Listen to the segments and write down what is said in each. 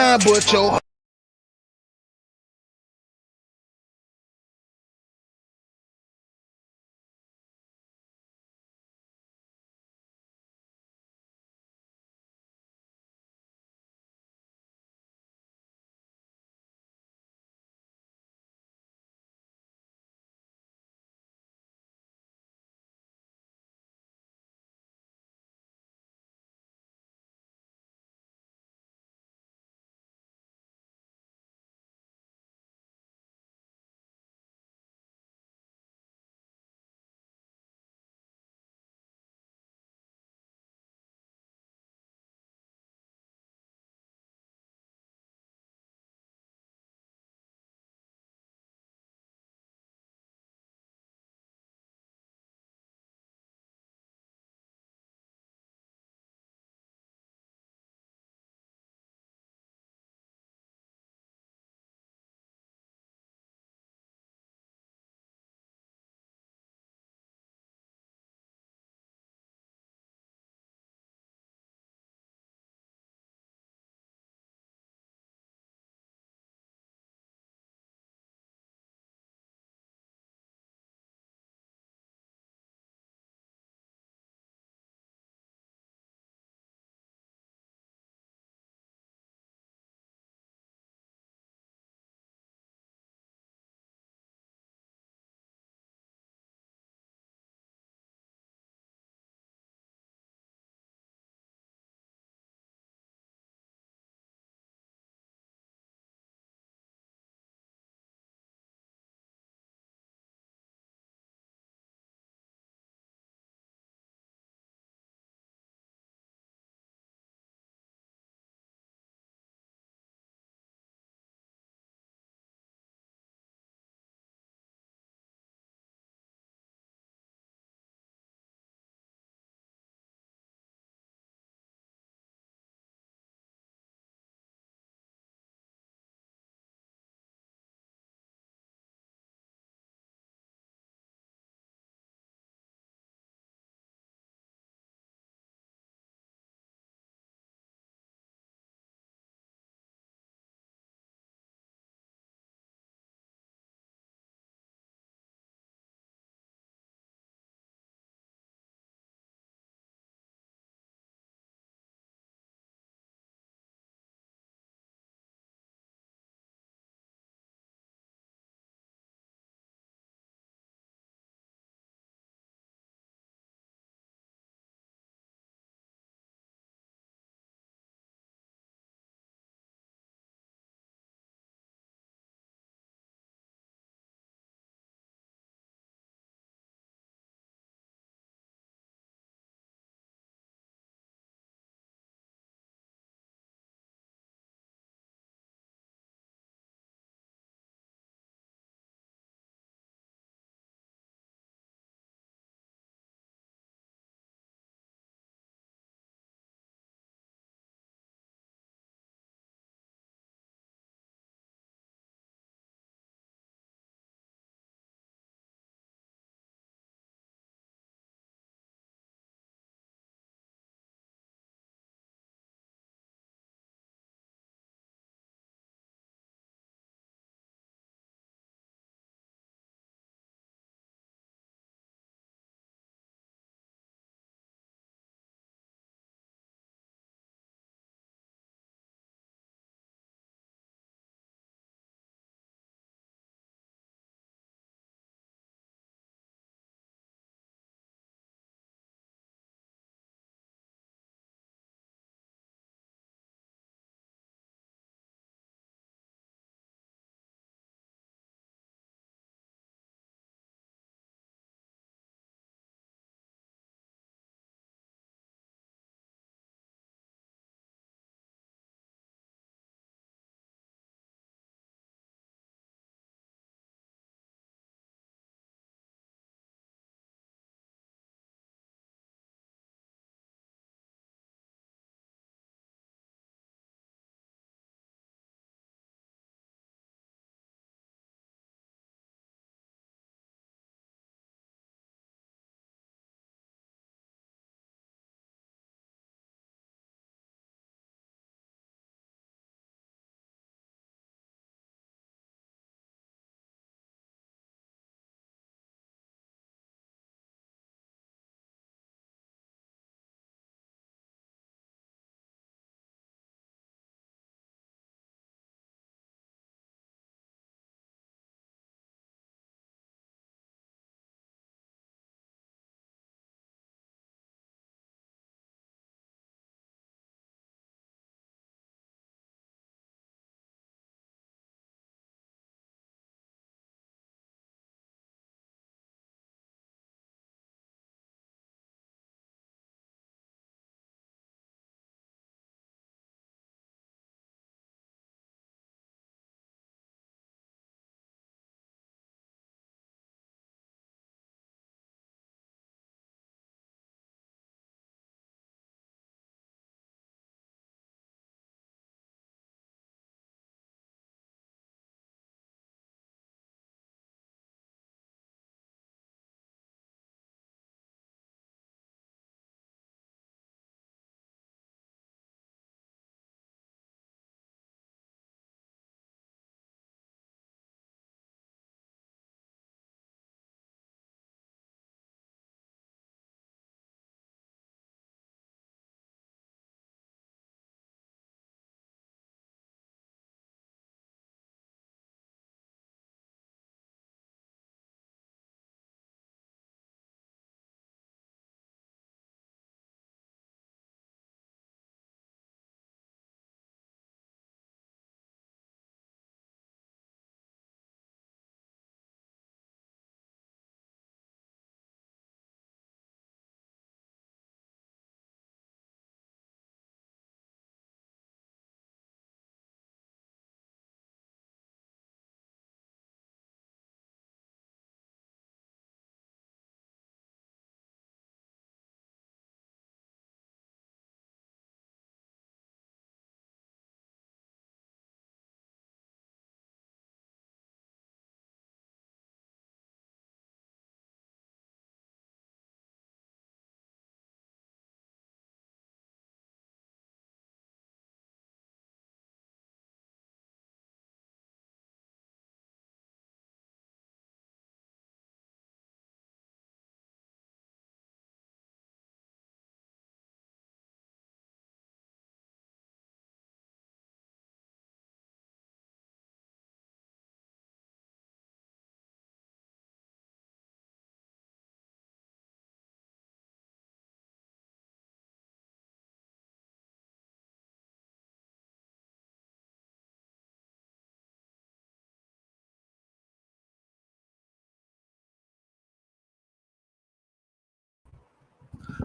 but your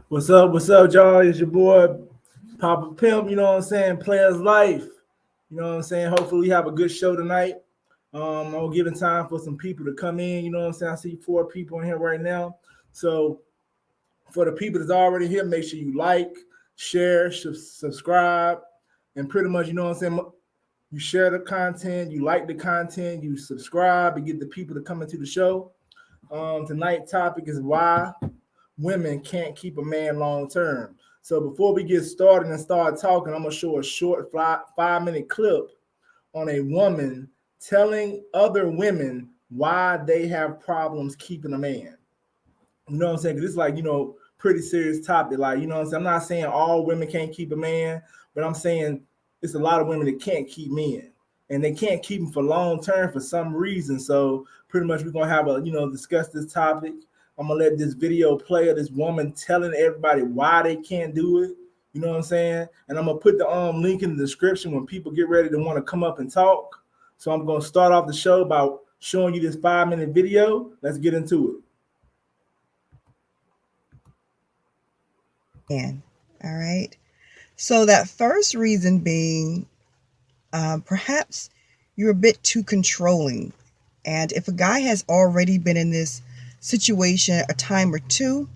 What's up? What's up, y'all? It's your boy Papa Pimp. You know what I'm saying? Players life. You know what I'm saying? Hopefully, we have a good show tonight. I'm giving time for some people to come in. You know what I'm saying? I see 4 people in here right now. So for the people that's already here, make sure you like, share, subscribe, and pretty much, you know what I'm saying? You share the content, you like the content, you subscribe, and get the people to come into the show. Tonight's topic is why women can't keep a man long term. So before we get started and start talking, I'm gonna show a short 5 minute clip on a woman telling other women why they have problems keeping a man. You know what I'm saying? Because it's like, pretty serious topic. Like, you know what I'm saying? I'm not saying all women can't keep a man, but I'm saying it's a lot of women that can't keep men. And they can't keep them for long term for some reason. So pretty much we're gonna have discuss this topic. I'm gonna let this video play of this woman telling everybody why they can't do it. You know what I'm saying? And I'm gonna put the link in the description when people get ready to want to come up and talk. So I'm gonna start off the show by showing you this 5 minute video. Let's get into it. Man. All right. So that first reason being perhaps you're a bit too controlling. And if a guy has already been in this situation a time or two,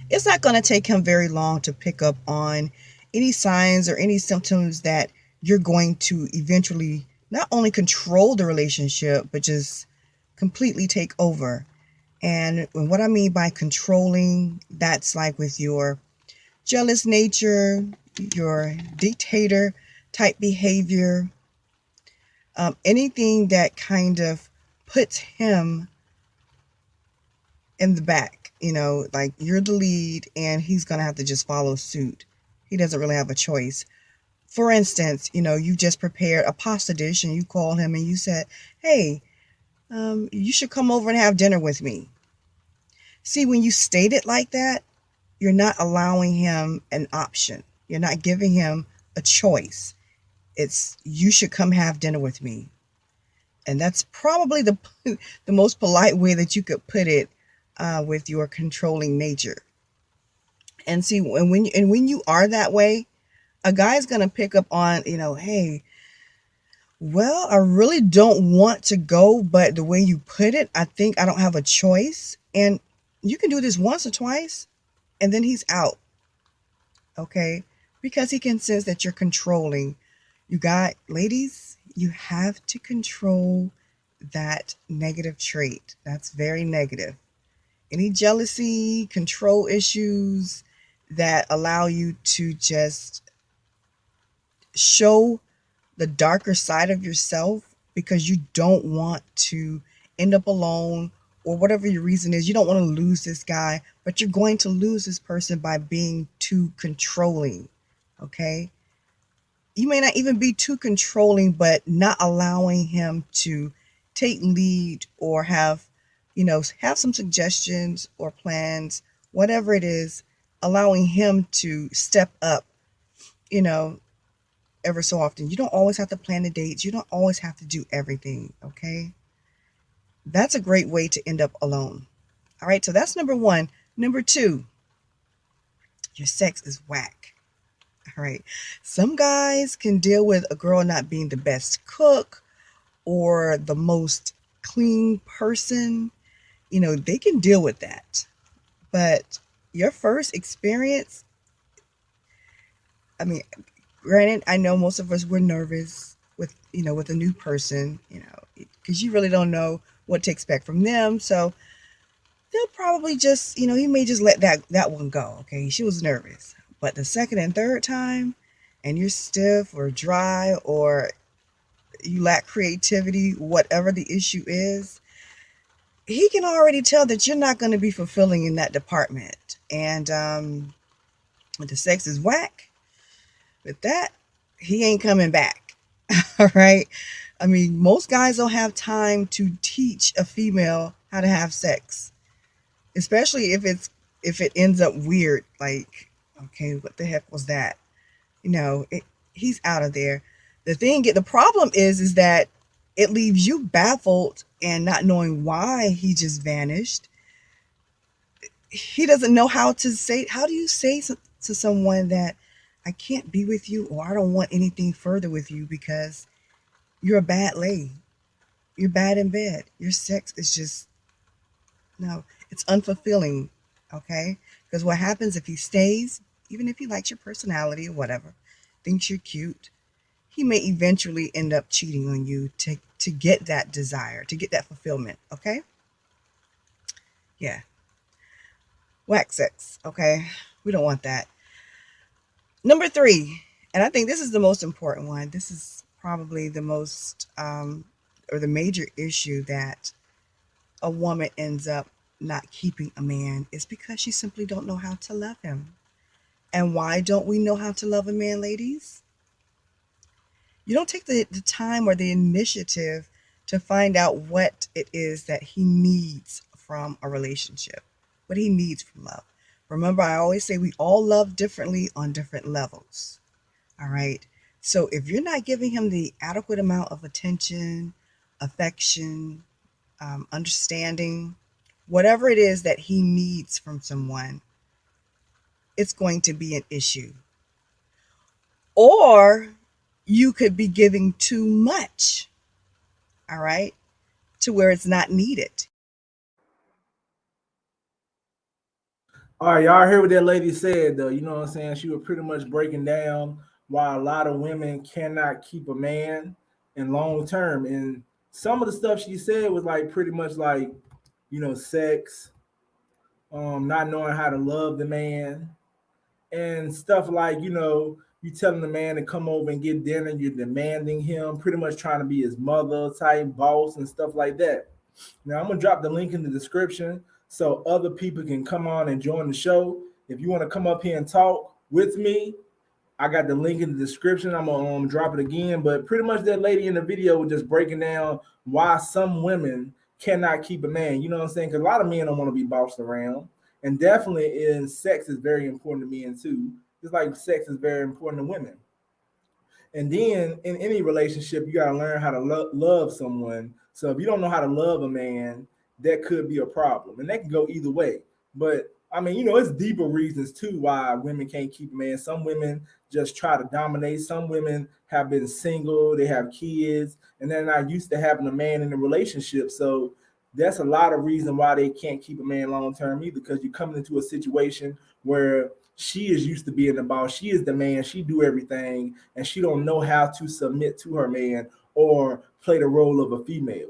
it's not going to take him very long to pick up on any signs or any symptoms that you're going to eventually not only control the relationship, but just completely take over. And what I mean by controlling, that's like with your jealous nature, your dictator type behavior, anything that kind of puts him in the back, like you're the lead and he's going to have to just follow suit. He doesn't really have a choice. For instance, you just prepared a pasta dish and you call him and you said, hey, you should come over and have dinner with me. See, when you state it like that, you're not allowing him an option. You're not giving him a choice. It's you should come have dinner with me. And that's probably the the most polite way that you could put it with your controlling nature. And see, when you are that way, a guy's gonna pick up on, hey, well, I really don't want to go, but the way you put it, I think I don't have a choice. And you can do this once or twice, and then he's out. Okay? Because he can sense that you're controlling. You got, ladies, you have to control that negative trait. That's very negative. Any jealousy, control issues that allow you to just show the darker side of yourself because you don't want to end up alone or whatever your reason is. You don't want to lose this guy, but you're going to lose this person by being too controlling. Okay? You may not even be too controlling, but not allowing him to take lead or have some suggestions or plans, whatever it is, allowing him to step up, ever so often. You don't always have to plan the dates. You don't always have to do everything, okay? That's a great way to end up alone. All right, so that's number one. Number two, your sex is whack. All right. Some guys can deal with a girl not being the best cook or the most clean person. They can deal with that. But your first experience, I mean, granted, I know most of us were nervous with a new person, because you really don't know what to expect from them. So they'll probably just, he may just let that one go. Okay, she was nervous. But the second and third time, and you're stiff or dry or you lack creativity, whatever the issue is, he can already tell that you're not going to be fulfilling in that department. And when the sex is whack, with that, he ain't coming back. All right. I mean, most guys don't have time to teach a female how to have sex, especially if it ends up weird. Like, okay, what the heck was that? He's out of there. The problem is that it leaves you baffled and not knowing why he just vanished. he doesn't know how to say. How do you say to someone that I can't be with you, or I don't want anything further with you because you're a bad lay, you're bad in bed, your sex is just no, it's unfulfilling. Okay, because what happens if he stays, even if he likes your personality or whatever, thinks you're cute, he may eventually end up cheating on you to get that desire, to get that fulfillment. Okay, yeah, whack sex. Okay, we don't want that. Number three, and I think this is the most important one. This is probably the most or the major issue that a woman ends up not keeping a man is because she simply don't know how to love him. And why don't we know how to love a man, ladies? You don't take the time or the initiative to find out what it is that he needs from a relationship, what he needs from love. Remember, I always say we all love differently on different levels. All right. So if you're not giving him the adequate amount of attention, affection, understanding, whatever it is that he needs from someone, it's going to be an issue. Or you could be giving too much, all right, to where it's not needed. All right, y'all heard what that lady said, though. You know what I'm saying? She was pretty much breaking down why a lot of women cannot keep a man in long term. And some of the stuff she said was like pretty much like, sex, not knowing how to love the man, and stuff like, you telling the man to come over and get dinner, you're demanding him, pretty much trying to be his mother type boss and stuff like that. Now I'm gonna drop the link in the description so other people can come on and join the show. If you want to come up here and talk with me, I got the link in the description. I'm gonna drop it again. But pretty much that lady in the video was just breaking down why some women cannot keep a man. You know what I'm saying? Because a lot of men don't want to be bossed around. And definitely in sex is very important to men too. Just like sex is very important to women. And then in any relationship, you got to learn how to love someone. So if you don't know how to love a man, that could be a problem. And that can go either way. But I mean, it's deeper reasons too why women can't keep a man. Some women just try to dominate. Some women have been single, they have kids, and they're not used to having a man in a relationship. So that's a lot of reason why they can't keep a man long term either, because you're coming into a situation where she is used to being the boss. She is the man. She do everything, and she don't know how to submit to her man or play the role of a female.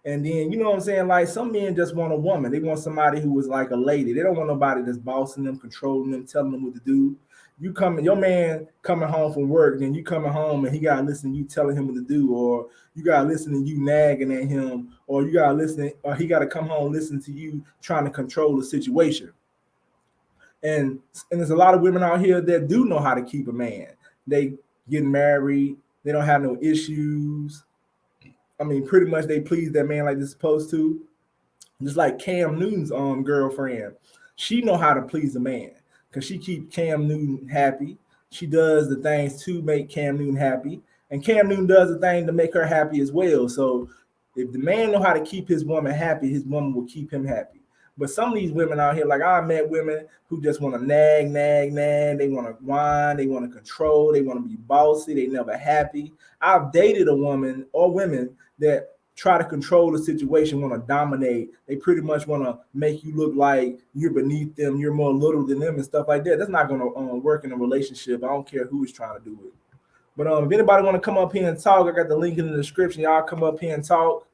And then, you know what I'm saying? Like some men just want a woman. They want somebody who is like a lady. They don't want nobody that's bossing them, controlling them, telling them what to do. Your man coming home from work, then you coming home and he gotta listen to you telling him what to do, or you gotta listen to you nagging at him, or you gotta listen, or he gotta come home listen to you trying to control the situation. And there's a lot of women out here that do know how to keep a man. They get married, they don't have no issues. I mean, pretty much they please that man like they're supposed to. Just like Cam Newton's girlfriend, she know how to please a man because she keep Cam Newton happy. She does the things to make Cam Newton happy, and Cam Newton does the thing to make her happy as well. So if the man know how to keep his woman happy, his woman will keep him happy. But some of these women out here, like I met women who just want to nag, nag, nag. They want to whine, they want to control, they want to be bossy, they never happy. I've dated a woman or women that try to control the situation, want to dominate. They pretty much want to make you look like you're beneath them, you're more little than them and stuff like that. That's not going to work in a relationship. I don't care who is trying to do it. But if anybody want to come up here and talk, I got the link in the description. Y'all come up here and talk.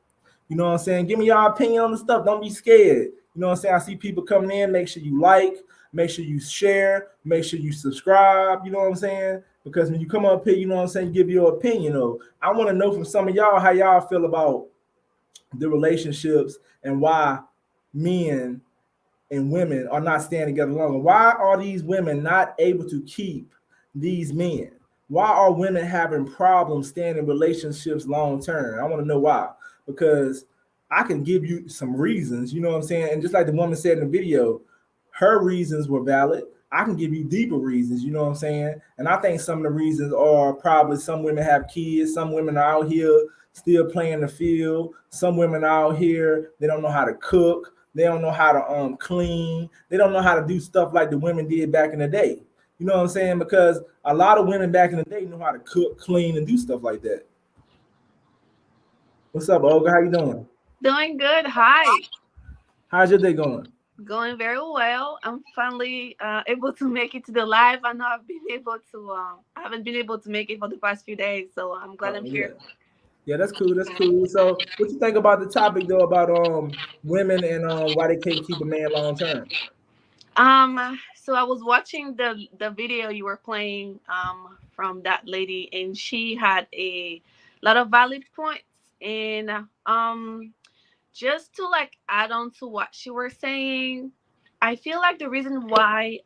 You know what I'm saying? Give me y'all opinion on the stuff. Don't be scared. You know what I'm saying? I see people coming in. Make sure you like, make sure you share, make sure you subscribe. You know what I'm saying? Because when you come up here, you know what I'm saying, give your opinion. I want to know from some of y'all how y'all feel about the relationships and why men and women are not staying together longer. Why are these women not able to keep these men? Why are women having problems staying in relationships long term? I want to know why. Because I can give you some reasons, you know what I'm saying? And just like the woman said in the video, her reasons were valid. I can give you deeper reasons, you know what I'm saying? And I think some of the reasons are probably some women have kids, some women are out here still playing the field, some women are out here, they don't know how to cook, They don't know how to clean. They don't know how to do stuff like the women did back in the day. You know what I'm saying? Because a lot of women back in the day know how to cook, clean, and do stuff like that. What's up, Olga? How you doing? Doing good. Hi. How's your day going? Going very well. I'm finally able to make it to the live. I know I've been able to. I haven't been able to make it for the past few days, so I'm glad Oh I'm yeah, here. yeah. That's cool. That's cool. So, what you think about the topic though about women and why they can't keep a man long term? So I was watching the video you were playing from that lady, and she had a lot of valid points. And just to like add on to what she was saying, I feel like the reason why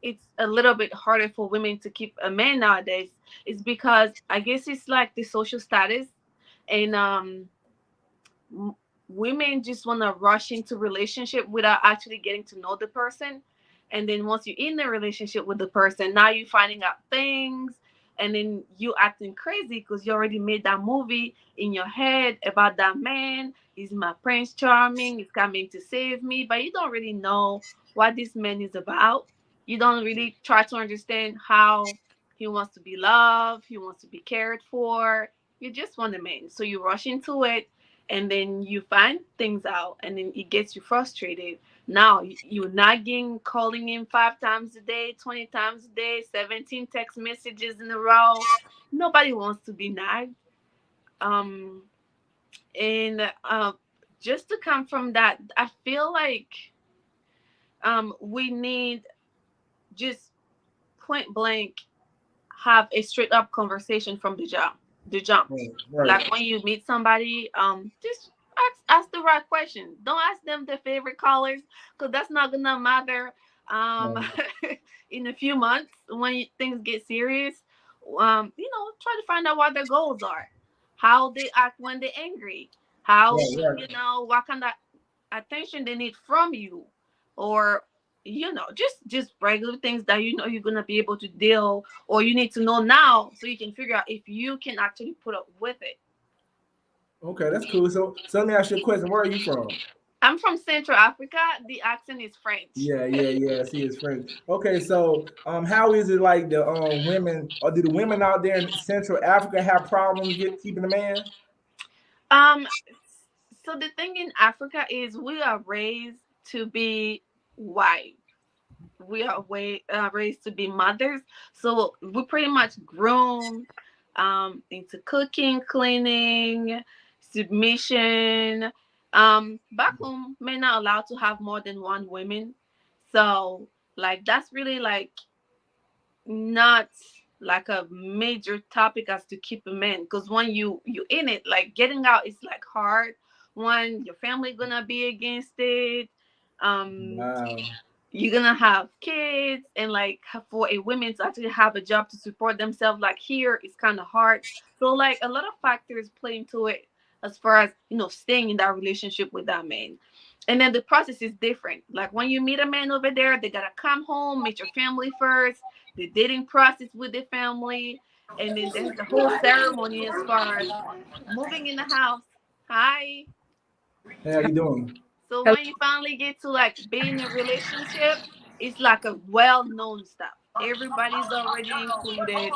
it's a little bit harder for women to keep a man nowadays is because I guess it's like the social status and m- women just want to rush into relationship without actually getting to know the person, and then once you're in the relationship with the person, now you're finding out things, and then you acting crazy because you already made that movie in your head about that man. He's my prince charming, he's coming to save me, but you don't really know what this man is about. You don't really try to understand how he wants to be loved, he wants to be cared for. You just want a man, so you rush into it, and then you find things out, and then it gets you frustrated. Now you're nagging, calling him 5 times a day, 20 times a day, 17 text messages in a row. Nobody wants to be nagged. um and just to come from that, I feel like we need just point blank have a straight up conversation from the jump. Right, right. Like when you meet somebody, just ask the right question. Don't ask them their favorite colors, because that's not gonna matter. Um, Right. in a few months when things get serious, try to find out what their goals are, how they act when they're angry, how Right, right. what kind of attention they need from you, or just regular things that you're gonna be able to deal, or you need to know now so you can figure out if you can actually put up with it. Okay, that's cool. So let me ask you a question. Where are you from? I'm from Central Africa. The accent is French. Yeah, yeah, yeah. See his friends. Okay, so how is it like the women or do the women out there in Central Africa have problems get keeping a man? um so the thing in Africa is we are raised to be white. We are raised to be mothers, so we pretty much grown into cooking, cleaning, submission. Back home, men are allowed to have more than one woman, so like that's really like not like a major topic as to keep a man, because when you in it, like getting out is like hard. One, your family gonna be against it. um Wow. you're gonna have kids, and like for a woman to actually have a job to support themselves, like here it's kind of hard. So like a lot of factors play into it as far as staying in that relationship with that man. And then the process is different. Like when you meet a man over there, they gotta come home, meet your family first, the dating process with the family, and then there's the whole ceremony as far as moving in the house. Hi. Hey, how you doing? So when you finally get to like be in a relationship, it's like a well-known stuff. Everybody's already included,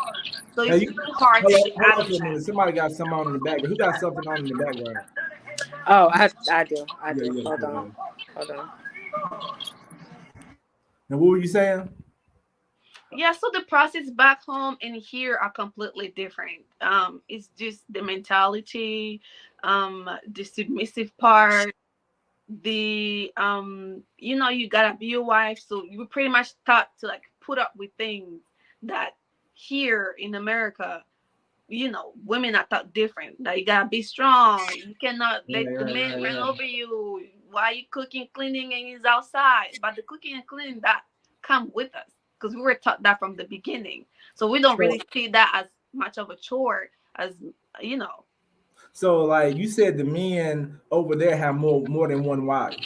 so Hey, it's really hard to get hold out on of for a that. minute. Somebody got something on in the background. Who got something on in the background? Oh, I do. I Yeah, do. yeah, Hold yeah, on. yeah. Hold on. And what were you saying? Yeah, so the process back home and here are completely different. It's just the mentality, the submissive part, the you gotta be a wife, so you were pretty much taught to like put up with things that here in America, women are taught different. Like you gotta be strong. You cannot Yeah, let the yeah, man yeah, run yeah. over you. Why you cooking, cleaning, and he's outside? But the cooking and cleaning that come with us because we were taught that from the beginning. So we don't So really see that as much of a chore as you know. so like you said the men over there have more than one wife.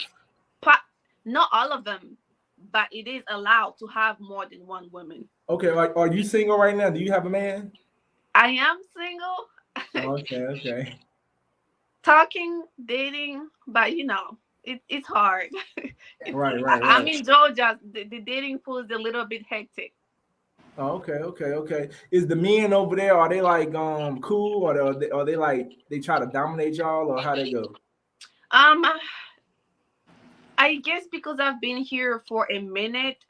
Pa- Not all of them, but it is allowed to have more than one woman. Okay, are you single right now? Do you have a man? I am single, Oh, okay, okay. talking, dating, but. it's hard. Right, right, I'm right. in Georgia. The dating pool is a little bit hectic. Oh, okay, okay, okay. Is the men over there, are they like cool, or are they like they try to dominate y'all, or how they go? Um, I guess because I've been here for a minute,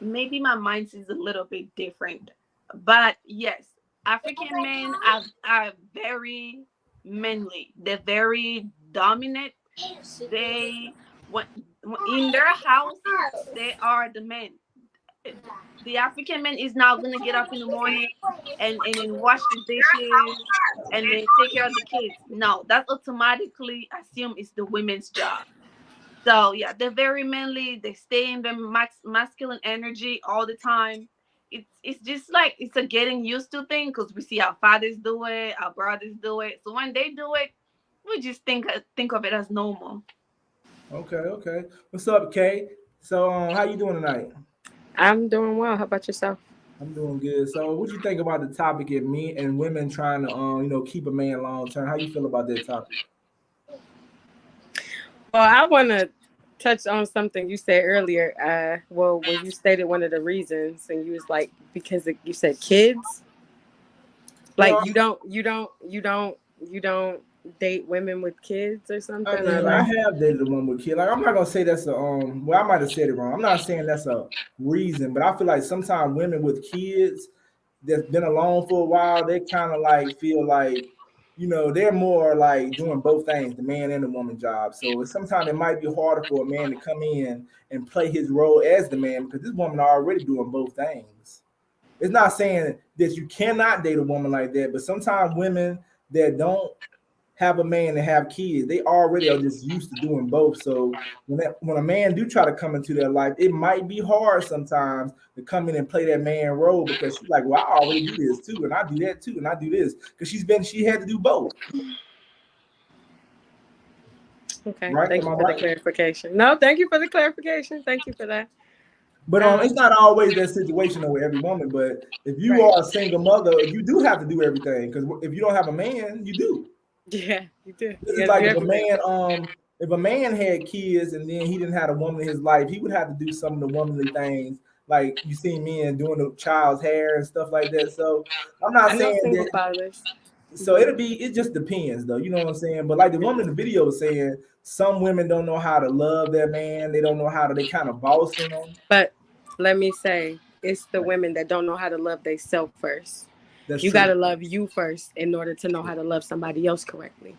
maybe my mind is a little bit different. But yes, African men are very manly. They're very dominant. They when in their house they are the men. The African man is not gonna get up in the morning and then wash the dishes and then take care of the kids. No, that automatically assume it's the women's job. So yeah, they're very manly. They stay in their masculine energy all the time. It's just like it's a getting used to thing because we see our fathers do it, our brothers do it. So when they do it, we just think of it as normal. Okay, okay. What's up, Kay? So how you doing tonight? I'm doing well. How about yourself? I'm doing good. So what you think about the topic of me and women trying to keep a man long term? How you feel about that topic? Well, I want to touch on something you said earlier. Well, when you stated one of the reasons, and you was like, because you said kids, like Well, you don't date women with kids or I something, or mean, I like, have dated a woman with kids. Like, I'm not gonna say that's a well, I might have said it wrong. I'm not saying that's a reason, but I feel like sometimes women with kids that's been alone for a while, they kind of like feel like, they're more like doing both things, the man and the woman job. So sometimes it might be harder for a man to come in and play his role as the man because this woman are already doing both things. It's not saying that you cannot date a woman like that, but sometimes women that don't have a man and have kids, they already are just used to doing both. So when a man do try to come into their life, it might be hard sometimes to come in and play that man role because she's like, well, I already do this too, and I do that too, and I do this because she had to do both. okay, Right? thank Am you I for the right? clarification. No, thank you for the clarification. Thank you for that. But it's not always that situation with every woman. But if you Right. are a single mother, you do have to do everything because if you don't have a man, you do. Yeah, you do. This You is got to like do everything. if a man had kids and then he didn't have a woman in his life, he would have to do some of the womanly things. Like you see men doing the child's hair and stuff like that. So I'm not I know saying single that. fathers. So it just depends though. You know what I'm saying? But like the woman in the video was saying, some women don't know how to love their man. They don't know how to. They kind of boss him. But let me say, it's the women that don't know how to love themselves first. That's You got true. to love you first in order to know how to love somebody else correctly.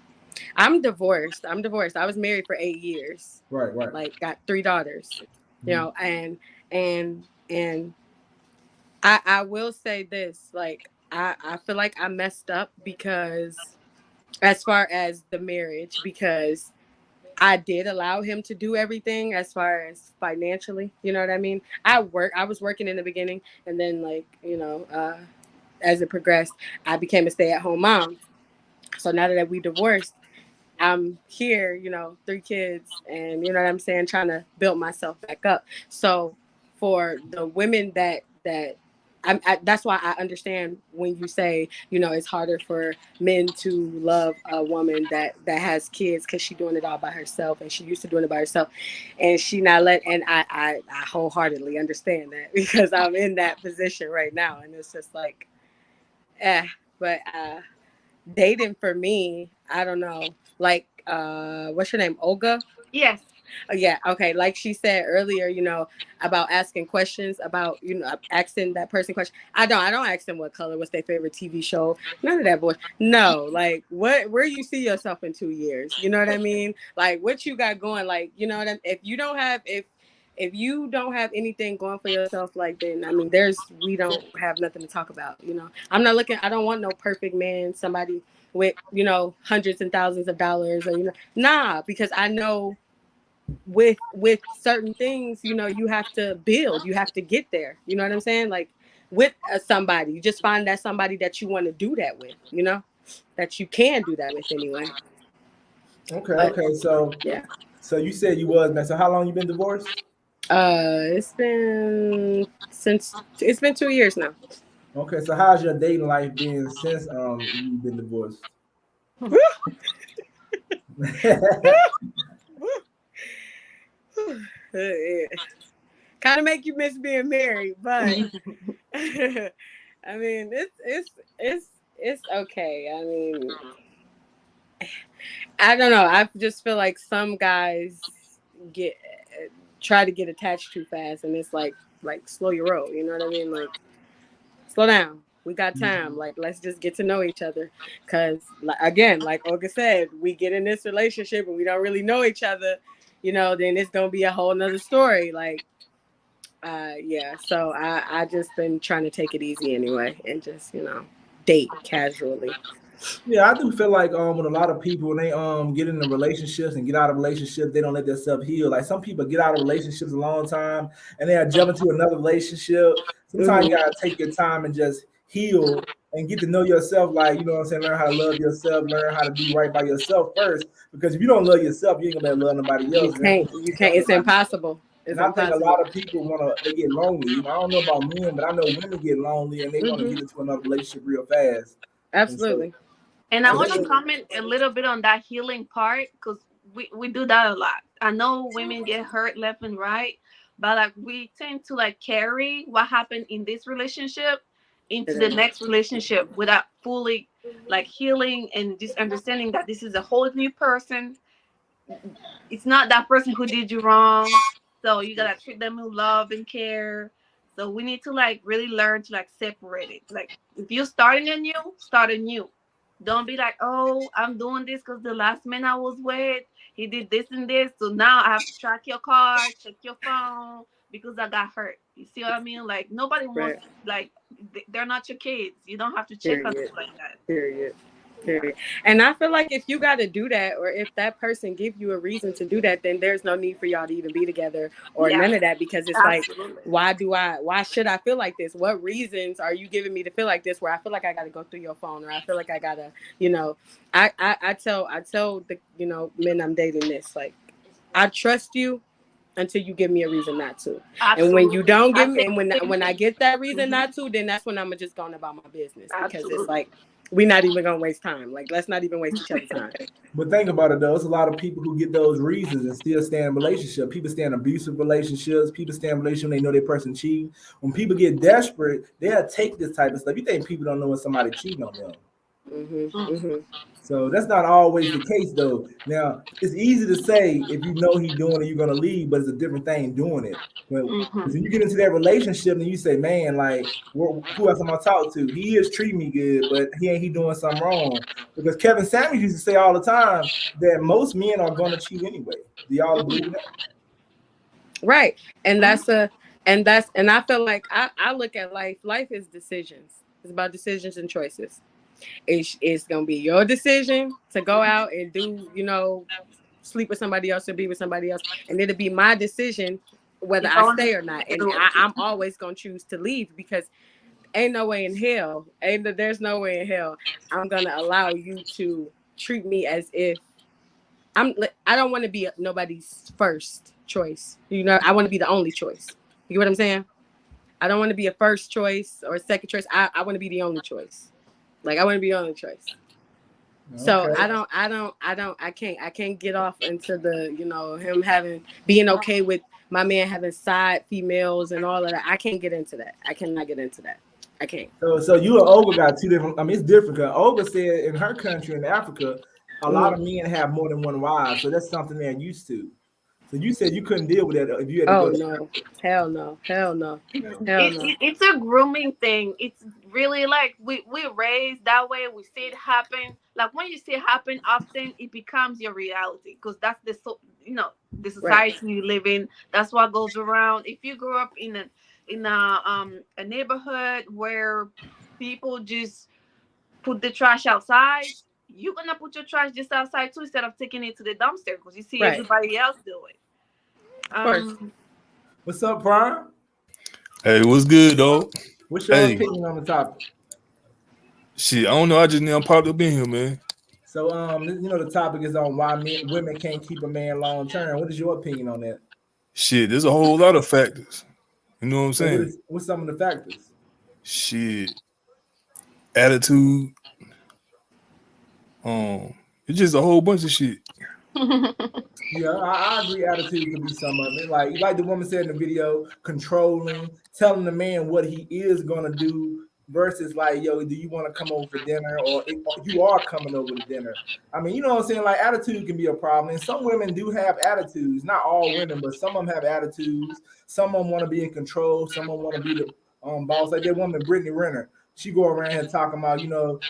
I'm divorced. I was married for 8 years. Right. Right. Like got 3 daughters. You Mhm. know, and I will say this, like I feel like I messed up because as far as the marriage, because I did allow him to do everything as far as financially. You know what I mean? I was working in the beginning, and then as it progressed, I became a stay-at-home mom. So now that we divorced, I'm here, 3 kids, and you know what I'm saying, trying to build myself back up. So for the women that that's why I understand when you say, it's harder for men to love a woman that has kids because she's doing it all by herself and she used to doing it by herself, and she not let. And I wholeheartedly understand that because I'm in that position right now, and it's just like, but dating for me, I don't know. Like, what's your name, Olga? Yes. Oh, yeah. Okay. Like she said earlier, about asking questions about, asking that person question. I don't ask them what color, what's their favorite TV show. None of that boy. No, like where you see yourself in 2 years. You know what I mean? Like what you got going, like, you know what I mean? If you don't have anything going for yourself, like, then I mean, we don't have nothing to talk about. I'm not looking. I don't want no perfect man, somebody with hundreds and thousands of dollars, or nah, because I know with certain things, you have to build, you have to get there. You know what I'm saying? Like with somebody, you just find that somebody that you want to do that with. That you can do that with anyway. Okay. But Okay. So yeah. so you said you was man. So how long you been divorced? It's been 2 years now. Okay, so how's your dating life been since you've been divorced? kind of make you miss being married, but I mean, it's okay. I mean, I don't know. I just feel like some guys get try to get attached too fast, and it's like slow your roll. You know what I mean? Like, slow down. We got time. Like, let's just get to know each other. Because, again, like Olga said, we get in this relationship and we don't really know each other, you know, then it's going to be a whole nother story. Like, yeah. So I just been trying to take it easy anyway and just, you know, date casually. Yeah, I do feel like with a lot of people when they get into relationships and get out of relationships, they don't let themselves heal. Like some people get out of relationships a long time and they jump into another relationship. Sometimes you gotta take your time and just heal and get to know yourself. Like, you know what I'm saying, learn how to love yourself, learn how to do right by yourself first. Because if you don't love yourself, you ain't gonna be able to love nobody else. You can't. It's impossible. And I think a lot of people they get lonely. You know, I don't know about men, but I know women get lonely and they want to get into another relationship real fast. Absolutely. And I want to comment a little bit on that healing part because we do that a lot. I know women get hurt left and right, but like we tend to like carry what happened in this relationship into the next relationship without fully like healing and just understanding that this is a whole new person. It's not that person who did you wrong. So you gotta treat them with love and care. So we need to like really learn to like separate it. Like if you're starting anew, start anew. Don't be like, oh, I'm doing this because the last man I was with, he did this and this. So now I have to track your car, check your phone because I got hurt. You see what I mean? Like nobody wants, like, they're not your kids. You don't have to check on them like that. Period. And I feel like if you got to do that, or if that person give you a reason to do that, then there's no need for y'all to even be together or none of that, because it's like, why should I feel like this? What reasons are you giving me to feel like this, where I feel like I got to go through your phone, or I feel like I got to, you know, I tell the, you know, men I'm dating this, like, I trust you until you give me a reason not to. Absolutely. And when you don't give me, and when I get that reason not to, then that's when I'm just going about my business, because it's like, we're not even gonna waste time. Like, let's not even waste each other's time. But think about it though, it's a lot of people who get those reasons and still stay in relationship. People stay in abusive relationships. People stay in relationships when they know their person cheating. When people get desperate, they'll take this type of stuff. You think people don't know when somebody cheating on them? So that's not always the case though. Now it's easy to say if you know he's doing it, you're gonna leave, but it's a different thing doing it. When you get into that relationship and you say, man, like, who else am I talk to? He is treating me good, but he doing something wrong. Because Kevin Samuels used to say all the time that most men are gonna cheat anyway. Do y'all believe that? Right. And I feel like I look at life. Life is decisions. It's about decisions and choices. It's gonna be your decision to go out and do, you know, sleep with somebody else or be with somebody else, and it'll be my decision whether I stay or not. And I'm always gonna choose to leave, because there's no way in hell I'm gonna allow you to treat me as if I don't want to be nobody's first choice. You know, I want to be the only choice. You get what I'm saying? I don't want to be a first choice or a second choice. I want to be the only choice. Like, I want to be the only choice. Okay. So I can't get off into the, you know, him being okay with my man having side females and all of that. I can't get into that. I cannot get into that. I can't. So you and Olga got two different. I mean, it's different. Because Olga said in her country, in Africa, a lot of men have more than one wife. So that's something they're used to. So you said you couldn't deal with that if you had to go. No. Hell no. It's a grooming thing. It's really like we're raised that way. We see it happen. Like when you see it happen often, it becomes your reality, because that's the society you live in. That's what goes around. If you grew up in a neighborhood where people just put the trash outside, you're gonna put your trash just outside too, instead of taking it to the dumpster, because you see everybody else do it. What's up, Prime? Hey, what's good, dog? What's your opinion on the topic? Shit, I don't know. I just now popped up in here, man. So, you know, the topic is on why women can't keep a man long term. What is your opinion on that? Shit, there's a whole lot of factors. You know what I'm saying? What's some of the factors? Shit, attitude. It's just a whole bunch of shit. Yeah, I agree. Attitude could be some of it. Like the woman said in the video, controlling, telling the man what he is gonna do versus like, yo, do you want to come over for dinner or you are coming over to dinner? I mean, you know what I'm saying? Like attitude can be a problem, and some women do have attitudes. Not all women, but some of them have attitudes. Some of them want to be in control. Some of them want to be the boss. Like that woman, Brittany Renner. She go around here talking about,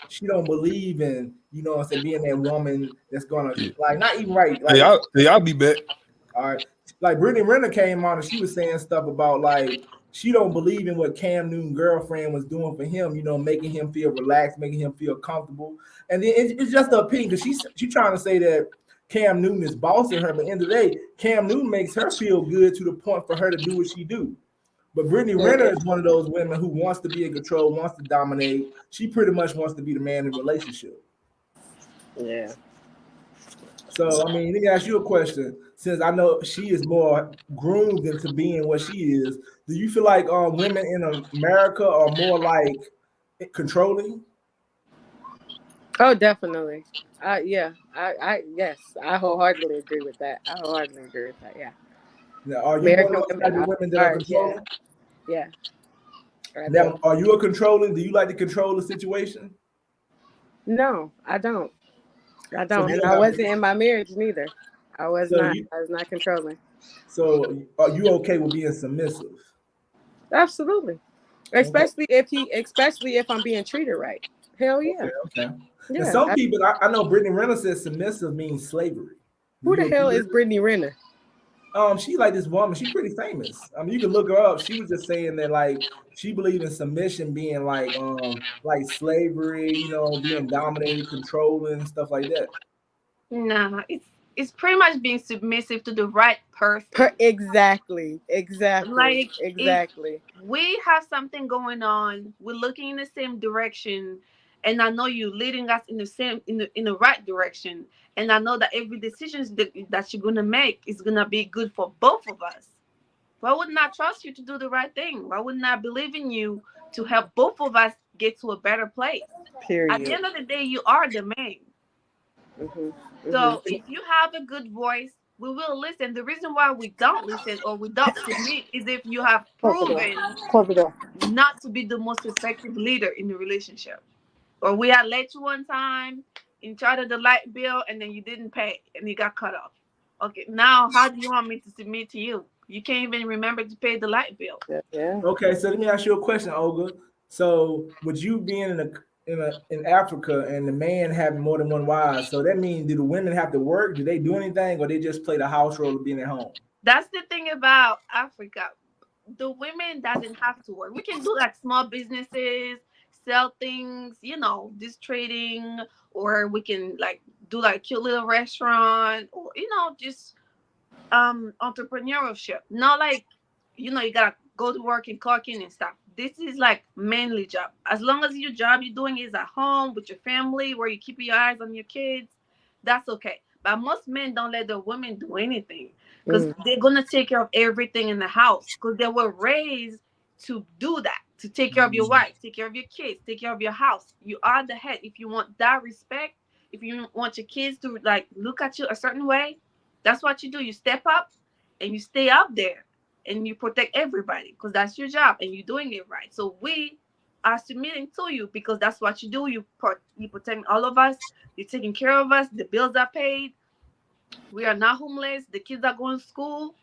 she don't believe in, what I'm saying, being that woman that's gonna like not even right. Like I'll be back. all right. Like Brittany Renner came on and she was saying stuff about like she don't believe in what Cam Newton girlfriend was doing for him, making him feel relaxed, making him feel comfortable. And then it's just an opinion because she's trying to say that Cam Newton is bossing her, but in the day, Cam Newton makes her feel good to the point for her to do what she do. But Brittany Renner is one of those women who wants to be in control, wants to dominate. She pretty much wants to be the man in the relationship. Yeah. So, I mean, let me ask you a question. Since I know she is more groomed into being what she is, do you feel like women in America are more like controlling? Oh, definitely. Yeah. Yes. I wholeheartedly agree with that. Yeah. Now, are you one American of those type women of women that are controlling? Yeah. I do. Now, are you a controlling? Do you like to control the situation? No, I don't. I So don't. you And don't I have wasn't in my marriage neither. I was So not. you, I was not controlling. so are you okay with being submissive? Absolutely. Okay, Especially if I'm being treated right. Hell yeah. okay. And Yeah. some people, I know Brittany Reynolds says submissive means slavery. Do Who you the agree hell with is Brittany Renner? She like this woman. She's pretty famous. I mean, you can look her up. She was just saying that like she believed in submission being like slavery, being dominated, controlling, stuff like that. No, it's pretty much being submissive to the right person. Exactly. Like if Exactly. we have something going on, we're looking in the same direction, and I know you leading us in the same in the right direction, and I know that every decision that you're gonna make is gonna be good for both of us. Why wouldn't I trust you to do the right thing? Why wouldn't I believe in you to help both of us get to a better place? At the Period. end of the day, you are the man. Mhm. So Mhm. if you have a good voice, we will listen. The reason why we don't listen or we don't submit is if you have Close the door. proven Close the door. not to be the most effective leader in the relationship. Or we had let you one time in charge of the light bill and then you didn't pay and you got cut off. Okay, now how do you want me to submit to you? You can't even remember to pay the light bill. Yeah. Okay, so let me ask you a question, Olga. So, with you being in Africa and the man having more than one wife, so that means do the women have to work? Do they do anything, or they just play the house role of being at home? That's the thing about Africa. The women doesn't have to work. We can do like small businesses, sell things, this trading, or we can like do like cute little restaurant, or just entrepreneurship. Not like you gotta go to work and clock in and stuff. This is like mainly job. As long as your job you're doing is at home with your family, where you keep your eyes on your kids, that's okay. But most men don't let the women do anything because Mm. they're gonna take care of everything in the house because they were raised to do that, to take care of your wife, take care of your kids, take care of your house. You are the head. If you want that respect, if you want your kids to like look at you a certain way, that's what you do. You step up and you stay up there and you protect everybody because that's your job and you're doing it right. So we are submitting to you because that's what you do. You protect all of us. You're taking care of us. The bills are paid. We are not homeless. The kids are going to school.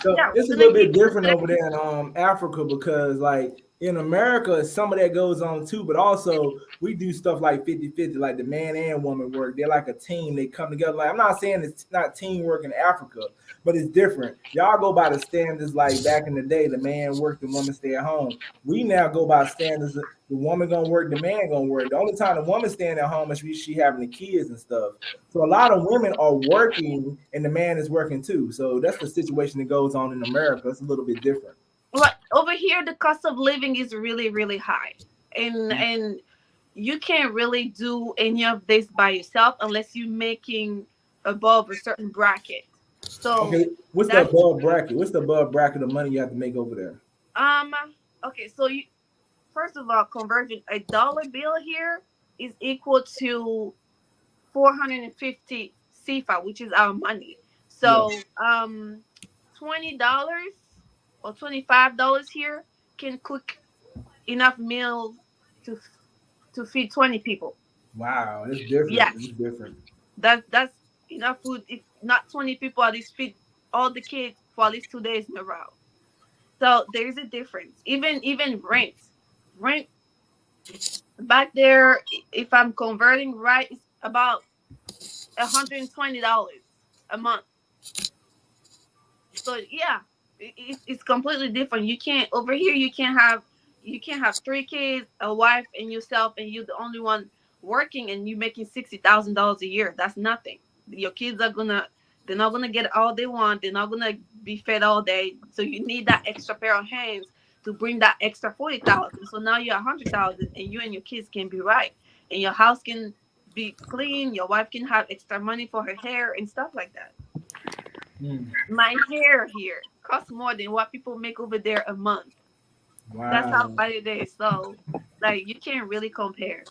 So Yeah, it's a we're gonna little give bit you different over there in Africa because like in America, some of that goes on too, but also we do stuff like 50-50, like the man and woman work. They're like a team, they come together. Like I'm not saying it's not teamwork in Africa, but it's different. Y'all go by the standards like back in the day, the man worked, the woman stay at home. We now go by standards, the woman gonna work, the man gonna work. The only time the woman staying at home is she having the kids and stuff. So a lot of women are working and the man is working too. So that's the situation that goes on in America. It's a little bit different. Right over here. The cost of living is really, really high, and you can't really do any of this by yourself unless you're making above a certain bracket. So Okay, what's the that's above bracket? What's the above bracket of money you have to make over there? um okay. So you first of all, converting a dollar bill here is equal to 450 CFA, which is our money. So $20 or $25 here can cook enough meals to feed 20 people. Wow, it's different. Yes, It's different. that's enough food. If not 20 people, at least feed all the kids for at least 2 days in a row. So there's a difference. Even rent back there, if I'm converting right, it's about $120 a month. So yeah, it's completely different. You can't over here. You can't have three kids, a wife, and yourself, and you're the only one working, and you making $60,000 a year. That's nothing. Your kids they're not gonna get all they want. They're not gonna be fed all day. So you need that extra pair of hands to bring that extra 40,000. So now you're 100,000, and you and your kids can be right, and your house can be clean. Your wife can have extra money for her hair and stuff like that. Mm. My hair here costs more than what people make over there a month. That's how Wow. bad it is. So, like, you can't really compare.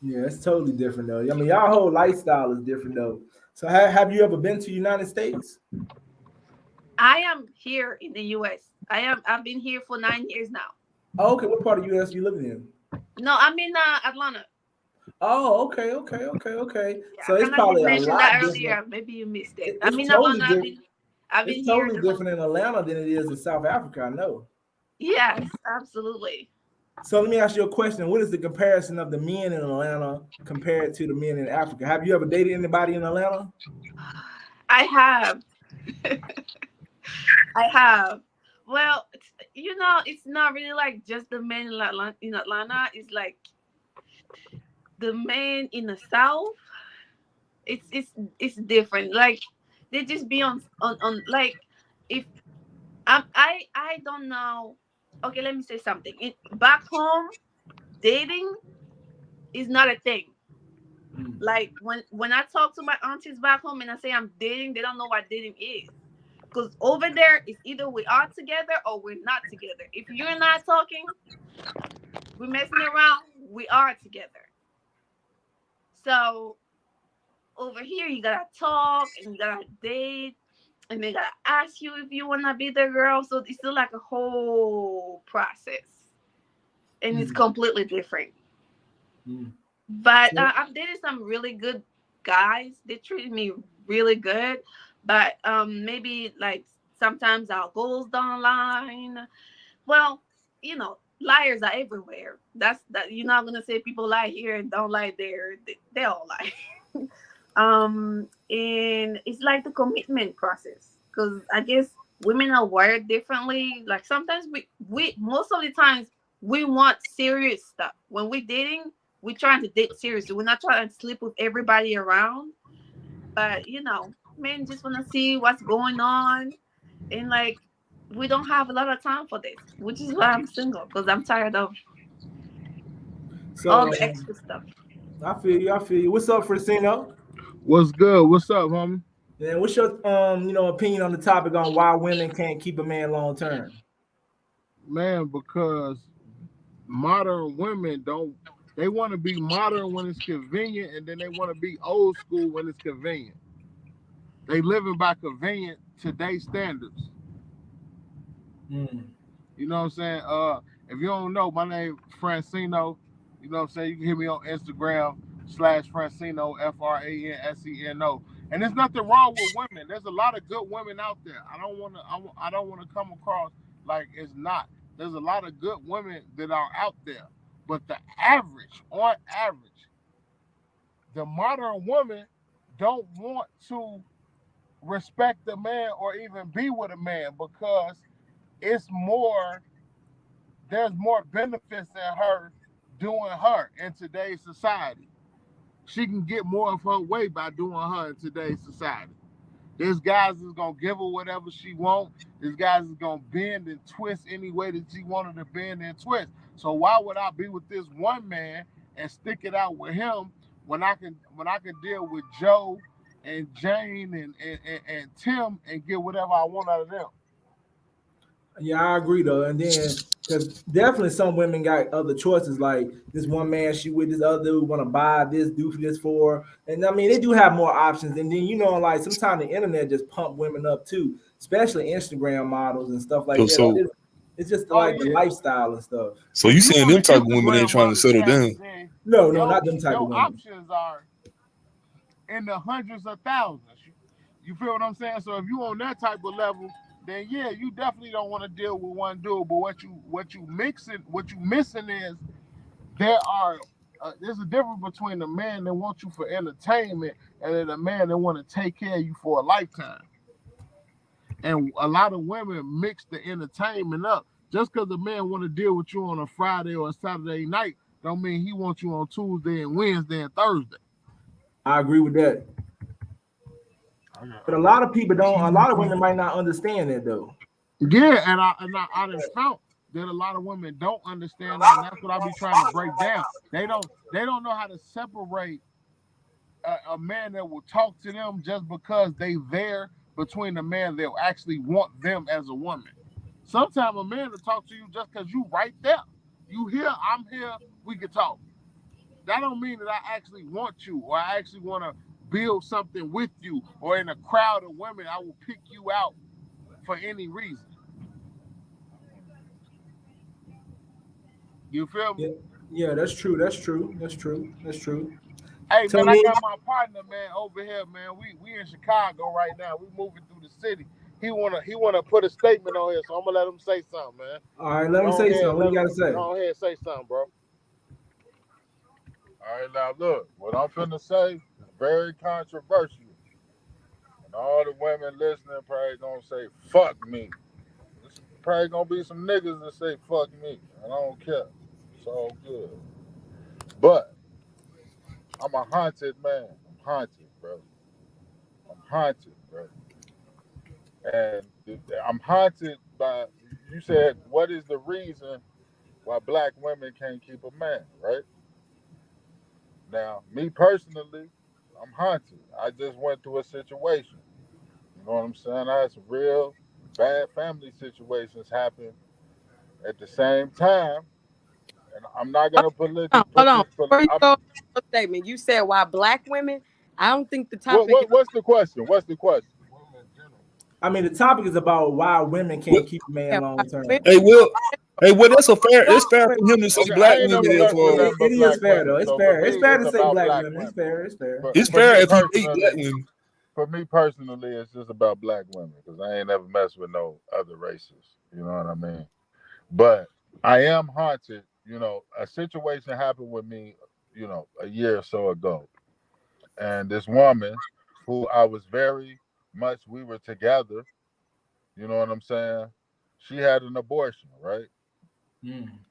Yeah, it's totally different though. I mean, y'all whole lifestyle is different though. So have you ever been to the United States? I am here in the U.S. I've been here for 9 years now. Oh, okay, what part of the US you living in? No, I'm in Atlanta. Oh, okay. Yeah, So I it's kind of did probably a mention that lot different. earlier. Maybe you missed it. I'm It's in totally Atlanta. different. I've been It's here totally the whole. different in Atlanta than it is in South Africa. I know. Yes, absolutely. So let me ask you a question. What is the comparison of the men in Atlanta compared to the men in Africa? Have you ever dated anybody in Atlanta? I have. I have. Well, it's not really like just the men in Atlanta. In Atlanta, it's like the men in the South. It's different. Like they just be on like if I don't know. Okay, let me say something. Back home, dating is not a thing. Mm. Like when I talk to my aunties back home and I say I'm dating, they don't know what dating is. Because over there, it's either we are together or we're not together. If you're not talking, we're messing around, we are together. So over here, you gotta talk and you gotta date and they gotta ask you if you wanna be their girl. So it's still like a whole process, and it's Mm. completely different. Mm. But So, I've dated some really good guys. They treated me really good, but maybe like sometimes our goals don't align. Well, liars are everywhere. That's that. You're not gonna say people lie here and don't lie there. They all lie. And it's like the commitment process because I guess women are wired differently. Like sometimes we most of the times we want serious stuff when we're dating. We're trying to date seriously. We're not trying to sleep with everybody around. But men just want to see what's going on, and like we don't have a lot of time for this, which is why I'm single because I'm tired of all so the extra stuff. I feel you. I feel you. What's up, Francino? What's good? What's up, homie? And what's your opinion on the topic on why women can't keep a man long term? Man, because modern women don't they want to be modern when it's convenient and then they want to be old school when it's convenient. They living by convenient today's standards. Mm. You know what I'm saying? If you don't know, my name Francino. You know what I'm saying? You can hit me on Instagram /Francino FRANSENO. And there's nothing wrong with women. There's a lot of good women out there. I don't want to come across like it's not. There's a lot of good women that are out there. But on average, the modern woman don't want to respect a man or even be with a man because it's more there's more benefits in her doing her in today's society. She can get more of her way by doing her in today's society. There's guys that's gonna give her whatever she wants. There's guys that's gonna bend and twist any way that she wanted to bend and twist. So why would I be with this one man and stick it out with him when I can deal with Joe and Jane and Tim and get whatever I want out of them? Yeah, I agree though. And then because definitely some women got other choices, like this one man she with this other dude want to buy this, do for this for her. And I mean they do have more options. And then like sometimes the internet just pump women up too, especially Instagram models and stuff like So, that. Like, so, it's just Oh like the yeah. lifestyle and stuff. so If you you saying on the them type of women ain't Instagram trying to model settle status, down? then No, your not them type of your women. options are in the hundreds of thousands. You feel what I'm saying? So if you on that type of level, then yeah, you definitely don't want to deal with one dude. But what you missing is there's a difference between a man that wants you for entertainment and then a man that want to take care of you for a lifetime. And a lot of women mix the entertainment up. Just because a man want to deal with you on a Friday or a Saturday night, don't mean he wants you on Tuesday and Wednesday and Thursday. I agree with that. But a lot of people don't. A lot of women might not understand that though. Yeah, and I done found that a lot of women don't understand that, and that's what I be trying to break down. They don't know how to separate a man that will talk to them just because they there between a man that will actually want them as a woman. Sometimes a man will talk to you just because you right there. You here, I'm here, we can talk. That don't mean that I actually want you or I actually want to build something with you, or in a crowd of women, I will pick you out for any reason. You feel me? Yeah, that's true. That's true. Hey So man, I me, got my partner man over here, man. We in Chicago right now. We moving through the city. He wanna put a statement on here, so I'm gonna let him say something, man. all right, let me Go say ahead, something. What you gotta say? go ahead and say something, bro. All right, now look, what I'm finna say is very controversial. And all the women listening probably gonna say, fuck me. There's probably gonna be some niggas that say fuck me. And I don't care. It's all good. But I'm a haunted man. I'm haunted, bro. I'm haunted, bro. And I'm haunted by, you said, what is the reason why black women can't keep a man, right? Now, me personally, I'm haunted. I just went through a situation. You know what I'm saying? I had some real bad family situations happen at the same time. And I'm not gonna Hold on. Before you go to statement, you said why black women? I don't think the topic is what's the question? What's the question? I mean, the topic is about why women can't keep a man long term. Hey, that's a fair. It's fair for him to say Okay, black I ain't women. never messed with nothing It but is black fair women. though. It's So fair. for It's me, fair it's to say about black black women. It's women. fair. It's fair. It's For fair me if he hate black personally, women. for me personally, it's just about black women because I ain't never messed with no other races. You know what I mean? But I am haunted. You know, a situation happened with me, you know, a year or so ago. And this woman who I was very much, we were together, you know what I'm saying? She had an abortion, right?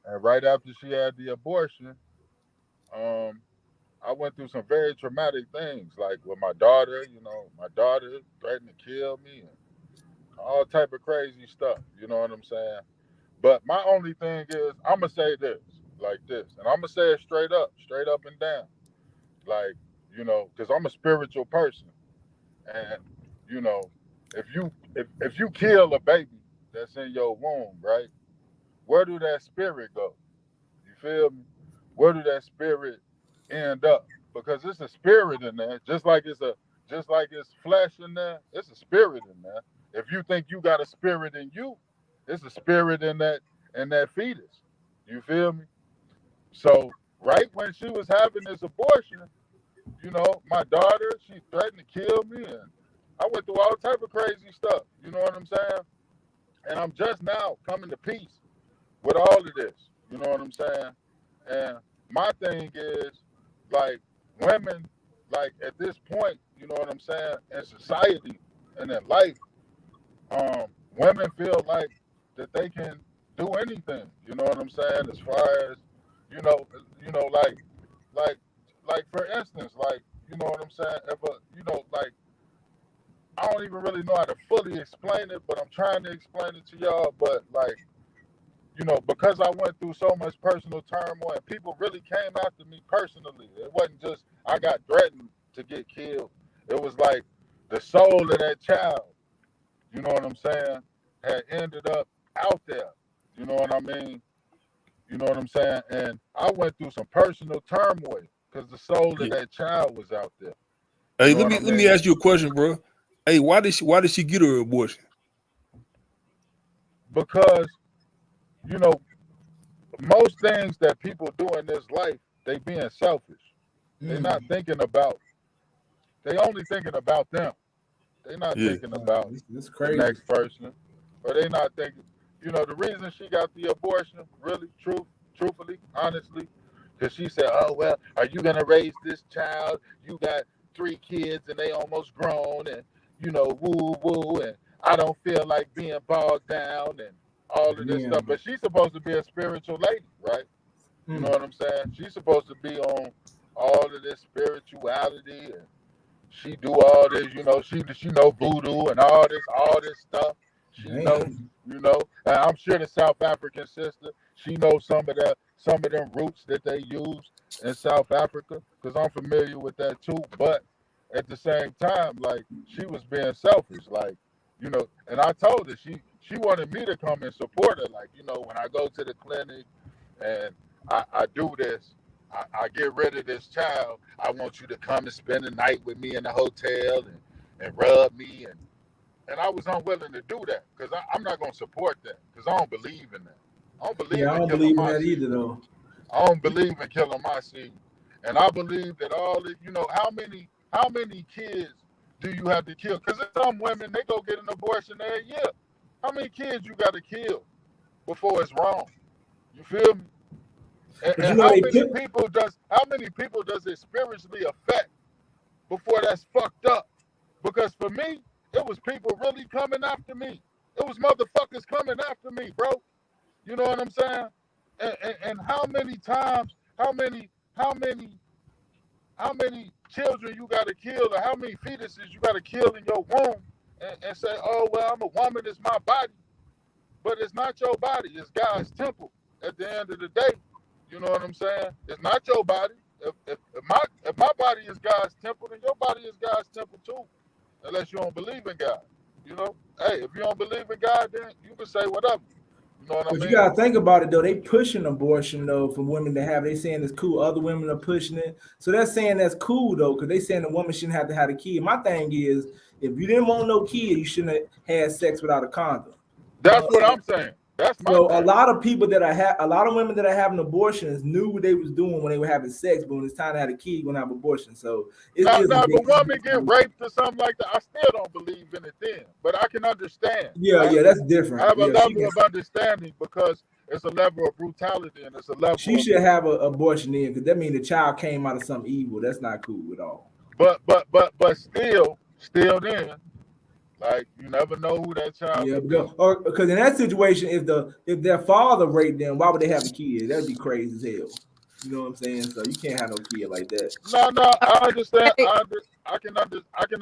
And right after she had the abortion, I went through some very traumatic things, like with my daughter, you know, my daughter threatened to kill me and all type of crazy stuff, you know what I'm saying? But my only thing is, I'm gonna say this, like this, and I'm gonna say it straight up and down, like, you know, because I'm a spiritual person, and you know, if you kill a baby that's in your womb, right? Where do that spirit go? You feel me? Where do that spirit end up? Because it's a spirit in there, just like it's flesh in there. It's a spirit in there. If you think you got a spirit in you, it's a spirit in that fetus. You feel me? So right when she was having this abortion, you know, my daughter, she threatened to kill me, and I went through all type of crazy stuff. You know what I'm saying? And I'm just now coming to peace with all of this. You know what I'm saying? And my thing is, like, women, like, at this point, you know what I'm saying, in society and in life, women feel like that they can do anything. You know what I'm saying? As far as, like for instance, like, you know what I'm saying? If like, I don't even really know how to fully explain it, but I'm trying to explain it to y'all. But like, you know, because I went through so much personal turmoil, and people really came after me personally. It wasn't just I got threatened to get killed. It was like the soul of that child, you know what I'm saying, had ended up out there. You know what I mean? You know what I'm saying? And I went through some personal turmoil because the soul of that child was out there. Hey, You know let me what I let me mean? ask you a question, bro. Hey, why did she get her abortion? Because, you know, most things that people do in this life, they being selfish. They're not thinking about, they only thinking about them. They're not Yeah. thinking about This the crazy. next person. Or they not thinking, you know, the reason she got the abortion, really, truthfully, honestly, because she said, oh, well, are you going to raise this child? You got 3 kids and they almost grown and, you know, woo, woo, and I don't feel like being bogged down and all of this Yeah. stuff. But she's supposed to be a spiritual lady, right? You know what I'm saying? She's supposed to be on all of this spirituality and she do all this, you know, she know voodoo and all this stuff. She knows, you know, and I'm sure the South African sister, she knows some of them roots that they use in South Africa, because I'm familiar with that too. But at the same time, like, she was being selfish, like, you know, and I told her she wanted me to come and support her, like, you know, when I go to the clinic and I do this, I get rid of this child, I want you to come and spend the night with me in the hotel and rub me. And I was unwilling to do that because I'm not going to support that because I don't believe in that. I don't believe I in don't killing believe in my that seed. either, though. I don't believe in killing my seed. And I believe that all the, you know, how many kids do you have to kill? Because some women, they go get an abortion every year. How many kids you got to kill before it's wrong? You feel me? And, But you and know how they many put people does it spiritually affect before that's fucked up? Because for me, it was people really coming after me. It was motherfuckers coming after me, bro. You know what I'm saying? And how many times, how many children you gotta kill, or how many fetuses you gotta kill in your womb and say, oh well, I'm a woman, it's my body. But it's not your body, it's God's temple at the end of the day. You know what I'm saying? It's not your body. If my body is God's temple, then your body is God's temple too. Unless you don't believe in God. You know? Hey, if you don't believe in God, then you can say whatever. You know what I But you mean? gotta think about it though. They pushing abortion though for women to have. They saying it's cool. Other women are pushing it, so they're saying that's cool though, because they saying the woman shouldn't have to have a kid. My thing is, if you didn't want no kid, you shouldn't have had sex without a condom. That's what I'm saying. That's my So a thing. lot of people that a lot of women that are having abortions knew what they was doing when they were having sex, but when it's time to have a kid, you're gonna have abortion. So it's Now, just now, if a woman get raped or something like that, I still don't believe in it then. But I can understand. yeah, that's different. I have a Yeah, level of understanding because it's a level of brutality and it's a level she of, should have an abortion then, because that means the child came out of something evil. That's not cool at all. but still then, like, you never know who that child Yeah, could be. because in that situation, if their father raped them, why would they have a kid? That'd be crazy as hell. You know what I'm saying? So you can't have no kid like that. No, I understand. Hey, I can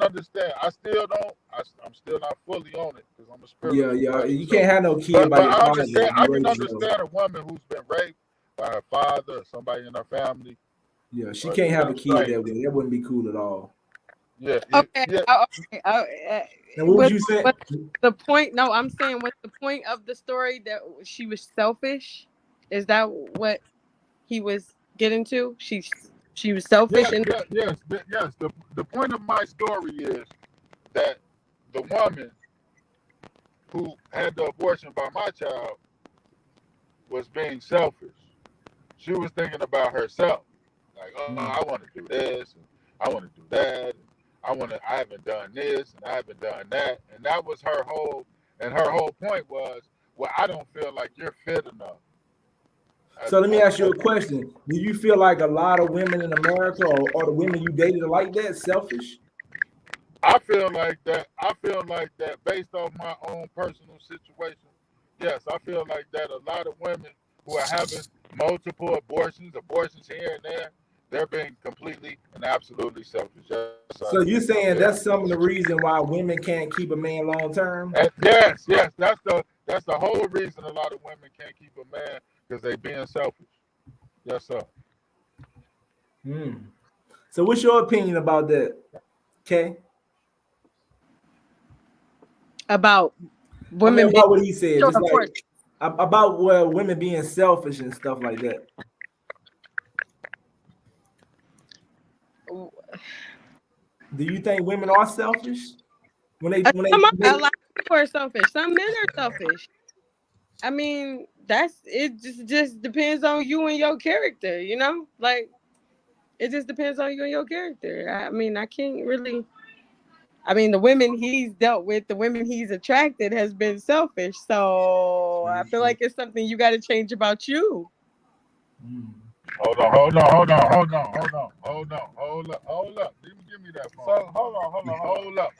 understand. I'm still not fully on it because I'm a spiritual Yeah. person. You So, can't have no kid by but your I father. understand. You I can raised understand a woman who's been raped by her father or somebody in her family. Yeah, she Or, can't you know have a what I'm kid saying? that way. That wouldn't be cool at all. Yeah, okay. yeah. Okay. And what would What, you say? what the point? No, I'm saying what's the point of the story, that she was selfish? Is that what he was getting to? She was selfish and Yes. The point of my story is that the woman who had the abortion by my child was being selfish. She was thinking about herself. Like, oh, I want to do this, and I want to do that. I haven't done this, and I haven't done that. And that was her whole point was, well, I don't feel like you're fit enough. So let me ask you a question. Do you feel like a lot of women in America or the women you dated are like that, selfish? I feel like that. Based off my own personal situation. Yes, I feel like that a lot of women who are having multiple abortions here and there, they're being completely and absolutely selfish. Yes, So you're saying that's some of the reason why women can't keep a man long term? Yes, that's the whole reason a lot of women can't keep a man, because they being selfish. Yes, sir. So what's your opinion about that, Kay? about women about what he said, Sure, just of course. like about women being selfish and stuff like that. Do you think women are selfish when they A lot of people are selfish. Some men are selfish. I mean, it just depends on you and your character, you know? Like, it just depends on you and your character. I mean, I can't really. I mean, the women he's dealt with, the women he's attracted has been selfish. So I feel like it's something you got to change about you. Hold up. Give me that phone. So hold up.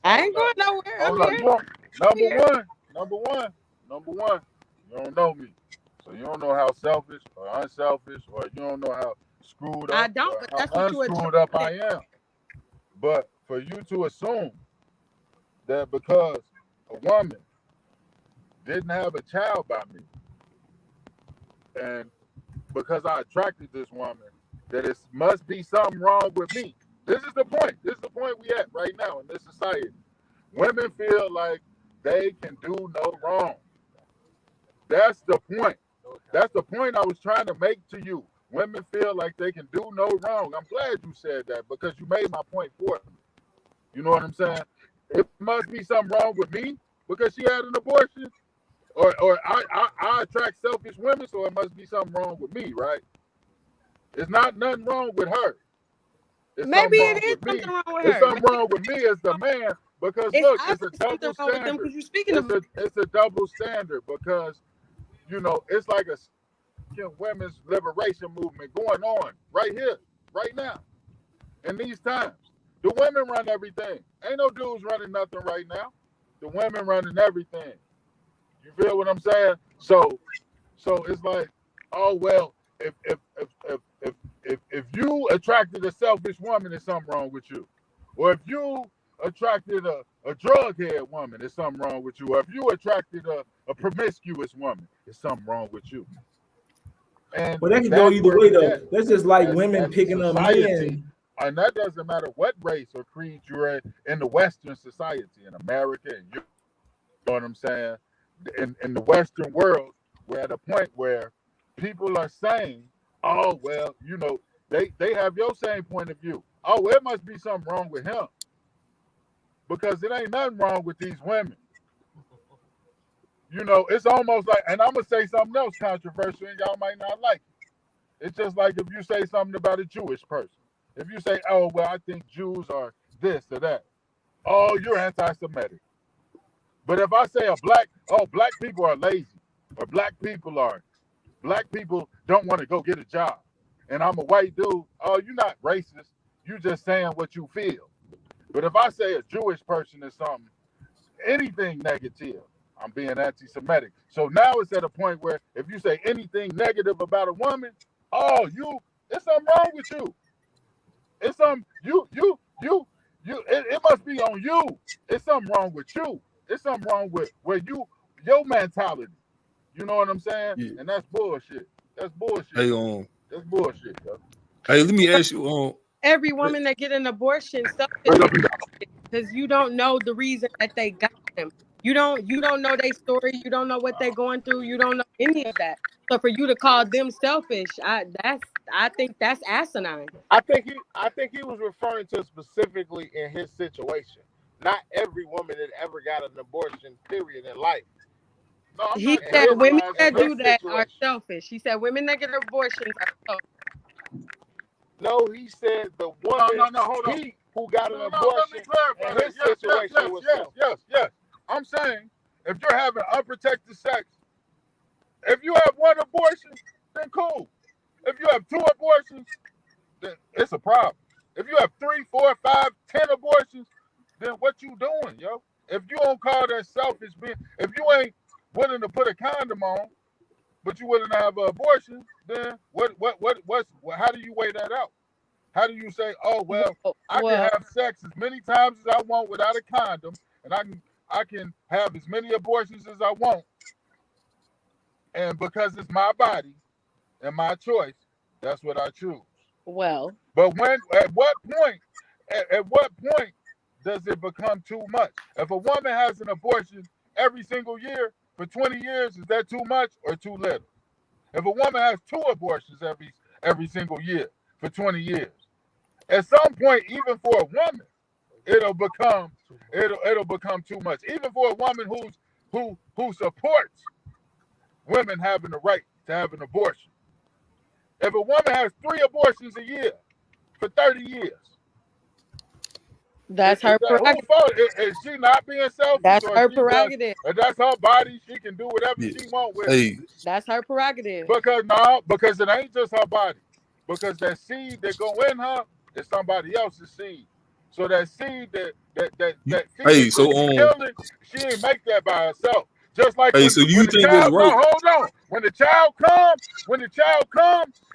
I ain't going nowhere. Hold I'm up. here. Number one, you don't know me. So you don't know how selfish or unselfish, or you don't know how screwed up I don't, but that's what you unscrewed up I am. But for you to assume that because a woman didn't have a child by me, and because I attracted this woman, that it must be something wrong with me. This is the point. This is the point we at right now in this society. Women feel like they can do no wrong. That's the point. That's the point I was trying to make to you. Women feel like they can do no wrong. I'm glad you said that because you made my point for me. You know what I'm saying? It must be something wrong with me because she had an abortion, or I attract selfish women, so it must be something wrong with me, right? It's not nothing wrong with her. It's Maybe something it is wrong with something me. wrong with It's her. something wrong with me as the man because look, it's a double standard. It's a double standard because it's like a women's liberation movement going on right here, right now, in these times. The women run everything. Ain't no dudes running nothing right now. The women running everything. You feel what I'm saying? So it's like, oh well, if you attracted a selfish woman, there's something wrong with you. Or if you attracted a drug-head woman, there's something wrong with you. Or if you attracted a promiscuous woman, there's something wrong with you. And well, that can go either way though. That's just like women picking up men. And that doesn't matter what race or creed you're in the Western society, in America, and you know what I'm saying? In the Western world, we're at a point where people are saying, oh, well, they have your same point of view. Oh, well, it must be something wrong with him. Because it ain't nothing wrong with these women. It's almost like, and I'm going to say something else controversial, and y'all might not like it. It's just like if you say something about a Jewish person. If you say, oh, well, I think Jews are this or that. Oh, you're anti-Semitic. But if I say black people are lazy, or black people don't want to go get a job, and I'm a white dude, oh, you're not racist. You're just saying what you feel. But if I say a Jewish person is something, anything negative, I'm being anti-Semitic. So now it's at a point where if you say anything negative about a woman, oh, it's something wrong with you. It's something it must be on you. It's something wrong with you. It's something wrong with your mentality. You know what I'm saying? Yeah. And that's bullshit. That's bullshit. Hey, that's bullshit, yo. Hey, let me ask you. Every woman that get an abortion, because you don't know the reason that they got them. You don't know their story. You don't know what they're going through. You don't know any of that. So for you to call them selfish, I think that's asinine. I think he was referring to specifically in his situation. Not every woman that ever got an abortion, period, in life. No, he said women that do that are selfish. He said women that get abortions are selfish. No, he said the woman who got an abortion and his situation was selfish. Yes. I'm saying if you're having unprotected sex, if you have one abortion, then cool. If you have 2 abortions, then it's a problem. If you have 3, 4, 5, 10 abortions, then what you doing, yo? If you don't call that selfish, if you ain't willing to put a condom on, but you willing to have an abortion, then how do you weigh that out? How do you say, oh well, I can have sex as many times as I want without a condom, and I can have as many abortions as I want, and because it's my body and my choice, that's what I choose. Well, but at what point does it become too much? If a woman has an abortion every single year for 20 years, is that too much or too little? If a woman has 2 abortions every single year for 20 years, at some point, even for a woman, it'll become too much. Even for a woman who supports women having the right to have an abortion. If a woman has 3 abortions a year for 30 years, That's her prerogative. Is she not being selfish? That's or her she prerogative. Just, that's her body. She can do whatever Yeah. she wants with it. Hey, That's her prerogative. Because it ain't just her body. Because that seed that go in her is somebody else's seed. So that seed that Hey, so, killing, she ain't make that by herself. Just like hey, so do you think that's right? Hold on. When the child comes,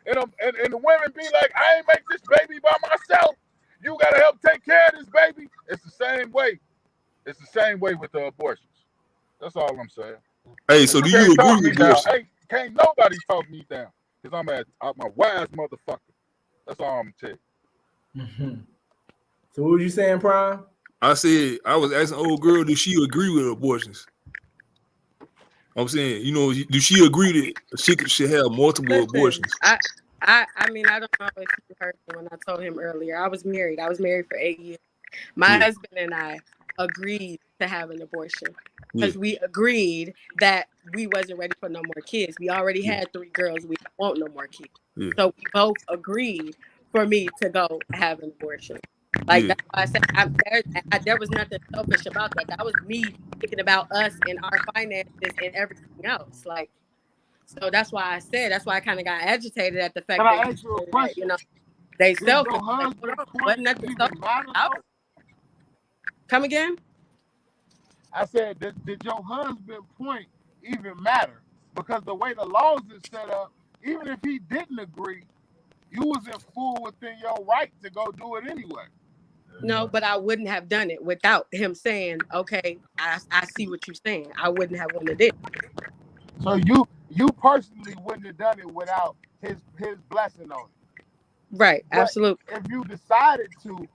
and the women be like, I ain't make this baby by myself. You gotta help take care of this baby. It's the same way. It's the same way with the abortions. That's all I'm saying. Hey, so do you agree with this? Hey, can't nobody talk me down because I'm a wise motherfucker. That's all I'm gonna tell you. So what were you saying, Prime? I said I was asking old girl, does she agree with abortions? I'm saying, do she agree that she should have multiple abortions? I mean, I don't know if you heard me when I told him earlier. I was married. I was married for 8 years. My husband and I agreed to have an abortion because we agreed that we wasn't ready for no more kids. We already had 3 girls. We don't want no more kids. So we both agreed for me to go have an abortion. Like that's why I said there was nothing selfish about that. That was me thinking about us and our finances and everything else. Like, so that's why I kind of got agitated at the fact Can that I ask you a question? they Did selfish. your husband Wasn't nothing even selfish matter, about though? it. Come again? I said, did your husband point even matter? Because the way the laws is set up, even if he didn't agree, you was in full within your right to go do it anyway. No, but I wouldn't have done it without him saying, okay, I see what you're saying. I wouldn't have wanted it. So you personally wouldn't have done it without his blessing on it. Right, But absolutely. if you decided to,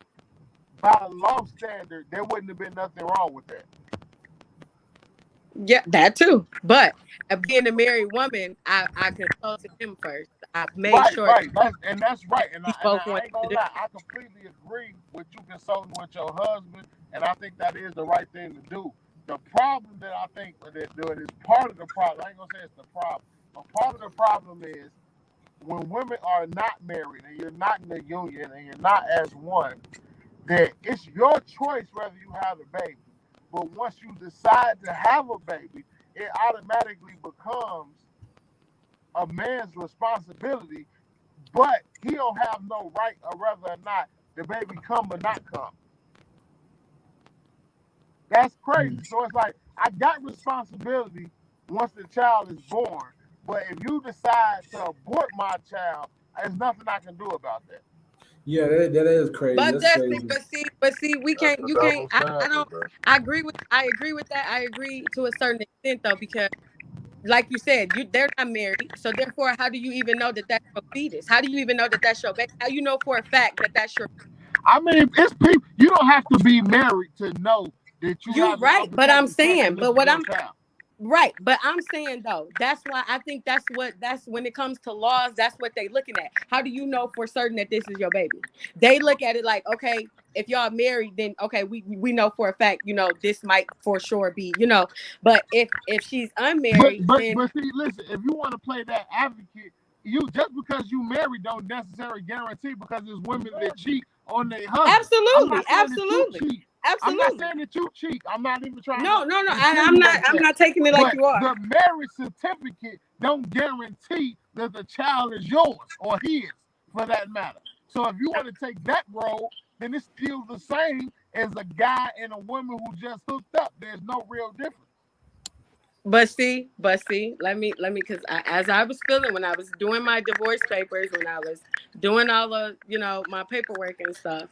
by law standard, there wouldn't have been nothing wrong with that. Yeah, that too. But being a married woman, I consulted him first. I made sure. Right. That's right. And I ain't gonna lie, I completely agree with you consulting with your husband, and I think that is the right thing to do. The problem that I think that they're doing is part of the problem. I ain't gonna say it's the problem, but part of the problem is when women are not married and you're not in a union and you're not as one, that it's your choice whether you have a baby. But once you decide to have a baby, it automatically becomes a man's responsibility, but he don't have no right of whether or not the baby come or not come. That's crazy. So it's like, I got responsibility once the child is born, but if you decide to abort my child, there's nothing I can do about that. Yeah, that is crazy. But That's crazy. but see, we can't. You can't. I don't. I agree with that. I agree to a certain extent though, because like you said, they're not married. So therefore, how do you even know that that's your fetus? How do you even know that that's your baby? How you know for a fact that that's your? I mean, it's people. You don't have to be married to know that you're right. But I'm saying, but what I'm right. But I'm saying though, that's why I think that's when it comes to laws, that's what they looking at. How do you know for certain that this is your baby? They look at it like, okay, if y'all married, then okay, we know for a fact, this might for sure be, but if she's unmarried, but see, listen, if you want to play that advocate, you just because you married don't necessarily guarantee, because there's women that cheat on their husband. Absolutely. I'm not saying that you cheat. I'm not even trying. No. I'm not taking it like you are. The marriage certificate don't guarantee that the child is yours or his, for that matter. So if you want to take that role, then it's still the same as a guy and a woman who just hooked up. There's no real difference. But see, let me, because as I was feeling when I was doing my divorce papers, when I was doing all of, my paperwork and stuff,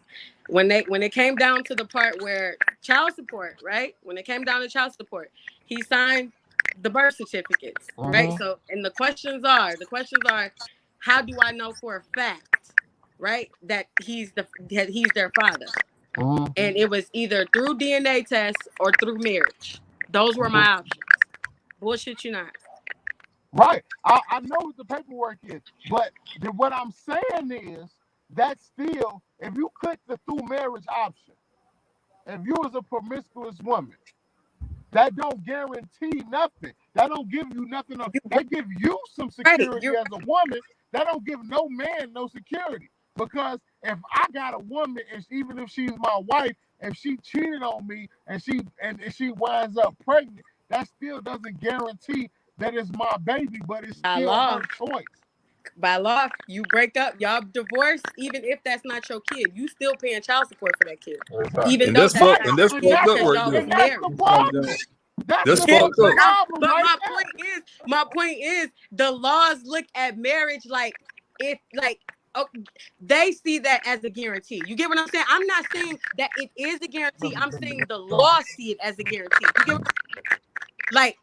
when it came down to the part where child support, right? When it came down to child support, he signed the birth certificates, right? So, and the questions are, how do I know for a fact, right, that he's their father? Mhm. and it was either through DNA tests or through marriage. Those were my options. Bullshit you not. Right. I know what the paperwork is, but what I'm saying is that still, if you click the through marriage option, if you was a promiscuous woman, that don't guarantee nothing. That don't give you nothing. They give you some security as a woman. That don't give no man no security. Because if I got a woman, and even if she's my wife, if she cheated on me and she winds up pregnant, that still doesn't guarantee that it's my baby, but it's still her choice. By law, you break up, y'all divorce, even if that's not your kid, you still paying child support for that kid. Even And though that's fucked up right there. That's the problem. That's fucked up. But my point is, the laws look at marriage like they see that as a guarantee. You get what I'm saying? I'm not saying that it is a guarantee. I'm saying the law see it as a guarantee. You get what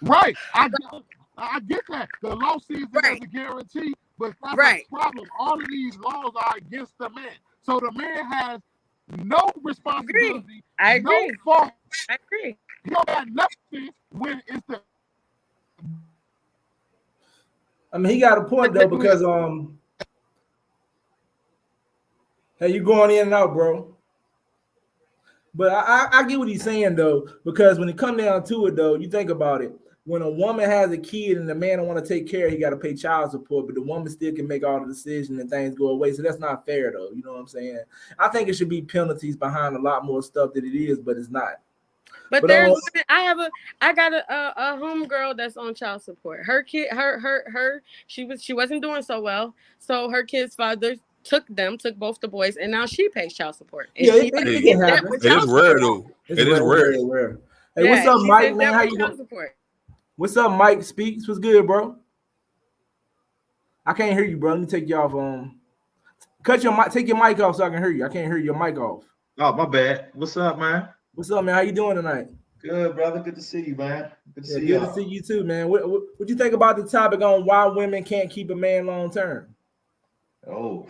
right. I get that. The law sees it as a guarantee, but that's a problem. All of these laws are against the man. So the man has no responsibility. I agree. No fault. I agree. He don't got nothing when it's the. I mean, he got a point though, because hey, you going in and out, bro. But I get what he's saying though, because when it comes down to it though, you think about it. When a woman has a kid and the man don't want to take care, he got to pay child support, but the woman still can make all the decisions and things go away. So that's not fair though. You know what I'm saying? I think it should be penalties behind a lot more stuff than it is, but it's not. But there's I got a homegirl that's on child support. Her kid, she wasn't doing so well. So her kid's father took both the boys, and now she pays child support. And yeah, it can happen. It is rare though. It is rare. Hey, what's up, Mike? Man, how you doing? What's up, Mike? Speaks. What's good, bro? I can't hear you, bro. Let me take you off. Cut your mic. Take your mic off so I can hear you. I can't hear your mic off. Oh, my bad. What's up, man? What's up, man? How you doing tonight? Good, brother. Good to see you, man. Good to see you. Good to see you too, man. What you think about the topic on why women can't keep a man long term? Oh,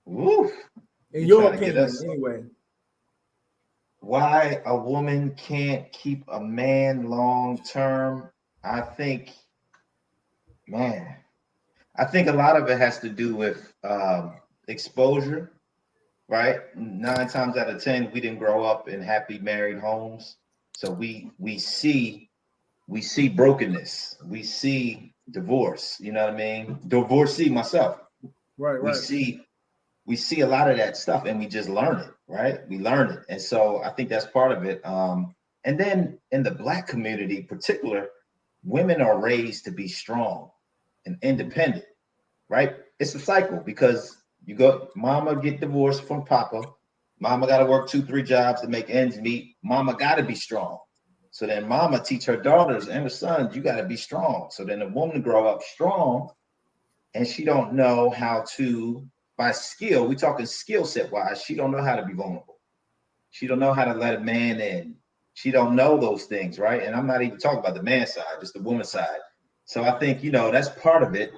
woof. In your opinion, anyway. Why a woman can't keep a man long term? I think a lot of it has to do with exposure, right? 9 times out of 10, we didn't grow up in happy married homes, so we see brokenness, we see divorce. You know what I mean? Divorcee myself. Right. We see a lot of that stuff, and we just learn it, right? We learn it, and so I think that's part of it. And then in the Black community, in particular, women are raised to be strong and independent, right? It's a cycle because mama get divorced from papa, mama got to work 2-3 jobs to make ends meet. Mama got to be strong. So then mama teach her daughters and her sons, you got to be strong. So then the woman grow up strong, and she don't know how to, by skill, we talking skill set wise, she don't know how to be vulnerable. She don't know how to let a man in. She don't know those things, right? And I'm not even talking about the man side, just the woman side. So I think, that's part of it.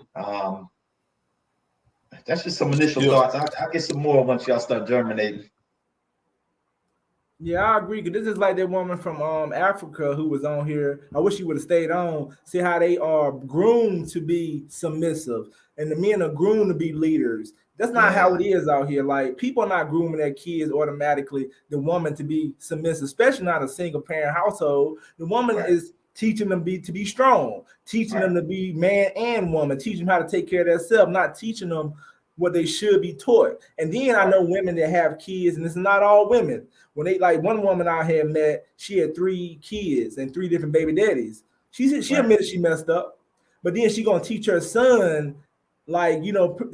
That's just some initial thoughts. I'll get some more once y'all start germinating. Yeah, I agree. Cause this is like that woman from Africa who was on here. I wish she would have stayed on. See how they are groomed to be submissive, and the men are groomed to be leaders. That's not how it is out here. Like, people are not grooming their kids automatically, the woman to be submissive, especially not a single parent household. The woman is teaching them to be strong, teaching them to be man and woman, teaching them how to take care of themselves, not teaching them what they should be taught. And then I know women that have kids, and it's not all women. When they, like one woman I had met, she had 3 kids and 3 different baby daddies. She admitted she messed up, but then she gonna teach her son, like,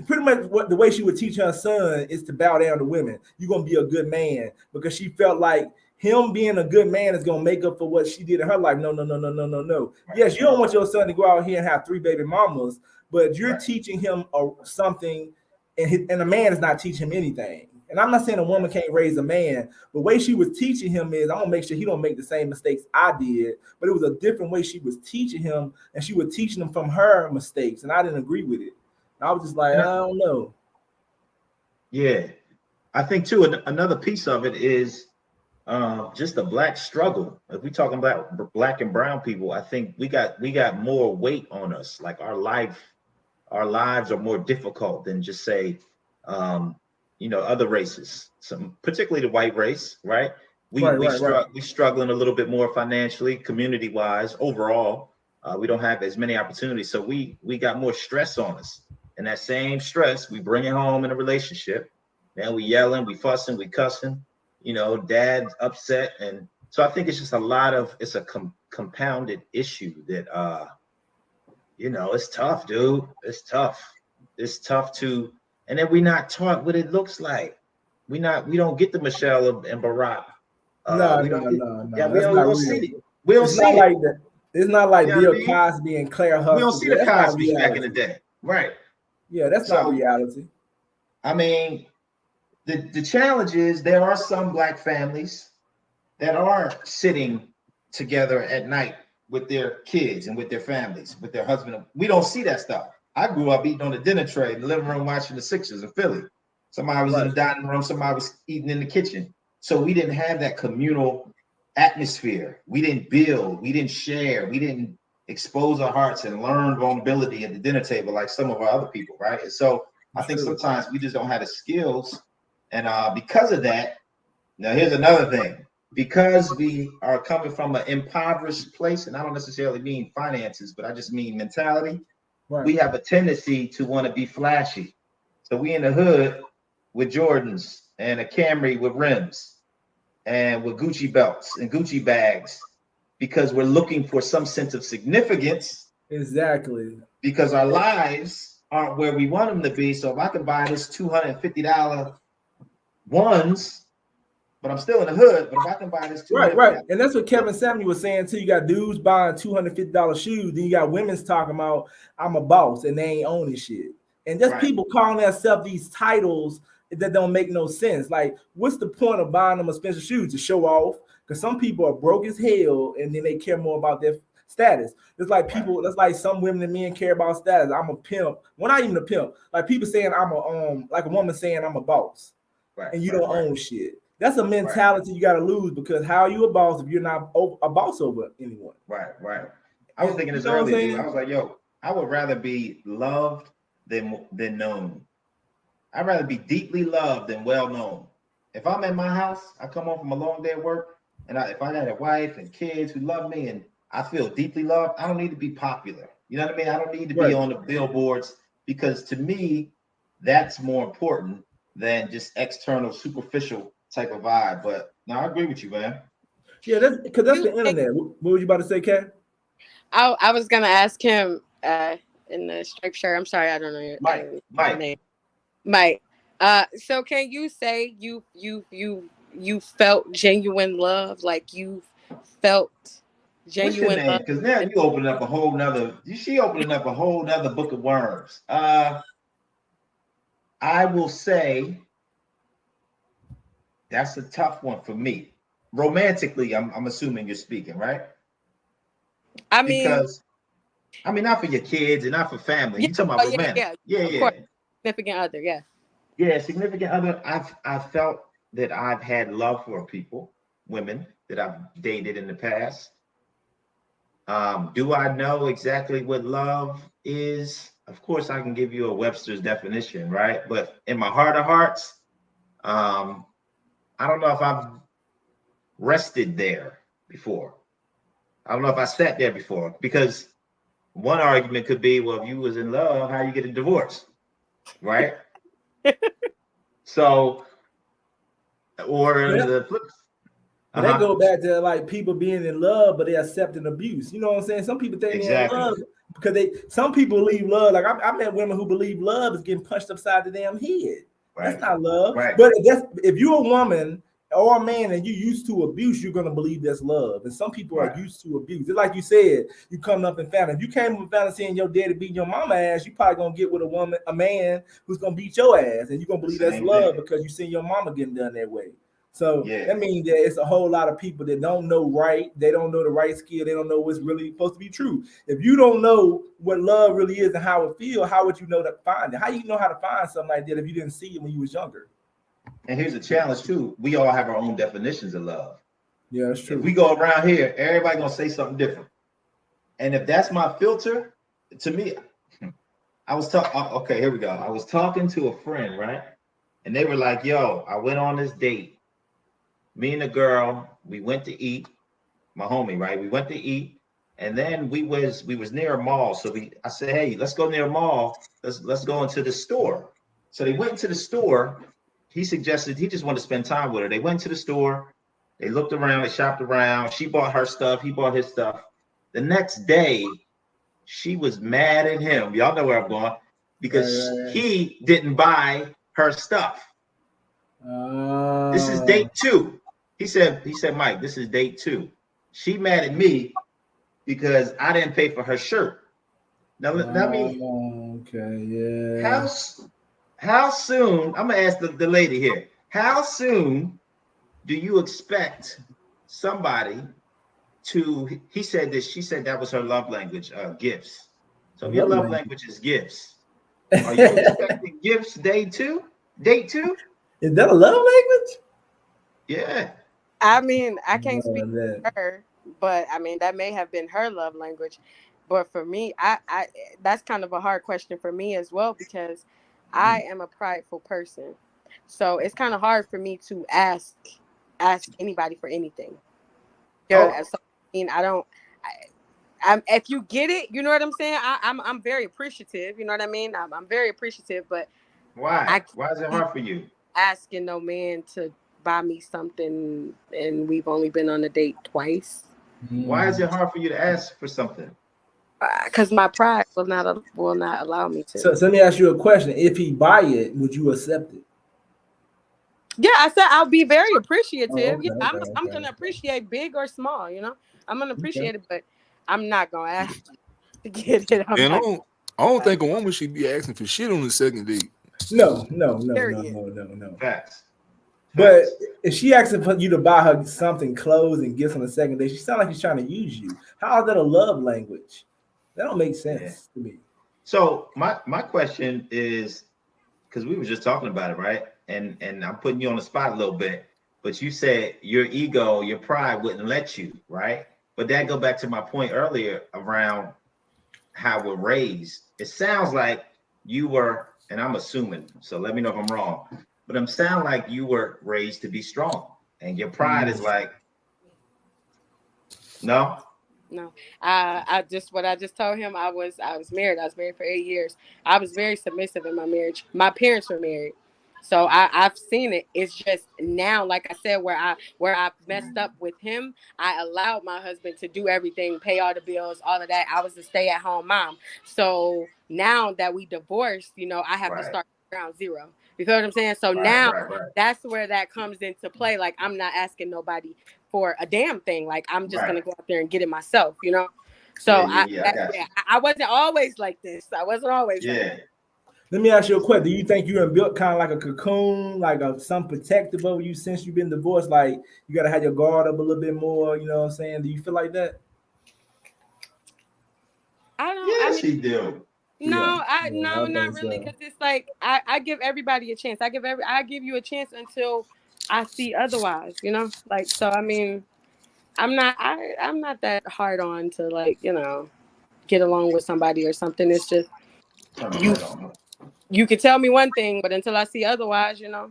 pretty much what the way she would teach her son is to bow down to women. You're gonna be a good man, because she felt like him being a good man is gonna make up for what she did in her life. No. Yes, you don't want your son to go out here and have 3 baby mamas, but you're teaching him something, and a man is not teaching him anything. And I'm not saying a woman can't raise a man, but the way she was teaching him is, I'm gonna make sure he don't make the same mistakes I did. But it was a different way she was teaching him, and she was teaching him from her mistakes, and I didn't agree with it. I was just like, I don't know. Yeah, I think too, another piece of it is just the Black struggle. If we talking about Black and brown people, I think we got more weight on us. Like our lives are more difficult than just say, other races. Some, particularly the white race, right? We struggling a little bit more financially, community wise, overall. We don't have as many opportunities, so we got more stress on us. And that same stress, we bring it home in a relationship. Now we yelling, we fussing, we cussing. Dad's upset, and so I think it's just it's a compounded issue that it's tough, dude. It's tough. It's tough to, and then we're not taught what it looks like. We don't get the Michelle and Barack. No. Yeah, we don't see it. We don't see it. Like that. It's not like Bill Cosby and Claire Huxtable. We don't see the Cosby's back in the day, right? Yeah, that's not reality. I mean, the challenge is there are some Black families that are sitting together at night with their kids and with their families, with their husband. We don't see that stuff. I grew up eating on the dinner tray in the living room watching the Sixers in Philly. Somebody was in the dining room, somebody was eating in the kitchen. So we didn't have that communal atmosphere. We didn't build, we didn't share, we didn't expose our hearts and learn vulnerability at the dinner table like some of our other people, right? And so I think sometimes we just don't have the skills. And because of that, now here's another thing. Because we are coming from an impoverished place, and I don't necessarily mean finances, but I just mean mentality, we have a tendency to want to be flashy. So we in the hood with Jordans and a Camry with rims and with Gucci belts and Gucci bags because we're looking for some sense of significance. Exactly. Because our lives aren't where we want them to be. So if I can buy this $250 ones, but I'm still in the hood, but if I can buy this right. And that's what Kevin Samuel was saying too. You got dudes buying $250 shoes, then you got women's talking about I'm a boss and they ain't owning shit. And just people calling themselves these titles that don't make no sense. Like, what's the point of buying them expensive shoes? To show off? Because some people are broke as hell and then they care more about their status. It's like people, that's like some women and men care about status. I'm a pimp. Well, not even a pimp. Like people saying I'm a like a woman saying I'm a boss. And you don't own shit. That's a mentality you got to lose, because how are you a boss if you're not a boss over anyone? Right. I was thinking this earlier, dude. I was like, yo, I would rather be loved than known. I'd rather be deeply loved than well known. If I'm in my house, I come home from a long day of work, and if I got a wife and kids who love me and I feel deeply loved, I don't need to be popular. You know what I mean? I don't need to be on the billboards, because to me, that's more important than just external, superficial type of vibe. But no, I agree with you, man. Yeah, that's because that's the internet. What were you about to say, Kat? I was gonna ask him in the striped shirt. I'm sorry, I don't know your name. Mike. So can you say you felt genuine love? Like you felt genuine love? Because now you opening up a whole nother. She opening up a whole nother book of worms. I will say that's a tough one for me. Romantically, I'm assuming you're speaking, right? I mean, not for your kids and not for family. Yeah, you talking about romantic? Yeah. Significant other, yeah. Yeah, significant other. I've felt that I've had love for people, women that I've dated in the past. Do I know exactly what love is? Of course, I can give you a Webster's definition, right? But in my heart of hearts, I don't know if I've rested there before. I don't know if I sat there before, because one argument could be, well, if you was in love, how you get a divorce, right? So, or the flip. That go back to like people being in love, but they accepting abuse. You know what I'm saying? Some people think they're in love because some people believe love. Like I met women who believe love is getting punched upside the damn head. Right. That's not love. Right. But if you're a woman or a man and you're used to abuse, you're gonna believe that's love. And some people are used to abuse. Just like you said, you coming up in family. If you came up in family seeing your daddy beating your mama ass, you probably gonna get with a man who's gonna beat your ass, and you're gonna believe that's love because you seen your mama getting done that way. So that means that it's a whole lot of people that don't know right. They don't know the right skill. They don't know what's really supposed to be true. If you don't know what love really is and how it feels, how would you know to find it? How you know how to find something like that if you didn't see it when you was younger? And here's a challenge too. We all have our own definitions of love. Yeah, that's If true. we go around here, everybody gonna say something different. And if that's my filter, to me, I was talking. Okay, here we go. I was talking to a friend, right? And they were like, "Yo, I went on this date. Me and the girl, we went to eat. My homie, right? We went to eat, and then we was near a mall. So I said, hey, let's go near a mall. Let's go into the store. So they went into the store. He suggested he just wanted to spend time with her. They went to the store. They looked around. They shopped around. She bought her stuff. He bought his stuff. The next day, she was mad at him. Y'all know where I'm going, because Right. he didn't buy her stuff. This is date 2. He said, Mike, this is date 2. She mad at me because I didn't pay for her shirt. Now, let me. Okay, yeah. How soon? I'm gonna ask the lady here. How soon do you expect somebody to? He said this. She said that was her love language, gifts. So if your love language is gifts, are you expecting gifts day 2? Date 2? Is that a love language? Yeah. I mean, I can't No, speak for her, but I mean that may have been her love language. But for me, I that's kind of a hard question for me as well, because I am a prideful person. So it's kind of hard for me to ask anybody for anything. Yeah, so, I mean, I'm if you get it, you know what I'm saying? I'm very appreciative, you know what I mean? I'm very appreciative, but why is it hard for you? Asking no man to buy me something, and we've only been on a date twice. Why is it hard for you to ask for something? Because my pride will not allow me to. So let me ask you a question. If he buy it, would you accept it? Yeah, I said I'll be very appreciative. Okay, Yeah, I'm gonna appreciate big or small. You know, I'm gonna appreciate it, but I'm not gonna ask you to get it. And I don't think a woman should be asking for shit on the second date. No. Facts. But if she asking for you to buy her something, clothes and gifts on the second day, she sounds like she's trying to use you. How is that a love language? That don't make sense to me. So my question is, because we were just talking about it, right? And I'm putting you on the spot a little bit, but you said your ego, your pride wouldn't let you, right? But that go back to my point earlier around how we're raised. It sounds like you were, and I'm assuming, so let me know if I'm wrong, but it sounds like you were raised to be strong, and your pride is like, no. I just what I just told him. I was married. I was married for 8 years. I was very submissive in my marriage. My parents were married, so I've seen it. It's just now, like I said, where I messed up with him. I allowed my husband to do everything, pay all the bills, all of that. I was a stay-at-home mom. So now that we divorced, you know, I have to start ground zero. You feel what I'm saying? So now that's where that comes into play. Like, I'm not asking nobody for a damn thing. Like, I'm just gonna go out there and get it myself, you know. So I wasn't always like this. I wasn't always like this. Let me ask you a question. Do you think you're built kind of like a cocoon, like some protective over you since you've been divorced? Like, you gotta have your guard up a little bit more, you know what I'm saying? Do you feel like that? I don't. Yes, he do. No, not really, because it's like I give everybody a chance. I give you a chance until I see otherwise, you know. Like, so I mean, I'm not that hard on to, like, you know, get along with somebody or something. It's just you could tell me one thing, but until I see otherwise, you know.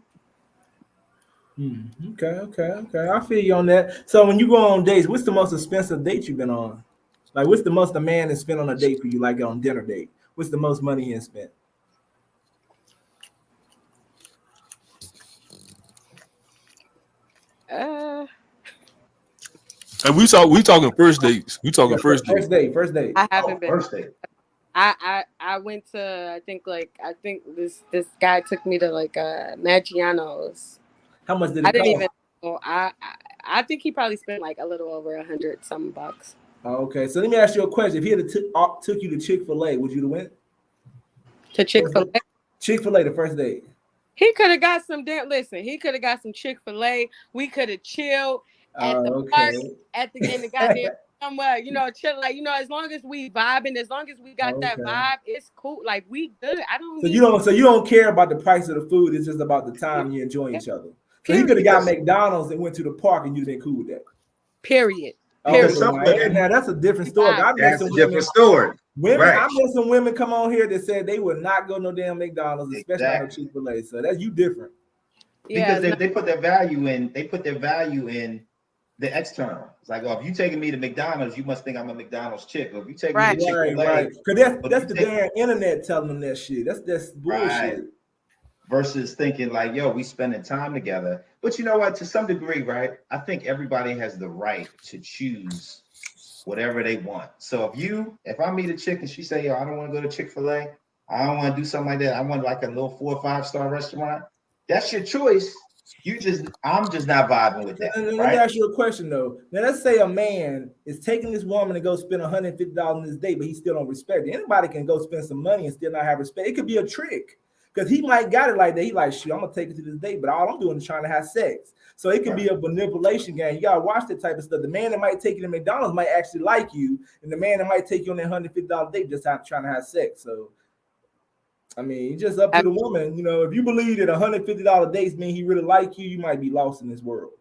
Okay. I feel you on that. So when you go on dates, what's the most expensive date you've been on? Like, what's the most a man has spent on a date for you, like on dinner date? What's the most money he has spent? And we talking first dates. We talking first date. First date. I haven't been. First date. I went to I think this guy took me to like Maggiano's. How much did it I didn't cost? even know. I think he probably spent like a little over $100 Okay, so let me ask you a question. If he had took you to Chick-fil-A, would you have went? To Chick-fil-A? Chick-fil-A, the first date. He could have got some he could have got some Chick-fil-A. We could have chilled at the park, in the goddamn You know, chill, like, you know, as long as we vibing, as long as we got that Okay. vibe, it's cool. Like, we good. I don't So need you don't care about the price of the food. It's just about the time you enjoying each other. So he could have got McDonald's and went to the park and you'd been cool with that. period. Okay, Because some women, now that's a different story. I met that's some a women. different story. Women, Right. I met some women come on here that said they would not go no damn McDonald's, especially on Chick-fil-A. So that's you different. Yeah, Because they put their value in, the external. It's like, oh, if you taking me to McDonald's, you must think I'm a McDonald's chick. Or if you take me to Chick-fil-A, Right. Because that's But the you damn internet telling them that shit. That's bullshit. Right. Versus thinking like, yo, we spending time together. But you know what? To some degree, right? I think everybody has the right to choose whatever they want. So if I meet a chick and she say, yo, I don't want to go to Chick-fil-A, I don't want to do something like that, I want like a little 4 or 5 star restaurant, that's your choice. I'm just not vibing with that. And let me ask you a question though. Now let's say a man is taking this woman to go spend $150 on this date, but he still don't respect it. Anybody can go spend some money and still not have respect. It could be a trick. Because he might got it like that. He like, shit, I'm gonna take it to this date, but all I'm doing is trying to have sex. So it can be a manipulation game. You gotta watch that type of stuff. The man that might take you to McDonald's might actually like you, and the man that might take you on that $150 date just trying to have sex. So I mean, it's just up to the woman. You know, if you believe that $150 dates mean he really like you, you might be lost in this world.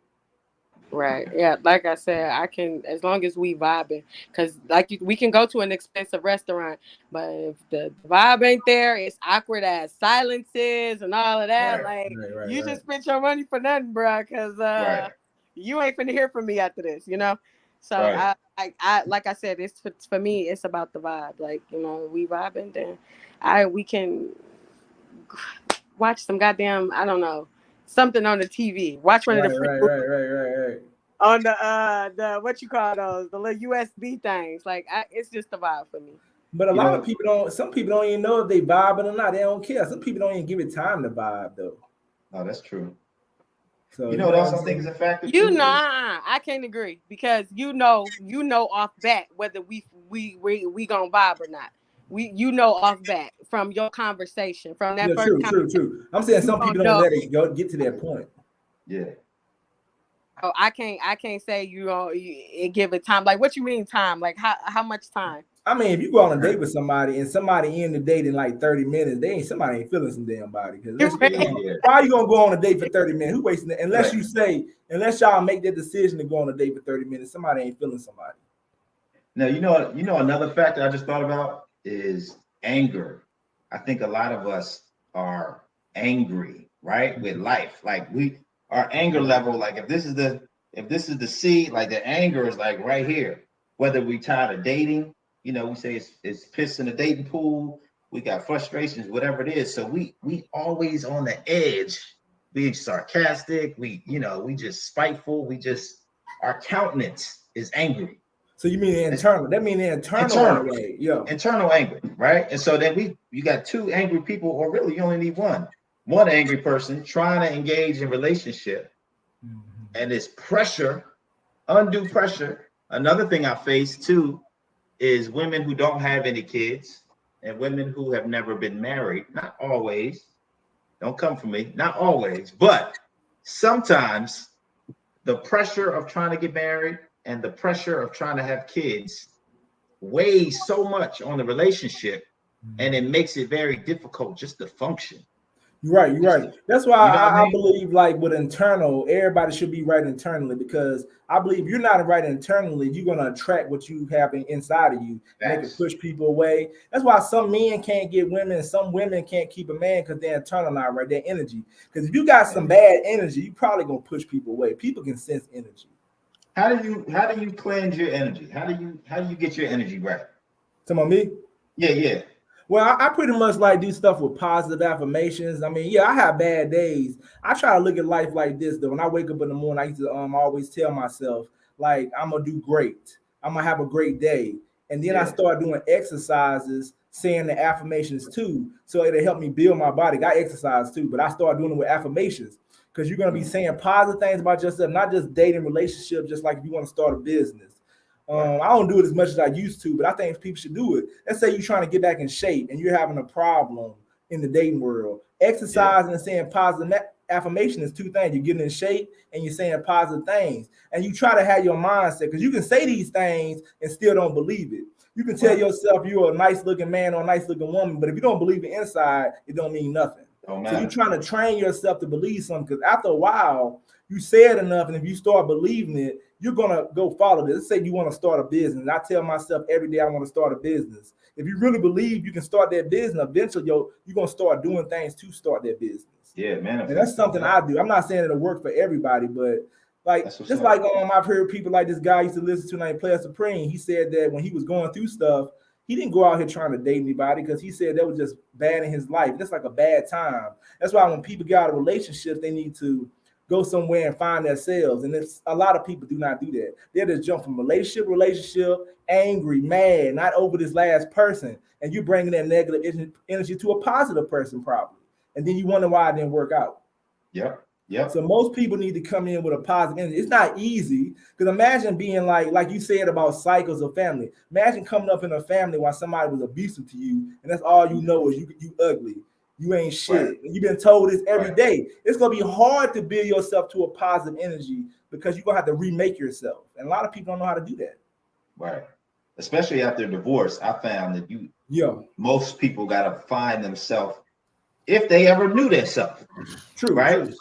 right. Yeah, like I said, I can, as long as we vibing, because we can go to an expensive restaurant, but if the vibe ain't there, it's awkward as silences and all of that. You just spent your money for nothing, bro, because you ain't finna hear from me after this, you know. So I like I said, it's for me, it's about the vibe. Like, you know, we vibing, then we can watch some goddamn, I don't know, something on the TV. Watch one of the right. On the what you call those, the little USB things. Like, it's just a vibe for me. But a lot of people don't. Some people don't even know if they vibing or not. They don't care. Some people don't even give it time to vibe though. No, that's true. So you know what else I think is a factor? You know, I can't agree, because you know off bat whether we gonna vibe or not. You know off bat from your conversation, from that first conversation. True. I'm saying some people don't let it get to that point. Yeah. Oh, I can't say give it time. Like, what you mean time? Like, how much time? I mean, if you go on a date with somebody and somebody end the date in like 30 minutes, somebody ain't feeling some damn body. Because why are you gonna go on a date for 30 minutes? Who wasting it? Unless y'all make that decision to go on a date for 30 minutes, somebody ain't feeling somebody. Now, you know another factor I just thought about is anger. I think a lot of us are angry, right, with life. Like our anger level, like if this is the C, like the anger is like right here. Whether we tired of dating, you know, we say it's piss in the dating pool, we got frustrations, whatever it is. So we always on the edge. We sarcastic, we just spiteful, our countenance is angry. So you mean internal? That means internal way. Yeah. Internal anger, right? And so then you got 2 angry people, or really you only need one angry person trying to engage in relationship. Mm-hmm. And it's pressure, undue pressure. Another thing I face too is women who don't have any kids and women who have never been married. Not always. Don't come for me. Not always, but sometimes the pressure of trying to get married and the pressure of trying to have kids weighs so much on the relationship, and it makes it very difficult just to function. You're right. That's why I believe, like with internal, everybody should be right internally, because I believe you're not right internally, you're gonna attract what you have inside of you. They can push people away. That's why some men can't get women, and some women can't keep a man because they're internal not right, their energy. Because if you got some bad energy, you probably gonna push people away. People can sense energy. How do you cleanse your energy? How do you get your energy right? Talking about me? Yeah. Well, I pretty much like do stuff with positive affirmations. I mean, I have bad days. I try to look at life like this, though. When I wake up in the morning, I used to always tell myself, like, I'm gonna do great. I'm gonna have a great day. And then I start doing exercises, saying the affirmations too, so it'll help me build my body. I exercise too, but I start doing it with affirmations, because you're gonna be saying positive things about yourself, not just dating, relationship. Just like if you want to start a business. I don't do it as much as I used to, but I think people should do it. Let's say you're trying to get back in shape and you're having a problem in the dating world. Exercising and saying positive affirmation is two things. You're getting in shape and you're saying positive things. And you try to have your mindset, because you can say these things and still don't believe it. You can tell yourself you're a nice looking man or a nice looking woman, but if you don't believe it inside, it don't mean nothing. So you're trying to train yourself to believe something, because after a while, you say it enough, and if you start believing it, you're gonna go follow this. Let's say you want to start a business. I tell myself every day I want to start a business. If you really believe you can start that business, eventually you're gonna start doing things to start that business. Yeah, man. And that's something I do. I'm not saying it'll work for everybody, but like just like I've heard people like this guy I used to listen to named Player Supreme. He said that when he was going through stuff, he didn't go out here trying to date anybody, because he said that was just bad in his life. That's like a bad time. That's why when people get out of relationships, they need to go somewhere and find themselves. And it's a lot of people do not do that. They just jump from relationship, angry, mad, not over this last person, and you're bringing that negative energy to a positive person probably. And then you wonder why it didn't work out. Yep. So most people need to come in with a positive energy. It's not easy, because imagine being like you said about cycles of family. Imagine coming up in a family while somebody was abusive to you, and that's all you know is you ugly. You ain't shit. Right. And you've been told this every day. It's gonna be hard to build yourself to a positive energy, because you're gonna have to remake yourself. And a lot of people don't know how to do that. Right. Especially after divorce, I found that most people gotta find themselves if they ever knew themselves. True. Right. True.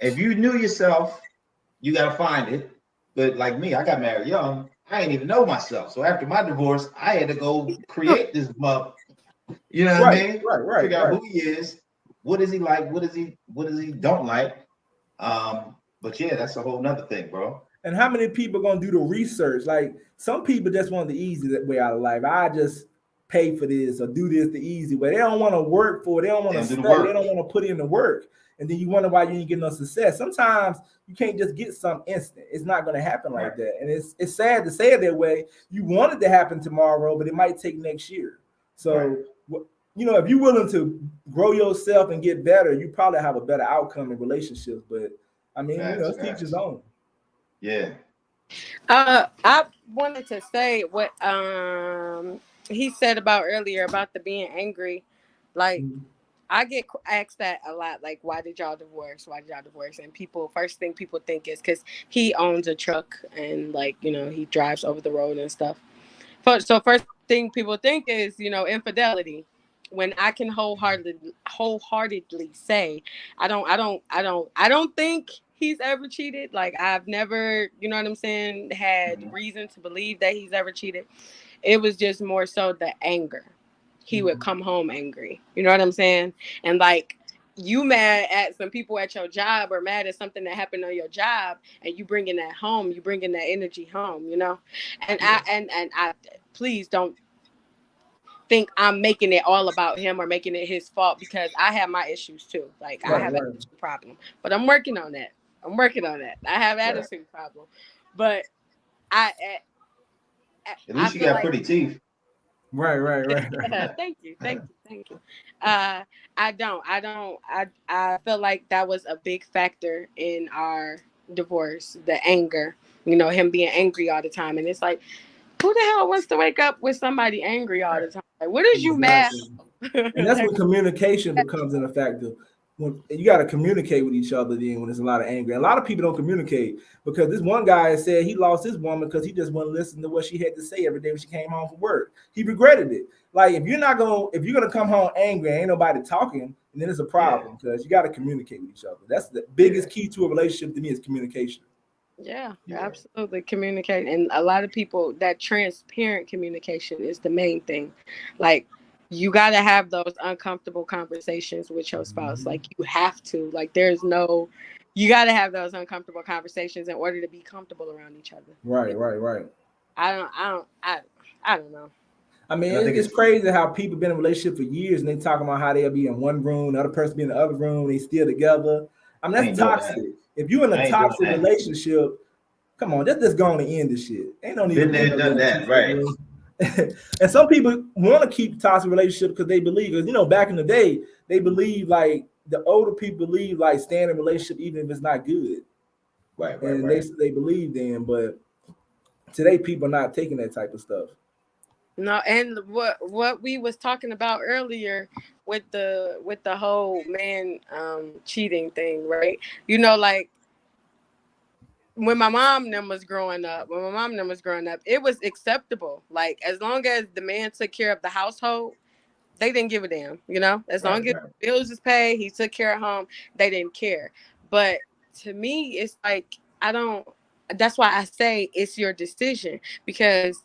If you knew yourself, you gotta find it. But like me, I got married young. I didn't even know myself. So after my divorce, I had to go create this mother. You know what I mean? Right. Figure out who he is. What is he like? What is he don't like? But yeah, that's a whole nother thing, bro. And how many people are gonna do the research? Like some people just want the easy way out of life. I just pay for this or do this the easy way. They don't want to work for it. They don't want to study. They don't want to put in the work. And then you wonder why you ain't getting no success. Sometimes you can't just get something instant. It's not going to happen like that. And it's sad to say it that way. You want it to happen tomorrow, but it might take next year. So, if you're willing to grow yourself and get better, you probably have a better outcome in relationships. But I mean, it's teach his own. Yeah. I wanted to say what he said about earlier about the being angry. Like, I get asked that a lot, like, why did y'all divorce? And first thing people think is because he owns a truck and, like, he drives over the road and stuff. So first thing people think is, infidelity. When I can wholeheartedly say, I don't think he's ever cheated. Like, I've never, had reason to believe that he's ever cheated. It was just more so the anger. He would come home angry. You know what I'm saying? And like, you mad at some people at your job or mad at something that happened on your job, and you bringing that home, you bringing that energy home, And I please don't think I'm making it all about him or making it his fault, because I have my issues too. Like, I have an attitude problem, but I'm working on that. I have an attitude problem, but at least you got pretty teeth. Right. Thank you. I feel like that was a big factor in our divorce, the anger, him being angry all the time. And it's like, who the hell wants to wake up with somebody angry all the time? Like, what is you mad? And that's when communication becomes an effective. When you got to communicate with each other then when there's a lot of anger. And a lot of people don't communicate, because this one guy said he lost his woman because he just wouldn't listen to what she had to say every day when she came home from work. He regretted it. Like, if you're gonna come home angry and ain't nobody talking, and then it's a problem, because you got to communicate with each other. That's the biggest key to a relationship to me, is communication. Yeah, absolutely. Communicate. And a lot of people, that transparent communication is the main thing. Like, you got to have those uncomfortable conversations with your spouse. Like, you have to. Like, you got to have those uncomfortable conversations in order to be comfortable around each other. Right. I don't know. I mean, it's crazy how people been in a relationship for years and they talking about how they'll be in one room, the other person be in the other room, they still together. I mean, that's toxic. If you're in a toxic relationship, come on, just go on and end this shit. Ain't no need to done that, right? And some people want to keep toxic relationships because they believe, because back in the day, they believe, like, the older people believe, like, staying in a relationship even if it's not good. Right. They believe then, but today people are not taking that type of stuff. No, and what we was talking about earlier with the whole man cheating thing, right? You know, like when my mom and them was growing up, it was acceptable. Like as long as the man took care of the household, they didn't give a damn, you know? As long as bills is paid, he took care of home, they didn't care. But to me, it's like that's why I say it's your decision, because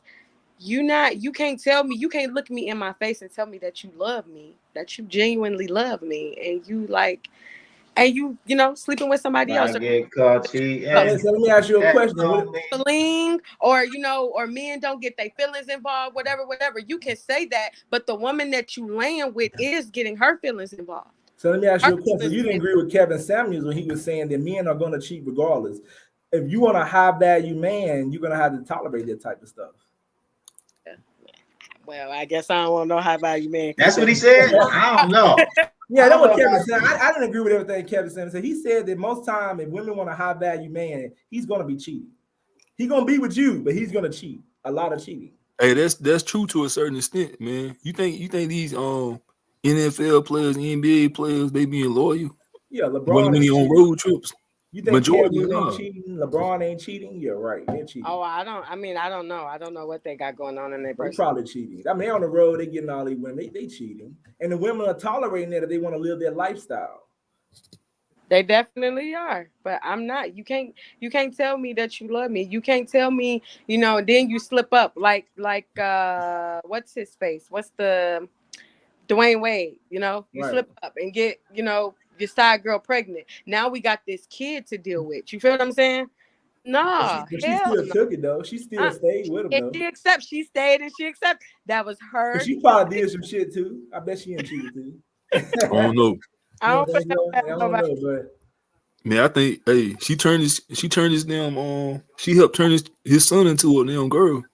you can't tell me, you can't look me in my face and tell me that you love me, that you genuinely love me, and you know, sleeping with somebody else. Get caught cheating. So let me ask you a question. Or you know, or men don't get their feelings involved, whatever. You can say that, but the woman that you laying with is getting her feelings involved. So let me ask you a question. You didn't agree with Kevin Samuels when he was saying that men are going to cheat regardless. If you want a high value man, you're going to have to tolerate that type of stuff. Well, I guess I don't want no high value man. That's what he said. I don't know. Yeah, that's what Kevin said. I didn't agree with everything Kevin said. He said that most time, if women want a high value man, he's going to be cheating. He's going to be with you, but he's going to cheat. A lot of cheating. Hey, that's true to a certain extent, man. You think these NFL players, NBA players, they being loyal? Yeah, LeBron when he on road trips. You think majority ain't cheating? LeBron ain't cheating? Yeah, right. They're cheating. Oh, I don't know. I don't know what they got going on in their person. They're probably cheating. I mean, on the road, they getting all these women. They cheating. And the women are tolerating it if they want to live their lifestyle. They definitely are. But I'm not. You can't tell me that you love me. You can't tell me, you know, then you slip up like what's his face? What's the Dwayne Wade, you know? You slip up and get, you know, your side girl pregnant. Now we got this kid to deal with. You feel what I'm saying? No, she still took it though. She still stayed with him though. She stayed and she accepted. That was her. But she probably did some shit too. I bet she ain't cheated too. I don't know. I don't know, but man, I think she turned his damn she helped turn his son into a damn girl.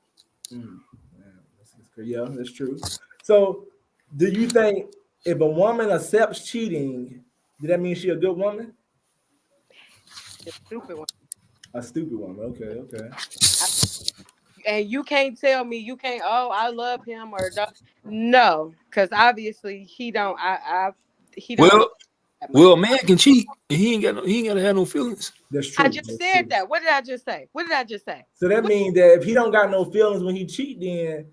Yeah, that's true. So do you think if a woman accepts cheating, does that mean she a good woman? A stupid one. A stupid woman. Okay. And you can't tell me I love him or don't. No, because obviously he don't. He don't. Well, a man can cheat and he ain't gotta have no feelings. That's true. I just said that. What did I just say? So that means that if he don't got no feelings when he cheat, then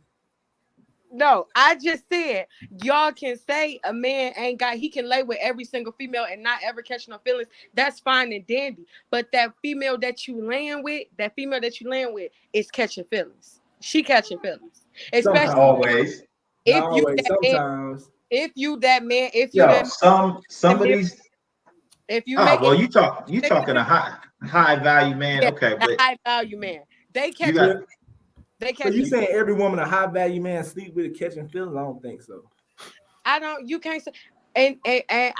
no, I just said y'all can say a man he can lay with every single female and not ever catch no feelings. That's fine and dandy. But that female that you laying with is catching feelings. She catching feelings. Especially always. Sometimes. If you that man, some of these. If you you talking a high value man, okay, but high value man, they catch. So you saying every woman a high value man sleep with catching feelings? I don't think so. You can't say, and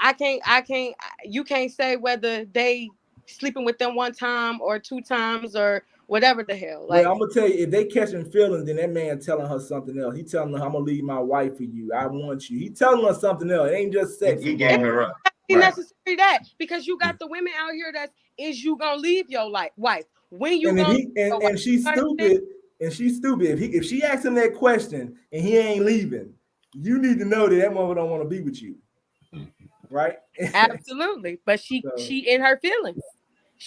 I can't. You can't say whether they sleeping with them one time or two times or whatever the hell. Like, I'm gonna tell you, if they catching feelings, then that man telling her something else. He telling her, "I'm gonna leave my wife for you. I want you." He telling her something else. It ain't just sex. He gave her up. Necessary that because you got the women out here is you gonna leave your wife when you and she's stupid. And she's stupid. If she asks him that question and he ain't leaving, you need to know that woman don't want to be with you, right? Absolutely. But she in her feelings.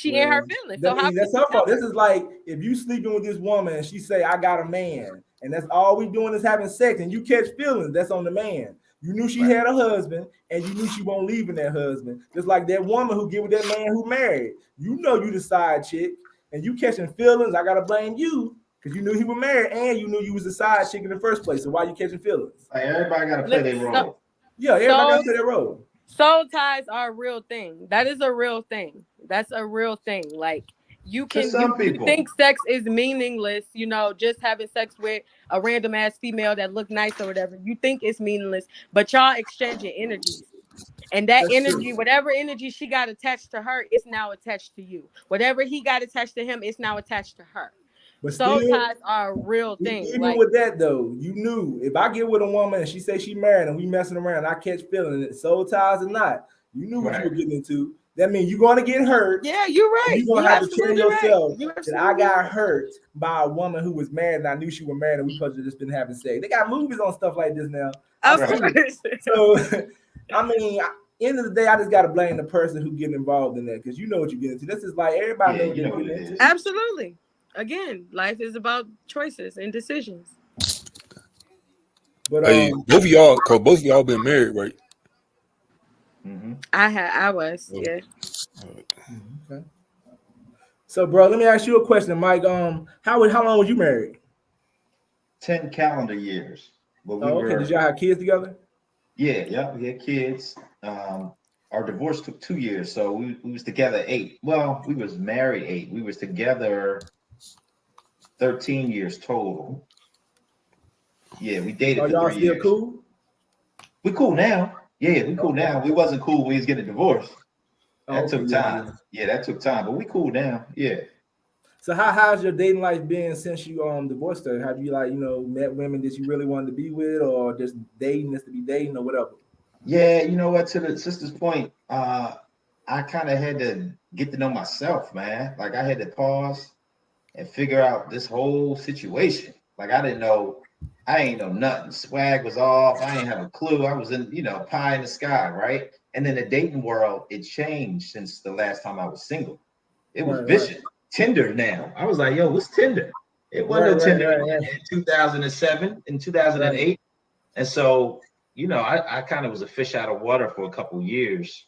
In her feelings. So that's her fault. This is like if you sleeping with this woman and she say, "I got a man," and that's all we doing is having sex, and you catch feelings. That's on the man. You knew she had a husband, and you knew she won't leaving that husband. Just like that woman who get with that man who married. You know you the side chick, and you catching feelings. I gotta blame you. Because you knew he was married and you knew you was a side chick in the first place. So why you catching feelings? Like everybody got to play their role. Yeah, everybody got to play their role. Soul ties are a real thing. That is a real thing. That's a real thing. Like you think sex is meaningless, you know, just having sex with a random ass female that look nice or whatever. You think it's meaningless, but y'all exchanging energies. And that energy, whatever energy she got attached to her, is now attached to you. Whatever he got attached to him, is now attached to her. But soul ties are a real thing. Even with that though, you knew if I get with a woman and she say she married and we messing around, I catch feeling it, soul ties or not, you knew what you were getting into. that means you're gonna get hurt. Yeah, you're right. You're gonna have to tell yourself You're that I got hurt by a woman who was married and I knew she was married and we supposed to just been having sex. They got movies on stuff like this now. Of I've seen it. course. So, I mean, end of the day, I just got to blame the person who getting involved in that because you know what you get into. This is like everybody knows you know what what they're it getting is. into. Absolutely. Again, life is about choices and decisions. But Hey, both of y'all been married, right? Mhm. I was, yeah. okay. So, bro, let me ask you a question, Mike. How long was you married? 10 calendar years. But we Okay. Did y'all have kids together? Yeah, we had kids. Our divorce took 2 years, so we was together 8. Well, we was married 8. We was together 13 years total. Yeah, we dated Are for y'all 3 still years. cool? We cool now. Yeah, we cool now. We wasn't cool when we was getting divorced. That took time. Yeah, that took time, but we cool now. Yeah. So how's your dating life been since you divorced her? Have you met women that you really wanted to be with, or just dating just to be dating, or whatever? Yeah, you know what? To the sister's point, I kind of had to get to know myself, man. Like I had to pause and figure out this whole situation. Like I ain't know nothing. Swag was off. I ain't have a clue. I was in, pie in the sky, right? And then the dating world, it changed since the last time I was single. It was vicious. Right. Tinder now. I was like, yo, what's Tinder? It wasn't no Tinder in 2007, in 2008. Right. And so, I kind of was a fish out of water for a couple of years.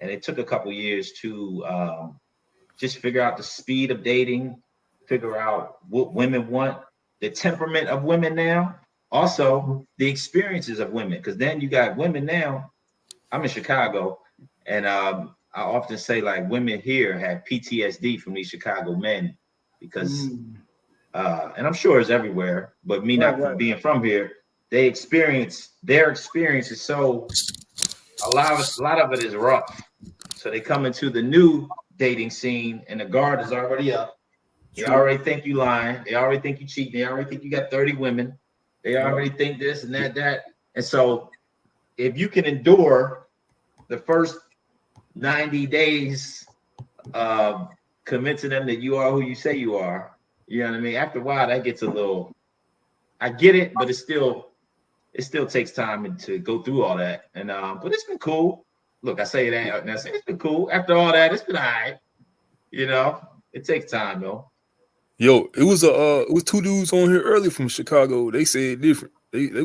And it took a couple of years to just figure out the speed of dating, figure out what women want, the temperament of women now, also the experiences of women. Because then you got women now. I'm in Chicago, and I often say like women here have PTSD from these Chicago men because, and I'm sure it's everywhere, but me not being from here, their experience is so, a lot of it is rough. So they come into the new dating scene and the guard is already up. They already think you lying. They already think you cheating. They already think you got 30 women. They already think this and that. And so if you can endure the first 90 days of convincing them that you are who you say you are, you know what I mean? After a while, that gets a little, I get it, but it still takes time to go through all that. And but it's been cool. Look, I say that and I say it's been cool. After all that, it's been all right. It takes time though. Yo, it was 2 dudes on here early from Chicago. They said different. They said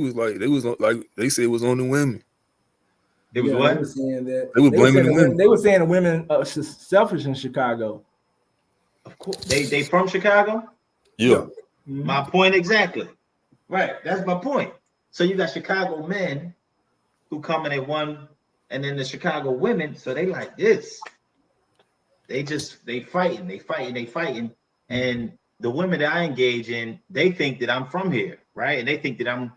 it was on the women. It was what? They were saying that they were blaming the women. They were saying the women are selfish in Chicago. Of course, they from Chicago. Yeah. My point exactly. Right, that's my point. So you got Chicago men who come in at one, and then the Chicago women. So they like this. They fighting, and the women that I engage in, they think that I'm from here, right? And they think that I'm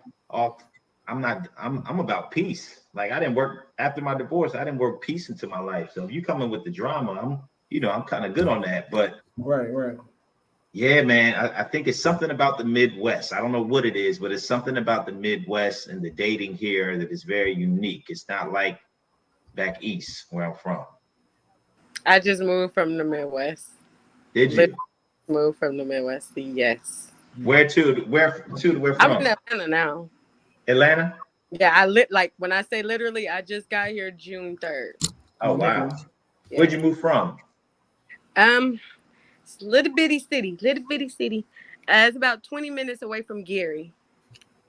about peace. Like I didn't work after my divorce. I didn't work peace into my life. So if you come in with the drama, I'm kind of good on that. But right. Yeah, man. I think it's something about the Midwest. I don't know what it is, but it's something about the Midwest and the dating here that is very unique. It's not like back east where I'm from. I just moved from the Midwest. Did you? Moved from the Midwest, yes. Where from? I'm in Atlanta now. Atlanta? Yeah, when I say literally, I just got here June 3rd. Oh wow. Yeah. Where'd you move from? It's little bitty city. It's about 20 minutes away from Gary.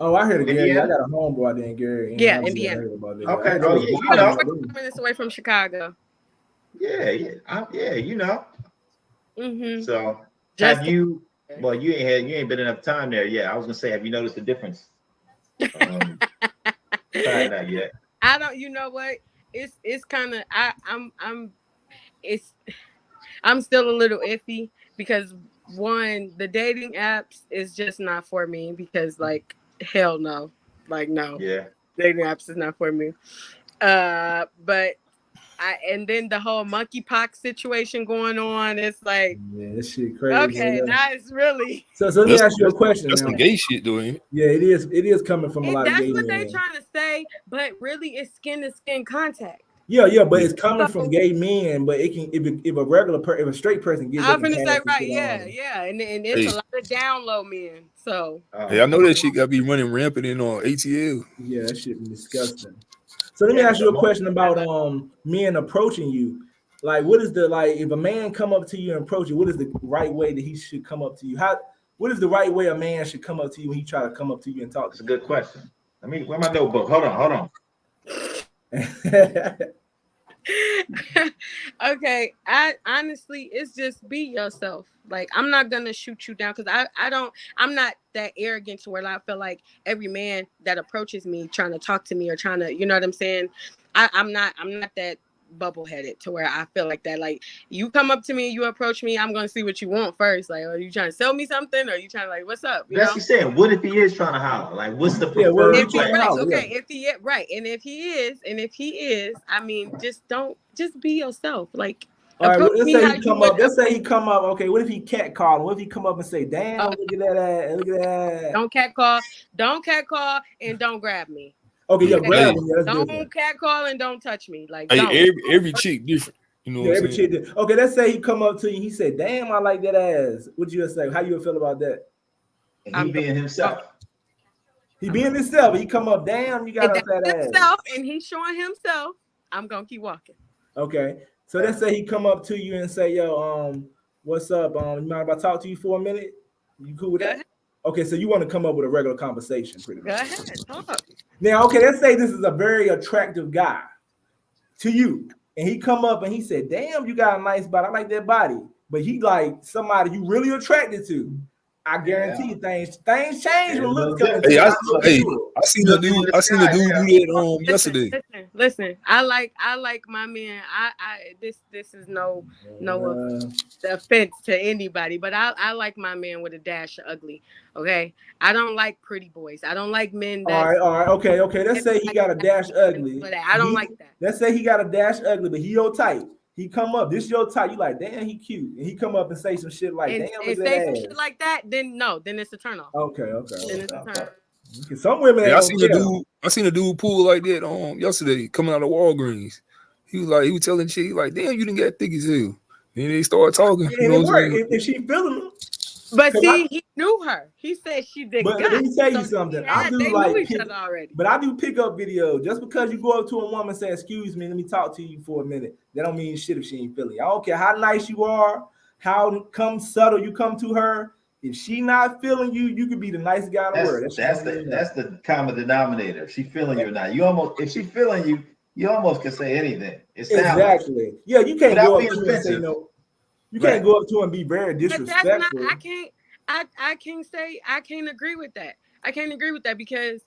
Oh, I heard of Gary. I got a homeboy out there in Gary. Yeah, Indiana. Okay. Oh, yeah, 20 minutes away from Chicago. Yeah. Mm-hmm. So you ain't been enough time there yet. I was gonna say, have you noticed the difference? Probably not yet. I don't. You know what? It's kind of I'm still a little iffy because one, the dating apps is just not for me because hell no, no. Yeah. Dating apps is not for me. But and then the whole monkeypox situation going on, it's like, yeah, this shit crazy. Okay, now it's really. So let me ask you a question. That's some gay shit, doing. Yeah, it is. It is coming from a lot of gay men. That's what they're trying to say, but really, it's skin to skin contact. Yeah, but it's coming from gay men. But it can if a regular if a straight person gets. I'm gonna say right, yeah, and it's a lot of down low men. So hey, I know that shit gotta be running rampant in on ATL. Yeah, that shit be disgusting. So let me ask you a question about men approaching you. Like, what is the if a man come up to you and approach you, what is the right way that he should come up to you? What is the right way a man should come up to you when he try to come up to you and talk? That's a good question. Where my notebook? Hold on. Okay, I honestly, it's just be yourself. Like, I'm not gonna shoot you down because I'm not that arrogant to where I feel like every man that approaches me trying to talk to me or trying to, you know what I'm saying? I'm not that bubble-headed to where I feel like that. Like, you come up to me, you approach me, I'm gonna see what you want first. Like, are you trying to sell me something? Or are you trying to like, what's up? That's what saying. What if he is trying to holler? Like, what's the preferred way? If he is, I mean, just be yourself. Like, all right, let's say he come up. Let's say he come up. Okay, what if he cat call? What if he come up and say, "Damn, look at that! Look at that!" Don't cat call, and don't grab me. Okay, yeah, grab me. Don't cat call and don't touch me. Like, every chick different. You know, every chick different. Okay, let's say he come up to you. He said, "Damn, I like that ass." What you say? How you feel about that? And he being himself. He being himself. He come up, "Damn, you got a fat ass." And he's showing himself. I'm gonna keep walking. Okay. So let's say he come up to you and say, "Yo, what's up? You mind if I talk to you for a minute? You cool with that?" Okay, so you want to come up with a regular conversation, pretty much. Go ahead, talk. Now, okay, let's say this is a very attractive guy to you, and he come up and he said, "Damn, you got a nice body. I like that body." But he like somebody you really attracted to. I guarantee you things change when looks come. Hey, I seen the dude do that yesterday. Listen, I like my man. This is no offense to anybody, but I like my man with a dash of ugly. Okay, I don't like pretty boys. I don't like men. All right, okay. Let's say he got a dash ugly. I don't like that. Let's say he got a dash ugly, but he your type. He come up, this your type. You like, damn, he cute. And he come up and say some shit like, damn, and say some shit like that. Then it's a turn off. Okay. Then it's a turn. Some women. I seen a dude pull like that yesterday coming out of Walgreens. He was telling shit like, damn, you didn't get thick as hell. And they started talking. Yeah, you know what I'm saying? If she feeling him. But see, he knew her. He said she did. But let me tell you something. I do knew each other already. But I do pick up videos. Just because you go up to a woman and say, "Excuse me, let me talk to you for a minute," that don't mean shit if she ain't feeling you. I don't care how nice you are, how subtle you come to her. If she not feeling you, you could be the nice guy in the world. That's the common denominator. If she feeling you or not, if she feeling you, you almost can say anything. Exactly. Yeah, you can't go up to her and say no. You can't go up to her and be very disrespectful. I can't agree with that. I can't agree with that because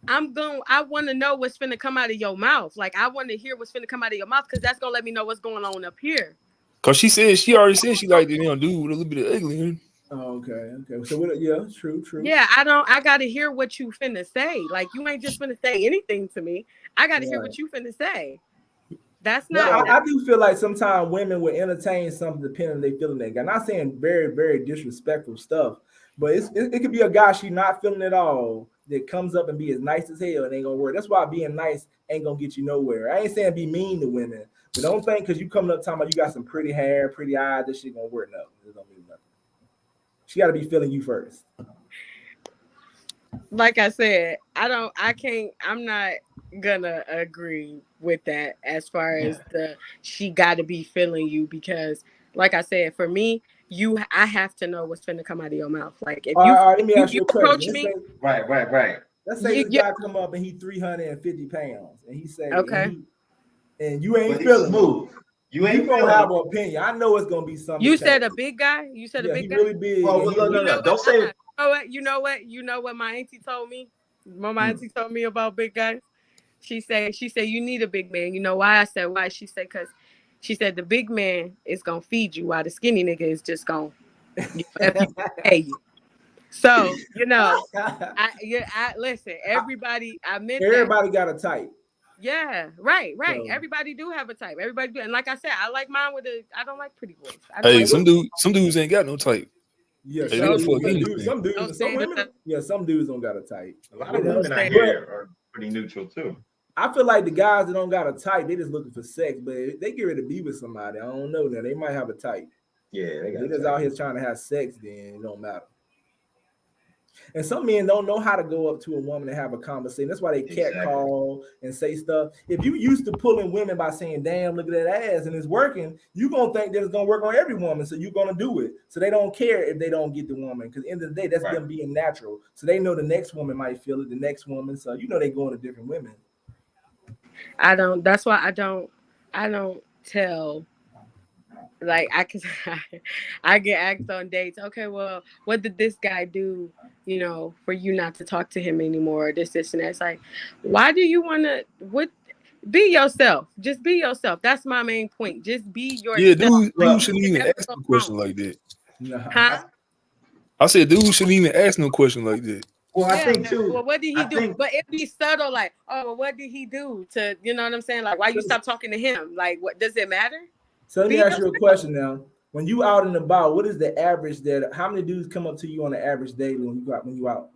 I want to know what's finna come out of your mouth. Like, I want to hear what's finna come out of your mouth because that's gonna let me know what's going on up here. Cause she already said she liked the dude with a little bit of ugly. Oh, okay. So yeah, true. Yeah, I gotta hear what you finna say. Like, you ain't just finna say anything to me. I gotta hear what you finna say. That's not. I do feel like sometimes women will entertain something depending on they feeling that guy. Not saying very, very disrespectful stuff, but it could be a guy she not feeling at all that comes up and be as nice as hell and ain't gonna work. That's why being nice ain't gonna get you nowhere. I ain't saying be mean to women, but don't think because you coming up talking about you got some pretty hair, pretty eyes, this shit gonna work. No, it don't mean nothing. She got to be feeling you first. Like I said, I'm not gonna agree with that as far as she got to be feeling you because, like I said, for me, I have to know what's finna come out of your mouth. Like, if you approach me, right. Let's say this guy come up and he 350 pounds, and he say, okay, and you ain't feeling smooth. You ain't gonna have an opinion. I know it's gonna be something. You said a big guy. You said a big guy. Really big. Well, no. Don't say it. You know what my auntie told me. My auntie told me about big guys. She said you need a big man. You know why? I said why? She said because she said the big man is gonna feed you while the skinny nigga is just gonna pay you. So I listen. Everybody got a type. Yeah, right. So, everybody do have a type. Everybody do, and like I said, I like mine I don't like pretty boys. Some dudes ain't got no type. Yeah, some dudes don't got a type. A lot of women I hear are pretty neutral too. I feel like the guys that don't got a type, they just looking for sex, but if they get ready to be with somebody, I don't know. Now they might have a type. Yeah, they They got just out here trying to have sex, then it don't matter. And some men don't know how to go up to a woman and have a conversation. That's why they catcall and say stuff. If you used to pulling women by saying, damn, look at that ass, and it's working, you're going to think that it's going to work on every woman, so you're going to do it. So they don't care if they don't get the woman, because at the end of the day, that's them being natural. So they know the next woman might feel it, the next woman, so you know they going to different women. That's why I don't tell. Like I get asked on dates. Okay, well, what did this guy do? You know, for you not to talk to him anymore? This, and that. It's like, why do you want to? What? Be yourself. Just be yourself. That's my main point. Just be yourself. Yeah, dude shouldn't even ask no question like that. Huh? I said, dude shouldn't even ask no question like that. Well, I think too. Well, what did he do? But it'd be subtle, like, oh, well, what did he do to? You know what I'm saying? Like, why you stop talking to him? Like, what does it matter? So let me ask you a question now. When you out and about, what is the average that? How many dudes come up to you on the average daily when you out?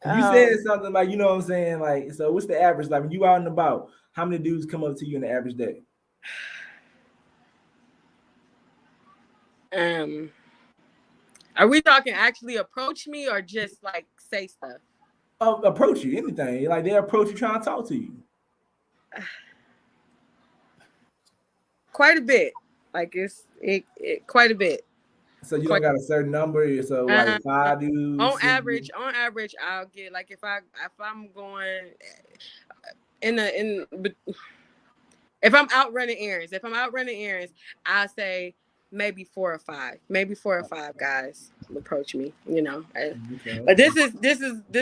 You said something like, you know what I'm saying? Like, so what's the average? Like when you out and about, how many dudes come up to you in the average day? Are we talking actually approach me or just like say stuff? Approach you, anything. Like they approach you trying to talk to you. Quite a bit. Like it's quite a bit. So you don't got a certain number. So like 5 dudes. On average, I'll get like if I'm going if I'm out running errands, I'll say maybe 4 or 5. Maybe 4 or 5 guys approach me, you know. Okay. But this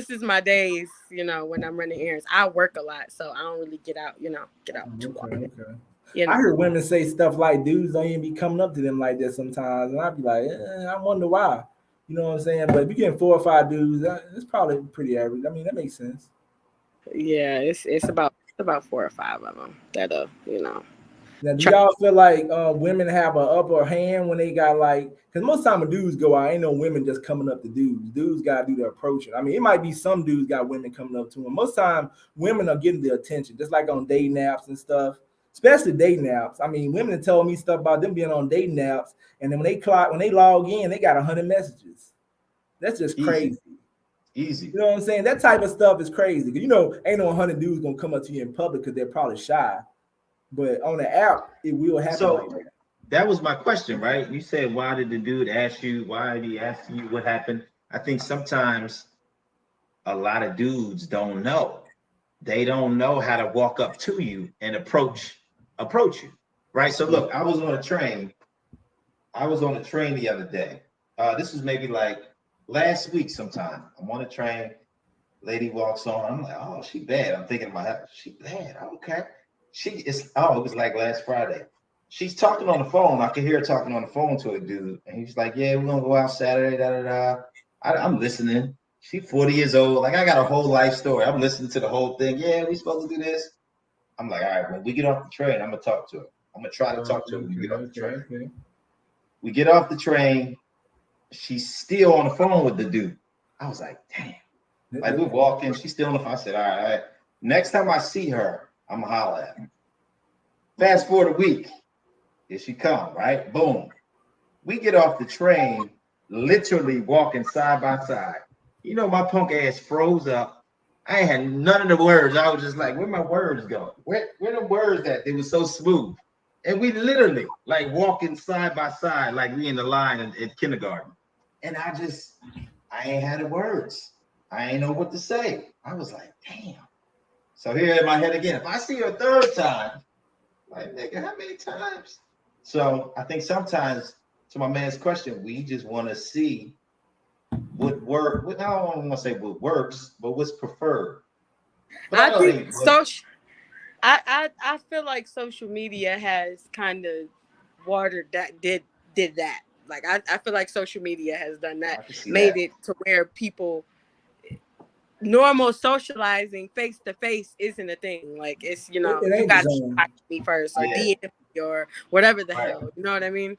is my days, you know, when I'm running errands. I work a lot, so I don't really get out too often. Okay. You know? I heard women say stuff like dudes don't even be coming up to them like that sometimes, and I'd be like, I wonder why. You know what I'm saying? But if you get 4 or 5 dudes, it's probably pretty average. I mean, that makes sense. Yeah, it's about 4 or 5 of them that you know. Now, do y'all feel like women have an upper hand when they got like? Because most time when dudes go out, ain't no women just coming up to dudes. Dudes got to do the approaching. I mean, it might be some dudes got women coming up to them. Most time, women are getting the attention, just like on dating apps and stuff. Especially dating apps. I mean, women have told me stuff about them being on dating apps, and then when they log in, they got 100 messages. That's just crazy. Easy. You know what I'm saying? That type of stuff is crazy. You know, ain't no 100 dudes gonna come up to you in public because they're probably shy. But on the app, it will happen. So like that was my question, right? You said, why did the dude ask you? Why did he ask you what happened? I think sometimes a lot of dudes don't know. They don't know how to walk up to you and approach you, right? So look, I was on a train the other day. This was maybe like last week sometime. I'm on a train, lady walks on. I'm like, oh, she bad. I'm thinking about she bad. Okay. It was like last Friday. She's talking on the phone. I could hear her talking on the phone to a dude. And he's like, yeah, we're gonna go out Saturday, I'm listening. She's 40 years old. Like I got a whole life story. I'm listening to the whole thing. Yeah, we supposed to do this. I'm like, all right, when we get off the train, I'm gonna talk to her. I'm gonna try to talk to her when we get off the train. Okay. We get off the train. She's still on the phone with the dude. I was like, damn. Like we're walking. She's still on the phone. I said, all right. Next time I see her, I'm gonna holler at her. Fast forward a week. Here she come, right? Boom. We get off the train, literally walking side by side. You know, my punk ass froze up. I ain't had none of the words. I was just like, where my words go? Where the words at? They were so smooth. And we literally like walking side by side, like we in the line in kindergarten. And I ain't had the words. I ain't know what to say. I was like, damn. So here in my head again, if I see her a third time, like, nigga, how many times? So I think sometimes, to my man's question, we just want to see what work. I don't want to say what works, but what's preferred. But I think social. I feel like social media has kind of watered that did that. Like I feel like social media has done that, made it to where people normal socializing face to face isn't a thing. Like it's you got to talk to me first or DM or whatever the hell. You know what I mean?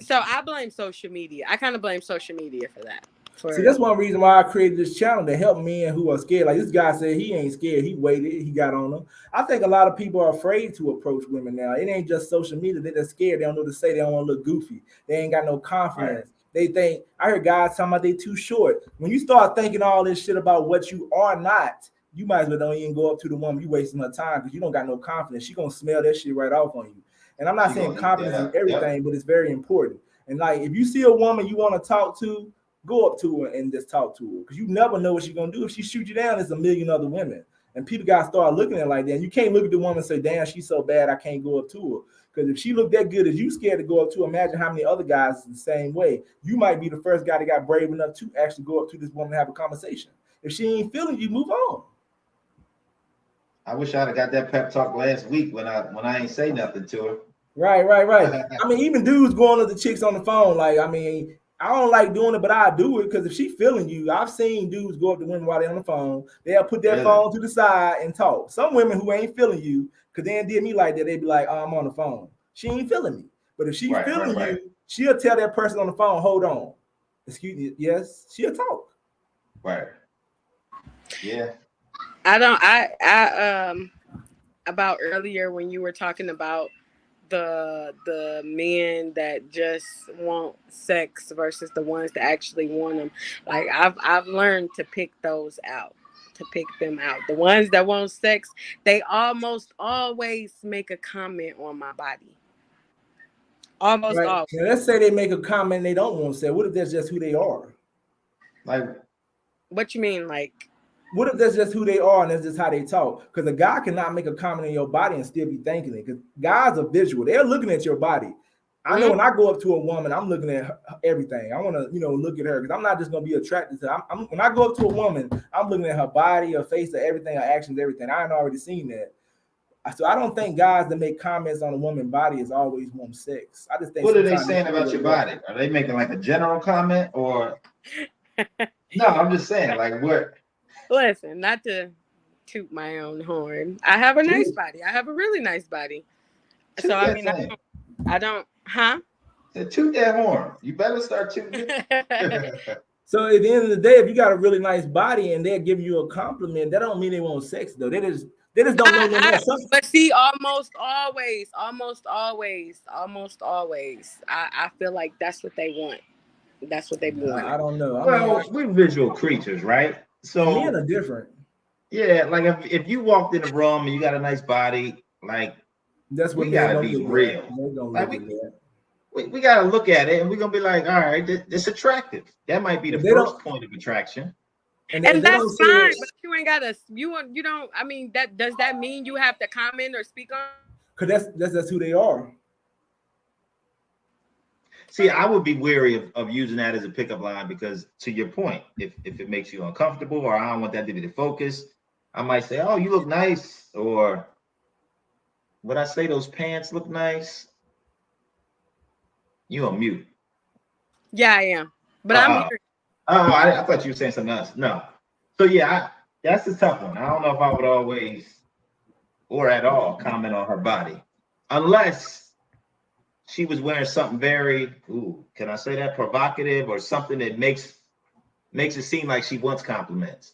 So I blame social media. I kind of blame social media for that. See, that's one reason why I created this channel, to help men who are scared. Like this guy said, he ain't scared. He waited. He got on them. I think a lot of people are afraid to approach women now. It ain't just social media. They're just scared. They don't know what to say. They don't want to look goofy. They ain't got no confidence. They think, I heard guys talking about they too short. When you start thinking all this shit about what you are not, you might as well don't even go up to the woman. You wasting her time because you don't got no confidence. She gonna smell that shit right off on you. And I'm not saying confidence is everything, but it's very important. And like, if you see a woman you want to talk to, go up to her and just talk to her, because you never know what she's gonna do. If she shoot you down, there's a million other women, and people gotta start looking at it like that. And you can't look at the woman and say, "Damn, she's so bad, I can't go up to her." Because if she looked that good as you scared to go up to her, imagine how many other guys is the same way. You might be the first guy that got brave enough to actually go up to this woman and have a conversation. If she ain't feeling you, move on. I wish I'd have got that pep talk last week when I ain't say nothing to her. Right. I mean, even dudes going to the chicks on the phone, like, I mean, I don't like doing it, but I do it because if she feeling you, I've seen dudes go up to women while they're on the phone. They'll put their phone to the side and talk. Some women who ain't feeling you, because they did me like that, they be like, "Oh, I'm on the phone." She ain't feeling me. But if she's feeling you, she'll tell that person on the phone, "Hold on. Excuse me." Yes, she'll talk. Right. Yeah. About earlier when you were talking about the men that just want sex versus the ones that actually want them. Like I've learned to pick those out, to pick them out. The ones that want sex, they almost always make a comment on my body. Almost always. Now, let's say they make a comment and they don't want sex. What if that's just who they are? Like, what you mean, like? What if that's just who they are and that's just how they talk? Because a guy cannot make a comment on your body and still be thinking it. Because guys are visual. They're looking at your body. I know when I go up to a woman, I'm looking at everything. I want to, look at her because I'm not just going to be attracted to her. When I go up to a woman, I'm looking at her body, her face, everything, her actions, everything. I ain't already seen that. So I don't think guys that make comments on a woman's body is always want sex. I just think. What are they saying about your body? Are they making like a general comment or? No, I'm just saying, like, what? Listen, not to toot my own horn. I have a nice body. I have a really nice body. So I mean, I don't, huh? Toot that horn. You better start tooting it. So at the end of the day, if you got a really nice body and they're giving you a compliment, that don't mean they want sex though. They just don't know no more. But see, almost always, I feel like that's what they want. That's what they want. I don't know. Well, we're visual creatures, right? So men are different. Yeah, like if you walked in a room and you got a nice body, like that's what we gotta be real. Like we gotta look at it and we're gonna be like, all right, it's attractive. That might be the first point of attraction. And that's fine, but you ain't gotta you don't. I mean, that does that mean you have to comment or speak on? Because that's who they are. See, I would be wary of using that as a pickup line because, to your point, if it makes you uncomfortable or I don't want that to be the focus, I might say, "Oh, you look nice," or would I say those pants look nice? You on mute? Yeah, I am, but I'm here. Oh, I thought you were saying something else. No, so yeah, that's a tough one. I don't know if I would always or at all comment on her body, unless she was wearing something very, can I say that, provocative or something that makes it seem like she wants compliments.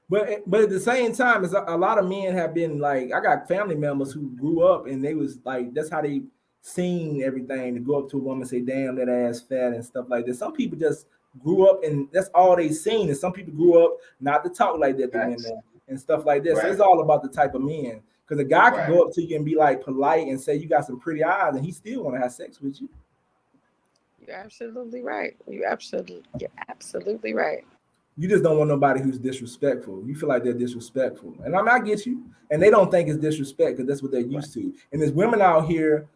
But at the same time, it's a lot of men have been like, I got family members who grew up and they was like, that's how they seen everything, to go up to a woman and say, "Damn, that ass fat," and stuff like that. Some people just grew up and that's all they seen. And some people grew up not to talk like that to women and stuff like that. So it's all about the type of men. Because a guy can go up to you and be like polite and say you got some pretty eyes, and he still want to have sex with you. You're absolutely right. You're absolutely right. You just don't want nobody who's disrespectful. You feel like they're disrespectful, and I get you. And they don't think it's disrespect because that's what they're used to. And there's women out here,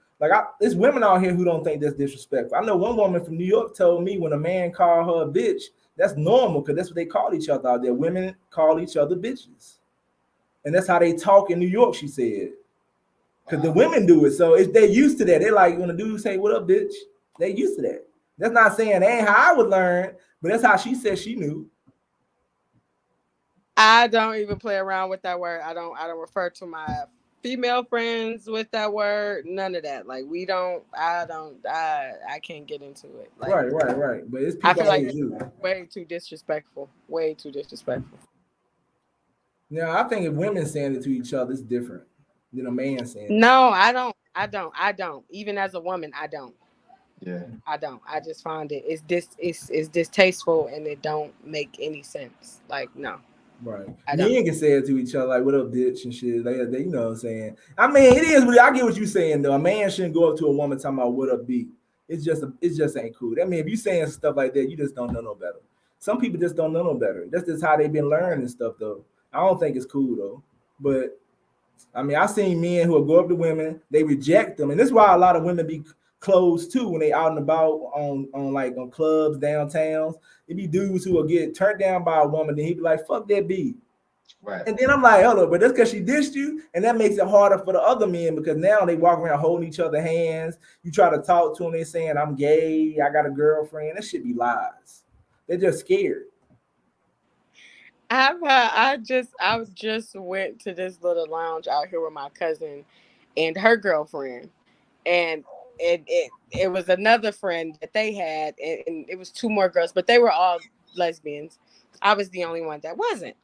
there's women out here who don't think that's disrespectful. I know one woman from New York told me when a man called her a bitch, that's normal because that's what they call each other out there. Women call each other bitches. And that's how they talk in New York, she said. Because the women do it. So they're used to that. They're like, when a dude say, "What up, bitch?" They're used to that. That's not saying that ain't how I would learn, but that's how she said she knew. I don't even play around with that word. I don't refer to my female friends with that word. None of that. Like we don't. I can't get into it. Like, Right. But it's I people feel like always it's do. way too disrespectful. Way too disrespectful. Now, I think if women saying it to each other, it's different than a man saying it. No, I don't. Even as a woman, I don't. Yeah. I don't. I just find it's distasteful and it don't make any sense. Like, no. Right. I don't. Men can say it to each other, like, what up, bitch, and shit. They you know what I'm saying? I mean, it is what I get what you're saying, though. A man shouldn't go up to a woman talking about what up, B. It just ain't cool. I mean, if you saying stuff like that, you just don't know no better. Some people just don't know no better. That's just how they've been learning stuff, though. I don't think it's cool, though. But I mean, I've seen men who will go up to women, they reject them, and this is why a lot of women be closed too when they out and about on clubs, downtowns. It be dudes who will get turned down by a woman, then he be like, "Fuck that B." Right. And then I'm like, hold up, but that's because she dissed you, and that makes it harder for the other men because now they walk around holding each other's hands. You try to talk to them, they saying, "I'm gay, I got a girlfriend." That should be lies. They're just scared. I just went to this little lounge out here with my cousin and her girlfriend, and it was another friend that they had, and it was two more girls, but they were all lesbians. I was the only one that wasn't.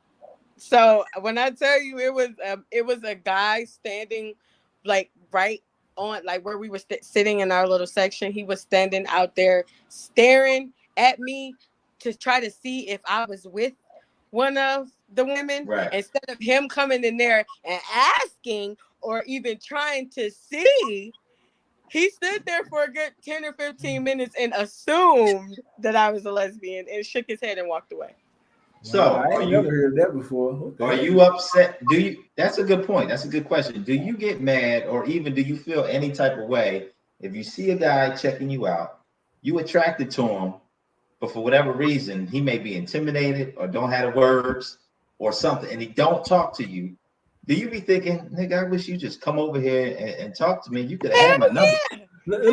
So when I tell you it was a guy standing like right on like where we were sitting in our little section, he was standing out there staring at me to try to see if I was with one of the women, Right. instead of him coming in there and asking or even trying to see. He stood there for a good 10 or 15 minutes and assumed that I was a lesbian and shook his head and walked away. So I ain't never heard that before. Are you upset? That's a good point. That's a good question. Do you get mad or even do you feel any type of way if you see a guy checking you out, you attracted to him, but for whatever reason, he may be intimidated or don't have the words or something, and he don't talk to you? Do you be thinking, nigga, I wish you just come over here and talk to me? You could have had my number. Let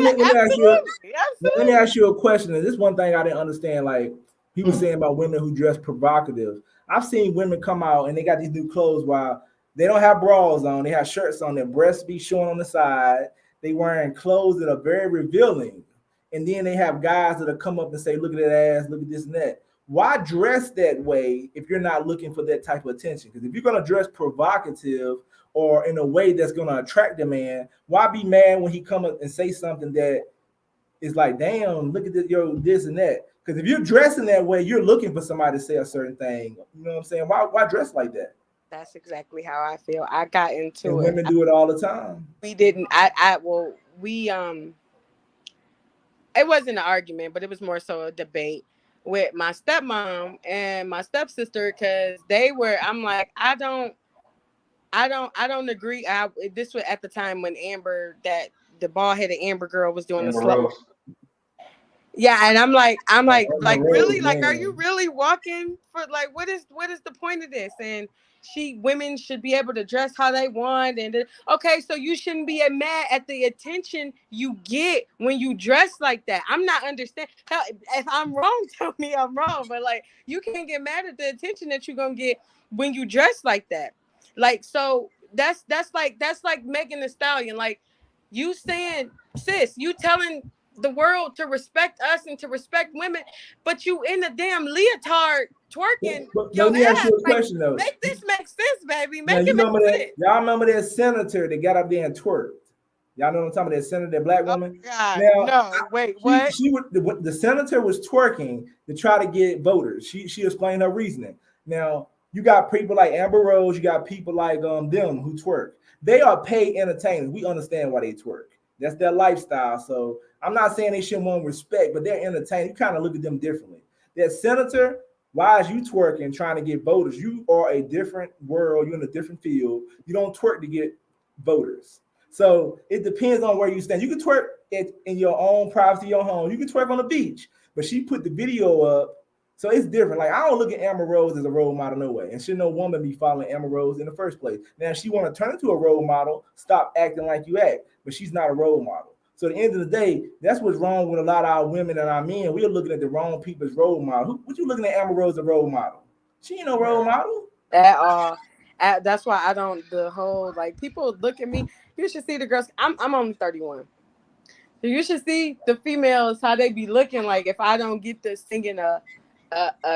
me ask you a question. And this one thing I didn't understand. Like he was saying about women who dress provocative. I've seen women come out and they got these new clothes while they don't have bras on. They have shirts on. Their breasts be showing on the side. They wearing clothes that are very revealing. And then they have guys that'll come up and say, "Look at that ass. Look at this and that." Why dress that way if you're not looking for that type of attention? Because if you're going to dress provocative or in a way that's going to attract the man, why be mad when he come up and say something that is like, damn, look at this, this and that? Because if you're dressing that way, you're looking for somebody to say a certain thing. You know what I'm saying? Why dress like that? That's exactly how I feel. I got into and it. Women do it all the time. We didn't. It wasn't an argument, but it was more so a debate with my stepmom and my stepsister because they were. I'm like, I don't agree. This was at the time when the bald-headed Amber girl was doing the slow. Yeah, and I'm like, really? Like, are you really walking for like what is the point of this? And women should be able to dress how they want. And okay, so you shouldn't be mad at the attention you get when you dress like that. I'm not understanding. If I'm wrong, tell me I'm wrong. But like, you can't get mad at the attention that you're gonna get when you dress like that. Like, so that's like Megan Thee Stallion. Like, you saying, sis, you telling the world to respect us and to respect women, but you in the damn leotard twerking. Let me ask you a question though. Make this make sense, baby. Y'all remember that senator that got up there and twerked? Y'all know what I'm talking about? That senator, that black woman. God, no, wait, what? The senator was twerking to try to get voters. She explained her reasoning. Now you got people like Amber Rose. You got people like them who twerk. They are paid entertainers. We understand why they twerk. That's their lifestyle. So I'm not saying they shouldn't want respect, but they're entertained. You kind of look at them differently. That senator, why is you twerking trying to get voters? You are a different world. You're in a different field. You don't twerk to get voters. So it depends on where you stand. You can twerk in your own privacy, your home. You can twerk on the beach, but she put the video up. So it's different. Like, I don't look at Amber Rose as a role model, no way. And should no woman be following Amber Rose in the first place. Now, if she want to turn into a role model, stop acting like you act. But she's not a role model. So at the end of the day, that's what's wrong with a lot of our women and our men. We're looking at the wrong people's role model. What you looking at Amber Rose as a role model? She ain't no role model. At all. That's why I don't. The whole like people look at me. You should see the girls. I'm only 31. So you should see the females how they be looking like if I don't get to singing a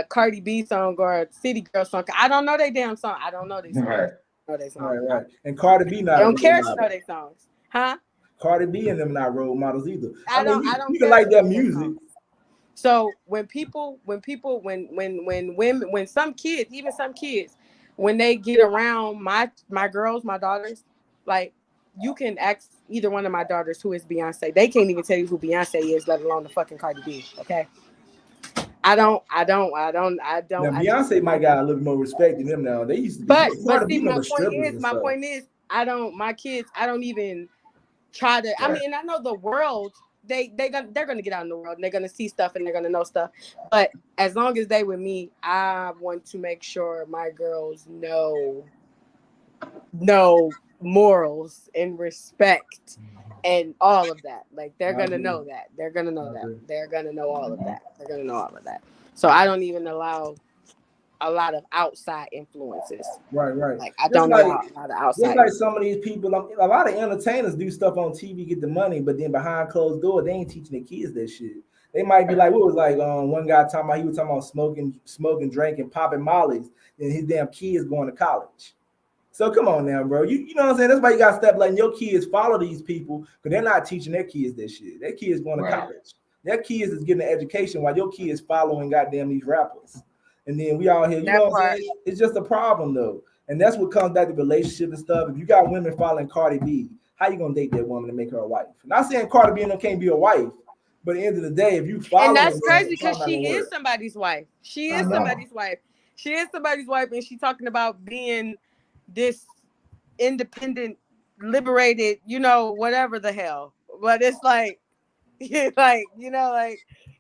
Cardi B song or a City Girl song. I don't know they damn song. I don't know they songs. Right. Know they songs. Right, right. And Cardi B not I a don't care if role you know model. they songs, huh? Cardi B and them not role models either. I don't you care can like if their you know music. songs. So when some kids, even some kids, when they get around my girls, my daughters, like you can ask either one of my daughters who is Beyonce. They can't even tell you who Beyonce is, let alone the fucking Cardi B. Okay. I don't. Now Beyonce might got a little more respect than them now. They used to be. But Cardi see, B number strippers and my stuff. point is, my kids, I don't even try to. I mean, I know the world. They're gonna get out in the world and they're gonna see stuff and they're gonna know stuff. But as long as they with me, I want to make sure my girls know morals and respect and all of that. Like they're gonna know that. They're gonna know that. They're gonna know all of that. They're gonna know all of that. So I don't even allow a lot of outside influences. Right. Like I don't allow a lot of outside. Just like some of these people, a lot of entertainers do stuff on TV, get the money, but then behind closed doors, they ain't teaching their kids that shit. They might be like, what was like one guy he was talking about smoking, drinking, popping mollies, and his damn kids going to college. So come on now, bro. You know what I'm saying? That's why you gotta step letting your kids follow these people, because they're not teaching their kids that shit. Their kids going to college. Their kids is getting an education while your kids following goddamn these rappers. And then we all here, you know what I'm saying? It's just a problem though. And that's what comes back to relationship and stuff. If you got women following Cardi B, how you gonna date that woman and make her a wife? Not saying Cardi B and them can't be a wife, but at the end of the day, if you follow, and that's crazy because she is somebody's wife. She is somebody's wife, and she's talking about being this independent, liberated, whatever the hell. But it's like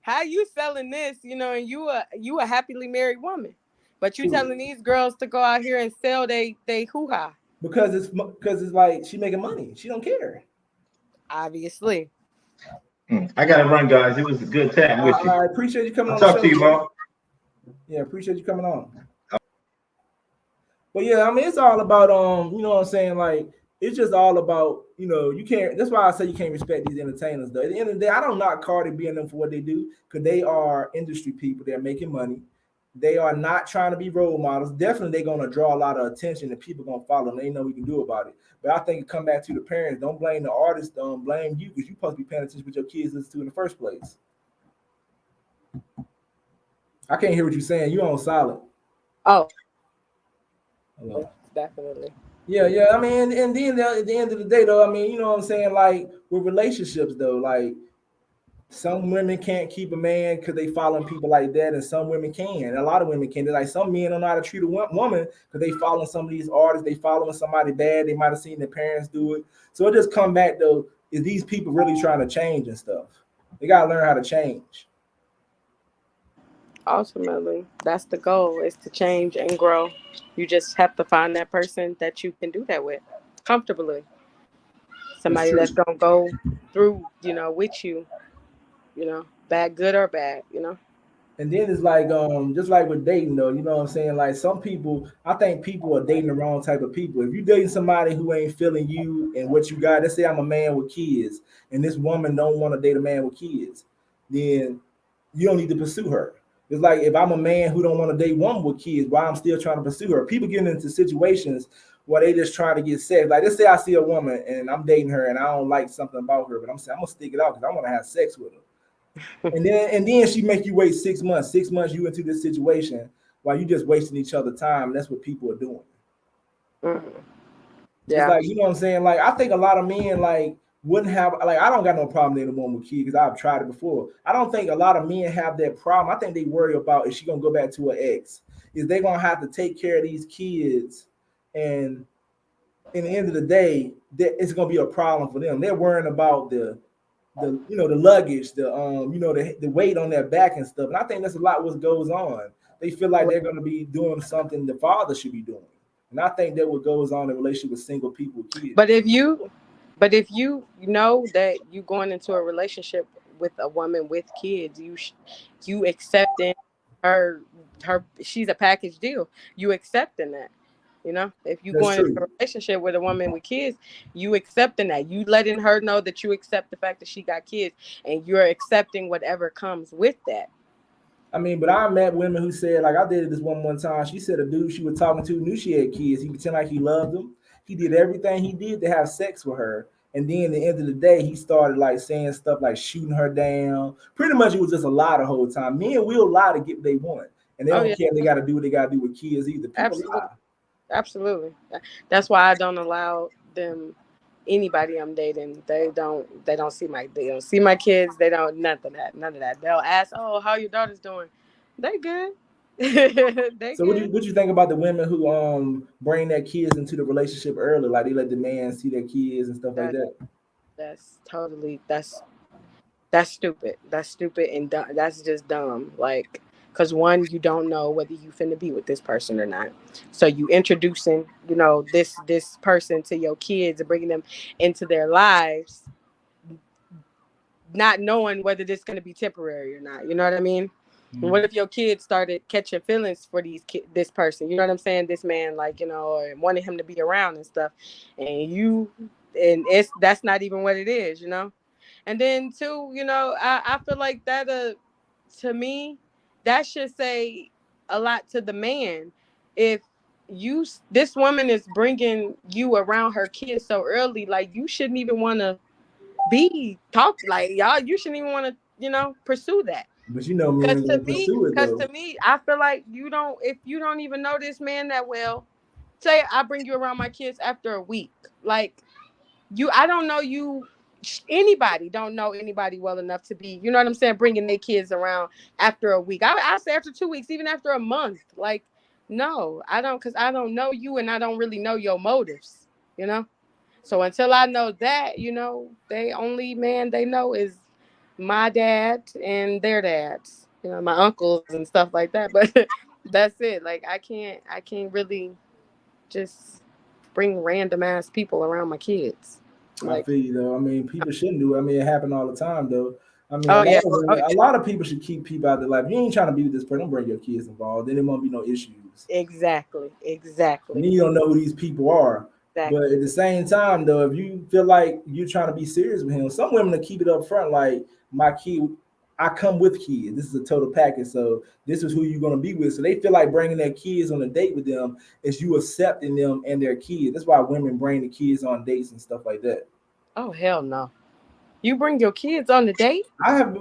how you selling this, and you a happily married woman, but you telling these girls to go out here and sell they hoo-ha. Because it's like she making money. She don't care. Obviously. I gotta run, guys. It was a good time with you. I appreciate you coming on. Talk to you, bro. Yeah, appreciate you coming on. But yeah, I mean, it's all about you know what I'm saying? Like, it's just all about, you can't. That's why I say you can't respect these entertainers. Though at the end of the day, I don't knock Cardi B and them for what they do, because they are industry people. They're making money. They are not trying to be role models. Definitely, they're gonna draw a lot of attention, and people gonna follow them. They know what we can do about it. But I think it come back to the parents. Don't blame the artist. Don't blame you, because you're supposed to be paying attention with your kids listen to in the first place. I can't hear what you're saying. You on silent. Oh. Hello. Definitely. Yeah. I mean, and then at the end of the day, though, I mean, you know what I'm saying? Like with relationships, though, like some women can't keep a man because they following people like that, and some women can. And a lot of women can. They're like, some men don't know how to treat a woman because they following some of these artists. They following somebody bad. They might have seen their parents do it. So it just come back though. Is these people really trying to change and stuff? They gotta learn how to change. Ultimately, that's the goal, is to change and grow. You just have to find that person that you can do that with comfortably. Somebody that's gonna go through, with you, bad, good or bad, And then it's like, just like with dating though, you know what I'm saying? Like some people, I think people are dating the wrong type of people. If you're dating somebody who ain't feeling you and what you got, let's say I'm a man with kids and this woman don't want to date a man with kids, then you don't need to pursue her. It's like if I'm a man who don't want to date woman with kids, why I'm still trying to pursue her. People get into situations where they just trying to get sex. Like let's say I see a woman and I'm dating her and I don't like something about her, but I'm saying I'm gonna stick it out because I want to have sex with her. and then she make you wait 6 months. 6 months you into this situation while you just wasting each other time. And that's what people are doing. Mm-hmm. Yeah. It's like, you know what I'm saying? Like I think a lot of men like wouldn't have, like, I don't got no problem dating a woman with kids because I've tried it before. I don't think a lot of men have that problem. I think they worry about, is she gonna go back to her ex? Is they gonna have to take care of these kids? And in the end of the day, it's gonna be a problem for them. They're worrying about the luggage, the weight on their back and stuff. And I think that's a lot what goes on. They feel like they're gonna be doing something the father should be doing. And I think that what goes on in relationship with single people with kids. But if you know that you going into a relationship with a woman with kids, you accepting her, she's a package deal. You accepting that. You know, if you That's go into true. a relationship with a woman with kids, you accepting that. You letting her know that you accept the fact that she got kids, and you're accepting whatever comes with that. I mean, but I met women who said, like I did this one time. She said a dude she was talking to knew she had kids. He pretended like he loved them. He did everything he did to have sex with her. And then at the end of the day, he started like saying stuff like shooting her down. Pretty much it was just a lie the whole time. Men will lie to get what they want. And they Oh don't yeah, care if they got to do what they got to do with kids either. People absolutely, lie. absolutely. That's why I don't allow them. Anybody I'm dating, they don't see my kids. They don't none of that. They'll ask, "Oh, how your daughter's doing?" They good. They So good. what you think about the women who bring their kids into the relationship early? Like they let the man see their kids and stuff like That that. that's totally that's stupid. That's stupid and dumb. That's just dumb. Like, because one, you don't know whether you finna be with this person or not. So you introducing, this person to your kids and bringing them into their lives, not knowing whether this is gonna be temporary or not. You know what I mean? And what if your kids started catching feelings for this person? You know what I'm saying? This man, like, or wanting him to be around and stuff, and that's not even what it is, And then too, I feel like that to me, that should say a lot to the man. If this woman is bringing you around her kids so early, like you shouldn't even want to like y'all. You shouldn't even want to, pursue that. But you know, men Because gonna pursue it though. to me, I feel like if you don't even know this man that well, say I bring you around my kids after a week, like I don't know you. Anybody don't know anybody well enough to be, you know what I'm saying, bringing their kids around after a week. I say after 2 weeks, even after a month. Like, no, I don't, because I don't know you and I don't really know your motives, So until I know that, they only man they know is my dad and their dads, my uncles and stuff like that. But that's it. Like I can't really just bring random ass people around my kids. I Like, feel you though. I mean, people shouldn't do it. I mean, it happened all the time though. I mean, oh yeah, a lot of people should keep people out of their life. You ain't trying to be with this person, don't bring your kids involved. Then there won't be no issues. exactly. And then you don't know who these people are. Exactly. But at the same time, though, if you feel like you're trying to be serious with him, some women will keep it up front, like my kid, I come with kids. This is a total package. So this is who you're going to be with. So they feel like bringing their kids on a date with them is you accepting them and their kids. That's why women bring the kids on dates and stuff like that. Oh, hell no. You bring your kids on the date? I have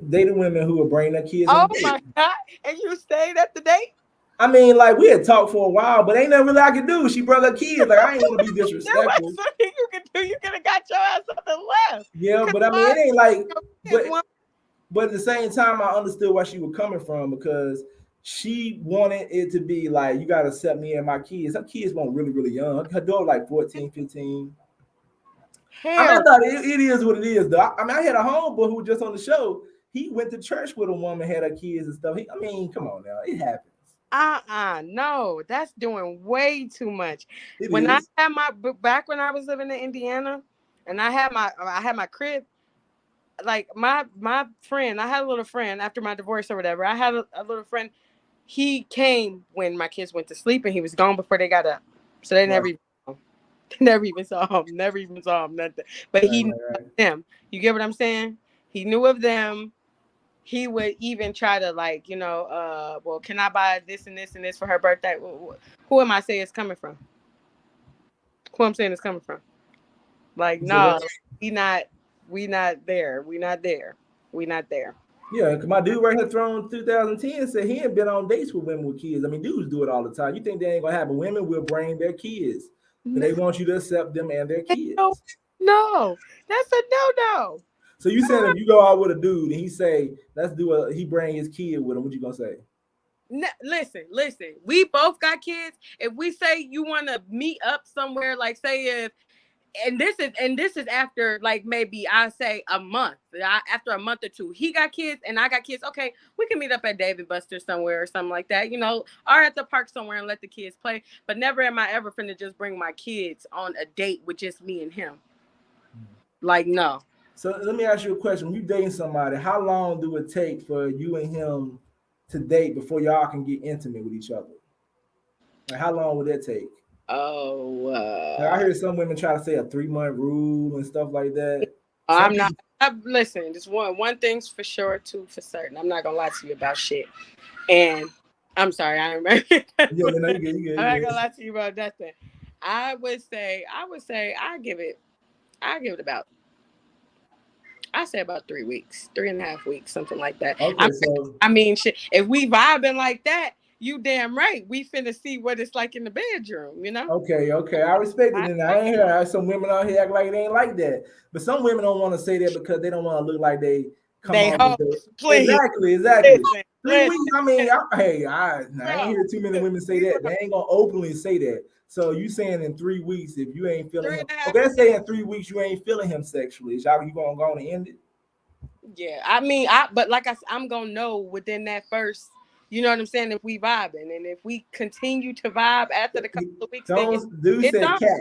dated women who will bring their kids on the date. Oh, my God. And you stayed at the date? I mean, like we had talked for a while, but ain't nothing really I could do. She brought her kids. Like I ain't want to be disrespectful. There was something you could do. You could have got your ass up and left. Yeah, but I mean, it ain't like. But at the same time, I understood where she was coming from because she wanted it to be like, you got to accept me and my kids. Her kids weren't really, really young. Her daughter like 14, 15. Hell. I mean, I thought it is what it is, though. I mean, I had a homeboy who was just on the show. He went to church with a woman, had her kids and stuff. I mean, come on now. It happens. No, that's doing way too much. It I is. had back when I was living in Indiana and I had my crib, like my friend, I had a little friend after my divorce or whatever. I had a little friend. He came when my kids went to sleep and he was gone before they got up. So they never even saw him. Never even saw him, nothing. But he knew of them. You get what I'm saying? He knew of them. He would even try to like, well, can I buy this and this and this for her birthday? Who am I saying it's coming from? Who I'm saying it's coming from? Like, no, we not there. We not there. Yeah, because my dude right here thrown 2010 said he ain't been on dates with women with kids. I mean, dudes do it all the time. You think they ain't gonna happen? Women will bring their kids. No. They want you to accept them and their kids. No, that's a no. So you said if you go out with a dude and he say, he bring his kid with him, what you gonna say? No, listen. We both got kids. If we say you want to meet up somewhere, like say and this is after like maybe I say a month. After a month or two, he got kids and I got kids. Okay, we can meet up at Dave & Buster's somewhere or something like that, or at the park somewhere and let the kids play. But never am I ever finna just bring my kids on a date with just me and him. Like, no. So let me ask you a question. When you dating somebody, how long do it take for you and him to date before y'all can get intimate with each other? Like, how long would that take? Oh, I hear some women try to say a 3-month rule and stuff like that. I'm not. Listen, just one thing's for sure, two for certain. I'm not gonna lie to you about shit. And I'm sorry, I remember. You good. I'm not gonna lie to you about nothing. I would say I give it about. I say about 3 weeks, 3.5 weeks, something like that. Okay, I mean, shit. If we vibing like that, you damn right. We finna see what it's like in the bedroom, you know? Okay. I respect it. And I ain't hear some women out here act like it ain't like that. But some women don't want to say that because they don't want to look like they come off with please. Exactly. Listen, 3 weeks. I mean, I ain't hear too many women say that. They ain't gonna openly say that. So you saying in 3 weeks, if you ain't feeling him, let's say in 3 weeks you ain't feeling him sexually, you gonna go on and end it? Yeah, I mean, but like I said, I'm gonna know within that first. You know what I'm saying? If we vibing and if we continue to vibe after the couple of weeks, dude said on. cap.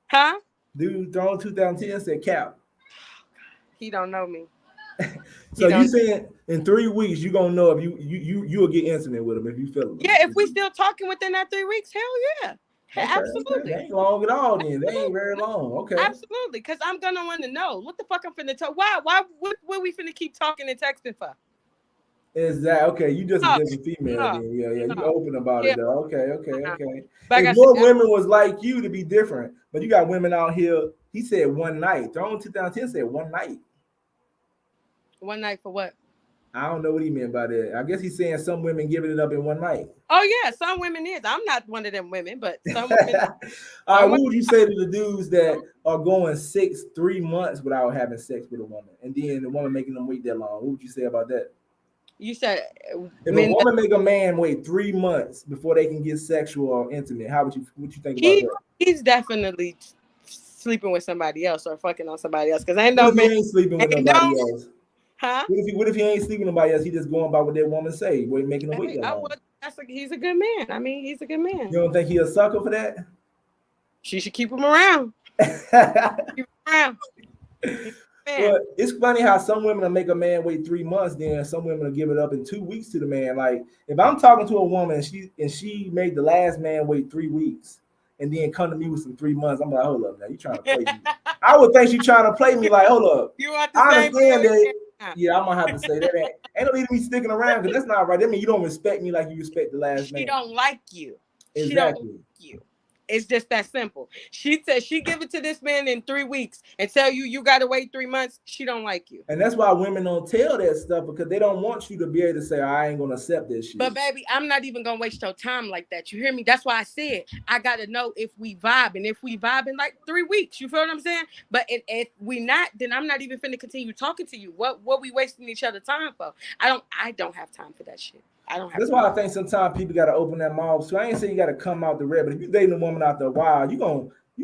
Huh? Dude, Throne 2010 said cap. He don't know me. So you saying in 3 weeks you gonna know if you will get intimate with him if you feel it? Yeah, if we still talking within that 3 weeks, hell yeah. Okay, absolutely. Okay. They ain't long at all then. They ain't very long. Okay. Absolutely. Because I'm gonna want to know what the fuck I'm finna tell. Why what we finna keep talking and texting for? Is that okay? You just a different female then. Yeah. You open about it though. Okay. Like if more women was like you to be different, but you got women out here. He said one night. Throne 2010 said one night. One night for what? I don't know what he meant by that. I guess he's saying some women giving it up in one night. Oh yeah, some women is. I'm not one of them women, but some women. All right, what would you say to the dudes that are going 3 months without having sex with a woman, and then the woman making them wait that long? What would you say about that? You said if a woman make a man wait 3 months before they can get sexual or intimate, what you think about that? He's definitely sleeping with somebody else or fucking on somebody else. Because I know man ain't sleeping with nobody else. Huh? What if he ain't sleeping with nobody else? He just going by what that woman say. What making him wait that long? He's a good man. I mean, he's a good man. You don't think he a sucker for that? She should keep him around. Keep him around. Well, it's funny how some women will make a man wait 3 months, then some women will give it up in 2 weeks to the man. Like if I'm talking to a woman and she made the last man wait 3 weeks and then come to me with some 3 months, I'm like, hold up, now you trying to play me? I would think she trying to play me. Like, hold up, you want I understand that. Yeah, I'm gonna have to say that ain't no need to be sticking around because that's not right. That means you don't respect me like you respect the last man. She don't like you. Exactly. She don't like you. It's just that simple. She said she give it to this man in 3 weeks and tell you got to wait 3 months. She don't like you. And that's why women don't tell that stuff because they don't want you to be able to say, I ain't going to accept this shit. But baby, I'm not even going to waste your time like that. You hear me? That's why I said I got to know if we vibe. And if we vibe in like 3 weeks, you feel what I'm saying? But if we not, then I'm not even finna continue talking to you. What we wasting each other time for? I don't have time for that shit. That's why I think sometimes people got to open their mouths. So I ain't saying you got to come out the red, but if you're dating a woman out there a while, you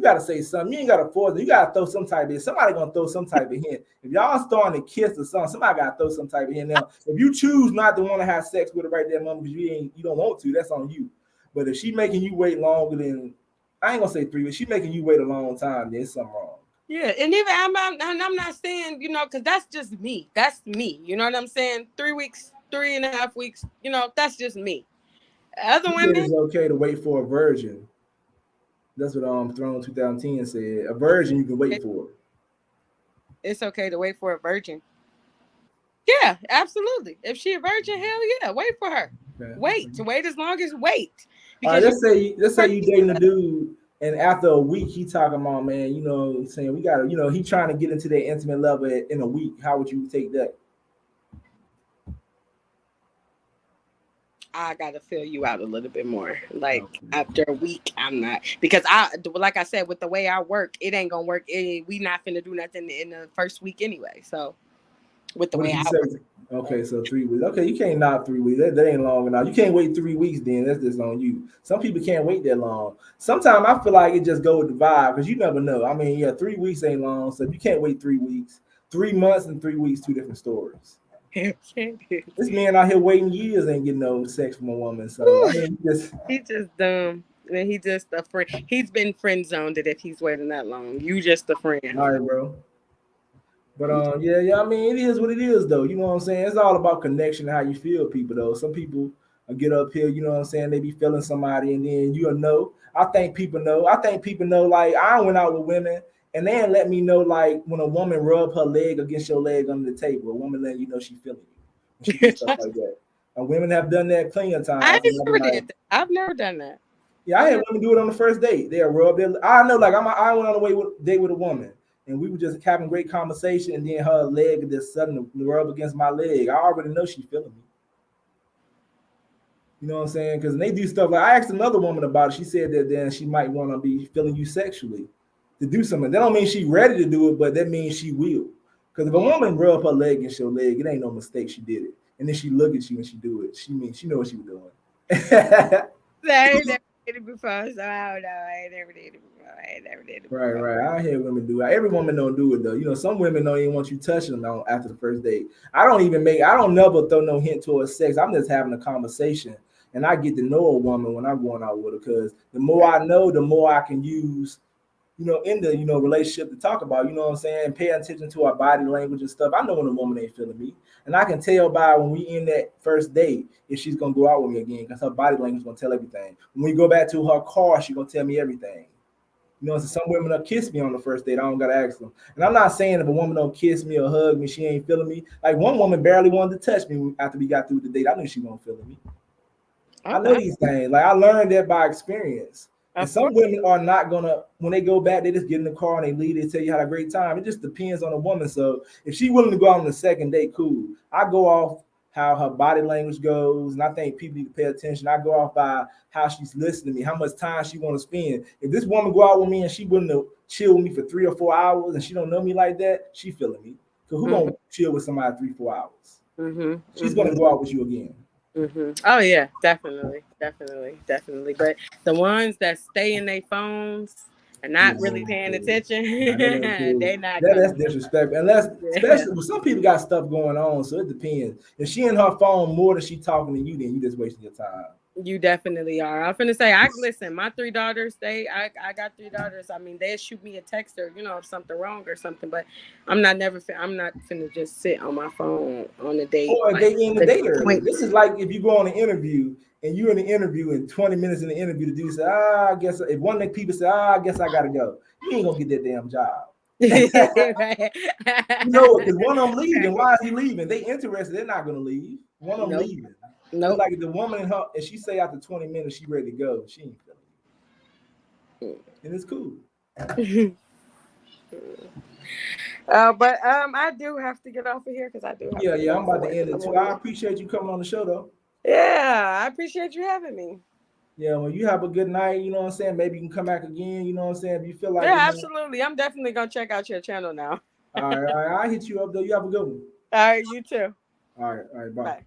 got to say something. You ain't got to force it. You got to throw some type of hint. Somebody going to throw some type of hint. If y'all starting to kiss or something, somebody got to throw some type of hint. Now, if you choose not to want to have sex with her right there, mom, because you don't want to, that's on you. But if she making you wait longer than, I ain't going to say 3 weeks, she making you wait a long time, then something wrong. Yeah, and even I'm not saying, because that's just me. That's me. You know what I'm saying? 3 weeks. 3.5 weeks, that's just me. Other women, it's okay to wait for a virgin. That's what Throne 2010 said. A virgin you can wait for. It's okay to wait for a virgin. Yeah, absolutely. If she a virgin, hell yeah, wait for her. Okay. Wait as long as wait. All right, let's say you dating a dude, and after a week he talking about, man, saying we gotta, he trying to get into that intimate level in a week. How would you take that? I gotta fill you out a little bit more. Like after a week, I'm not, because like I said, with the way I work, it ain't gonna work. We not finna do nothing in the first week anyway. So with the way I work. Okay, so 3 weeks. Okay, you can't knock 3 weeks. That ain't long enough. You can't wait 3 weeks. Then that's just on you. Some people can't wait that long. Sometimes I feel like it just go with the vibe because you never know. I mean, 3 weeks ain't long, so if you can't wait 3 weeks, 3 months and 3 weeks, 2 different stories. This man out here waiting years ain't getting no sex from a woman. So he just dumb. And he just a friend. He's been friend zoned if he's waiting that long. You just a friend. All right, bro. But yeah. I mean, it is what it is, though. You know what I'm saying? It's all about connection and how you feel people, though. Some people get up here, you know what I'm saying? They be feeling somebody, and then you'll know. I think people know. Like I went out with women, and they ain't let me know like when a woman rub her leg against your leg under the table. A woman letting you know she feeling you. When she do stuff like that. And women have done that plenty of times. I never did that. I've never done that. Yeah, I had women do it on the first date. They'll rub their. I know, like I went on a date with a woman, and we were just having great conversation, and then her leg just suddenly rub against my leg. I already know she's feeling me. You know what I'm saying? Because they do stuff like I asked another woman about it. She said that then she might want to be feeling you sexually to do something. That don't mean she's ready to do it, but that means she will. Because if a woman rub her leg against your leg, it ain't no mistake she did it. And then she look at you when she do it. She know what she was doing. I ain't never did it before, so I don't know. I ain't never did it before. Right. I hear women do it. Every woman don't do it though. You know, some women don't even want you touching them after the first date. I don't never throw no hint towards sex. I'm just having a conversation, and I get to know a woman when I'm going out with her. Because the more I know, the more I can use, you know, in the, you know, relationship to talk about, you know what I'm saying, pay attention to our body language and stuff. I know when a woman ain't feeling me, and I can tell by when we in that first date if she's gonna go out with me again, because her body language is gonna tell everything. When we go back to her car, she's gonna tell me everything. You know, so some women will kiss me on the first date. I don't gotta ask them. And I'm not saying if a woman don't kiss me or hug me, she ain't feeling me. Like one woman barely wanted to touch me after we got through the date. I knew she wasn't feeling me. Okay. I know these things. Like I learned that by experience. And some women are not gonna, when they go back, they just get in the car and they leave, they tell you had a great time. It just depends on the woman. So if she's willing to go out on the second date, cool. I go off how her body language goes, and I think people need to pay attention. I go off by how she's listening to me, how much time she want to spend. If this woman go out with me and she willing to chill with me for 3 or 4 hours and she don't know me like that, she feeling me. Because who gonna chill with somebody 3-4 hours? She's gonna go out with you again. Oh yeah, definitely. But the ones that stay in their phones and not really paying attention, they're not. That's disrespectful. Unless, especially when some people got stuff going on, so it depends. If she in her phone more than she talking to you, then you just wasting your time. You definitely are. I'm finna say, listen. My 3 daughters, I got 3 daughters. I mean, they shoot me a text or, you know, if something wrong or something. But I'm not finna just sit on my phone on a date. Or a date in the date early. This is like if you go on an interview and you're in the interview and 20 minutes in the interview, the dude say, I guess if one of the people say, I guess I gotta go. You ain't gonna get that damn job. You know, because one of them leaving. Why is he leaving? They interested. They're not gonna leave. One of them leaving. Nope. Like the woman in her, and she say after 20 minutes she ready to go. She ain't feeling it. And it's cool. But I do have to get off of here because I do. I'm about to end it too. I appreciate you coming on the show though. Yeah, I appreciate you having me. Yeah, well, you have a good night. You know what I'm saying? Maybe you can come back again. You know what I'm saying? If you feel like absolutely. I'm definitely gonna check out your channel now. All right. I'll hit you up though. You have a good one. All right, you too. All right, bye.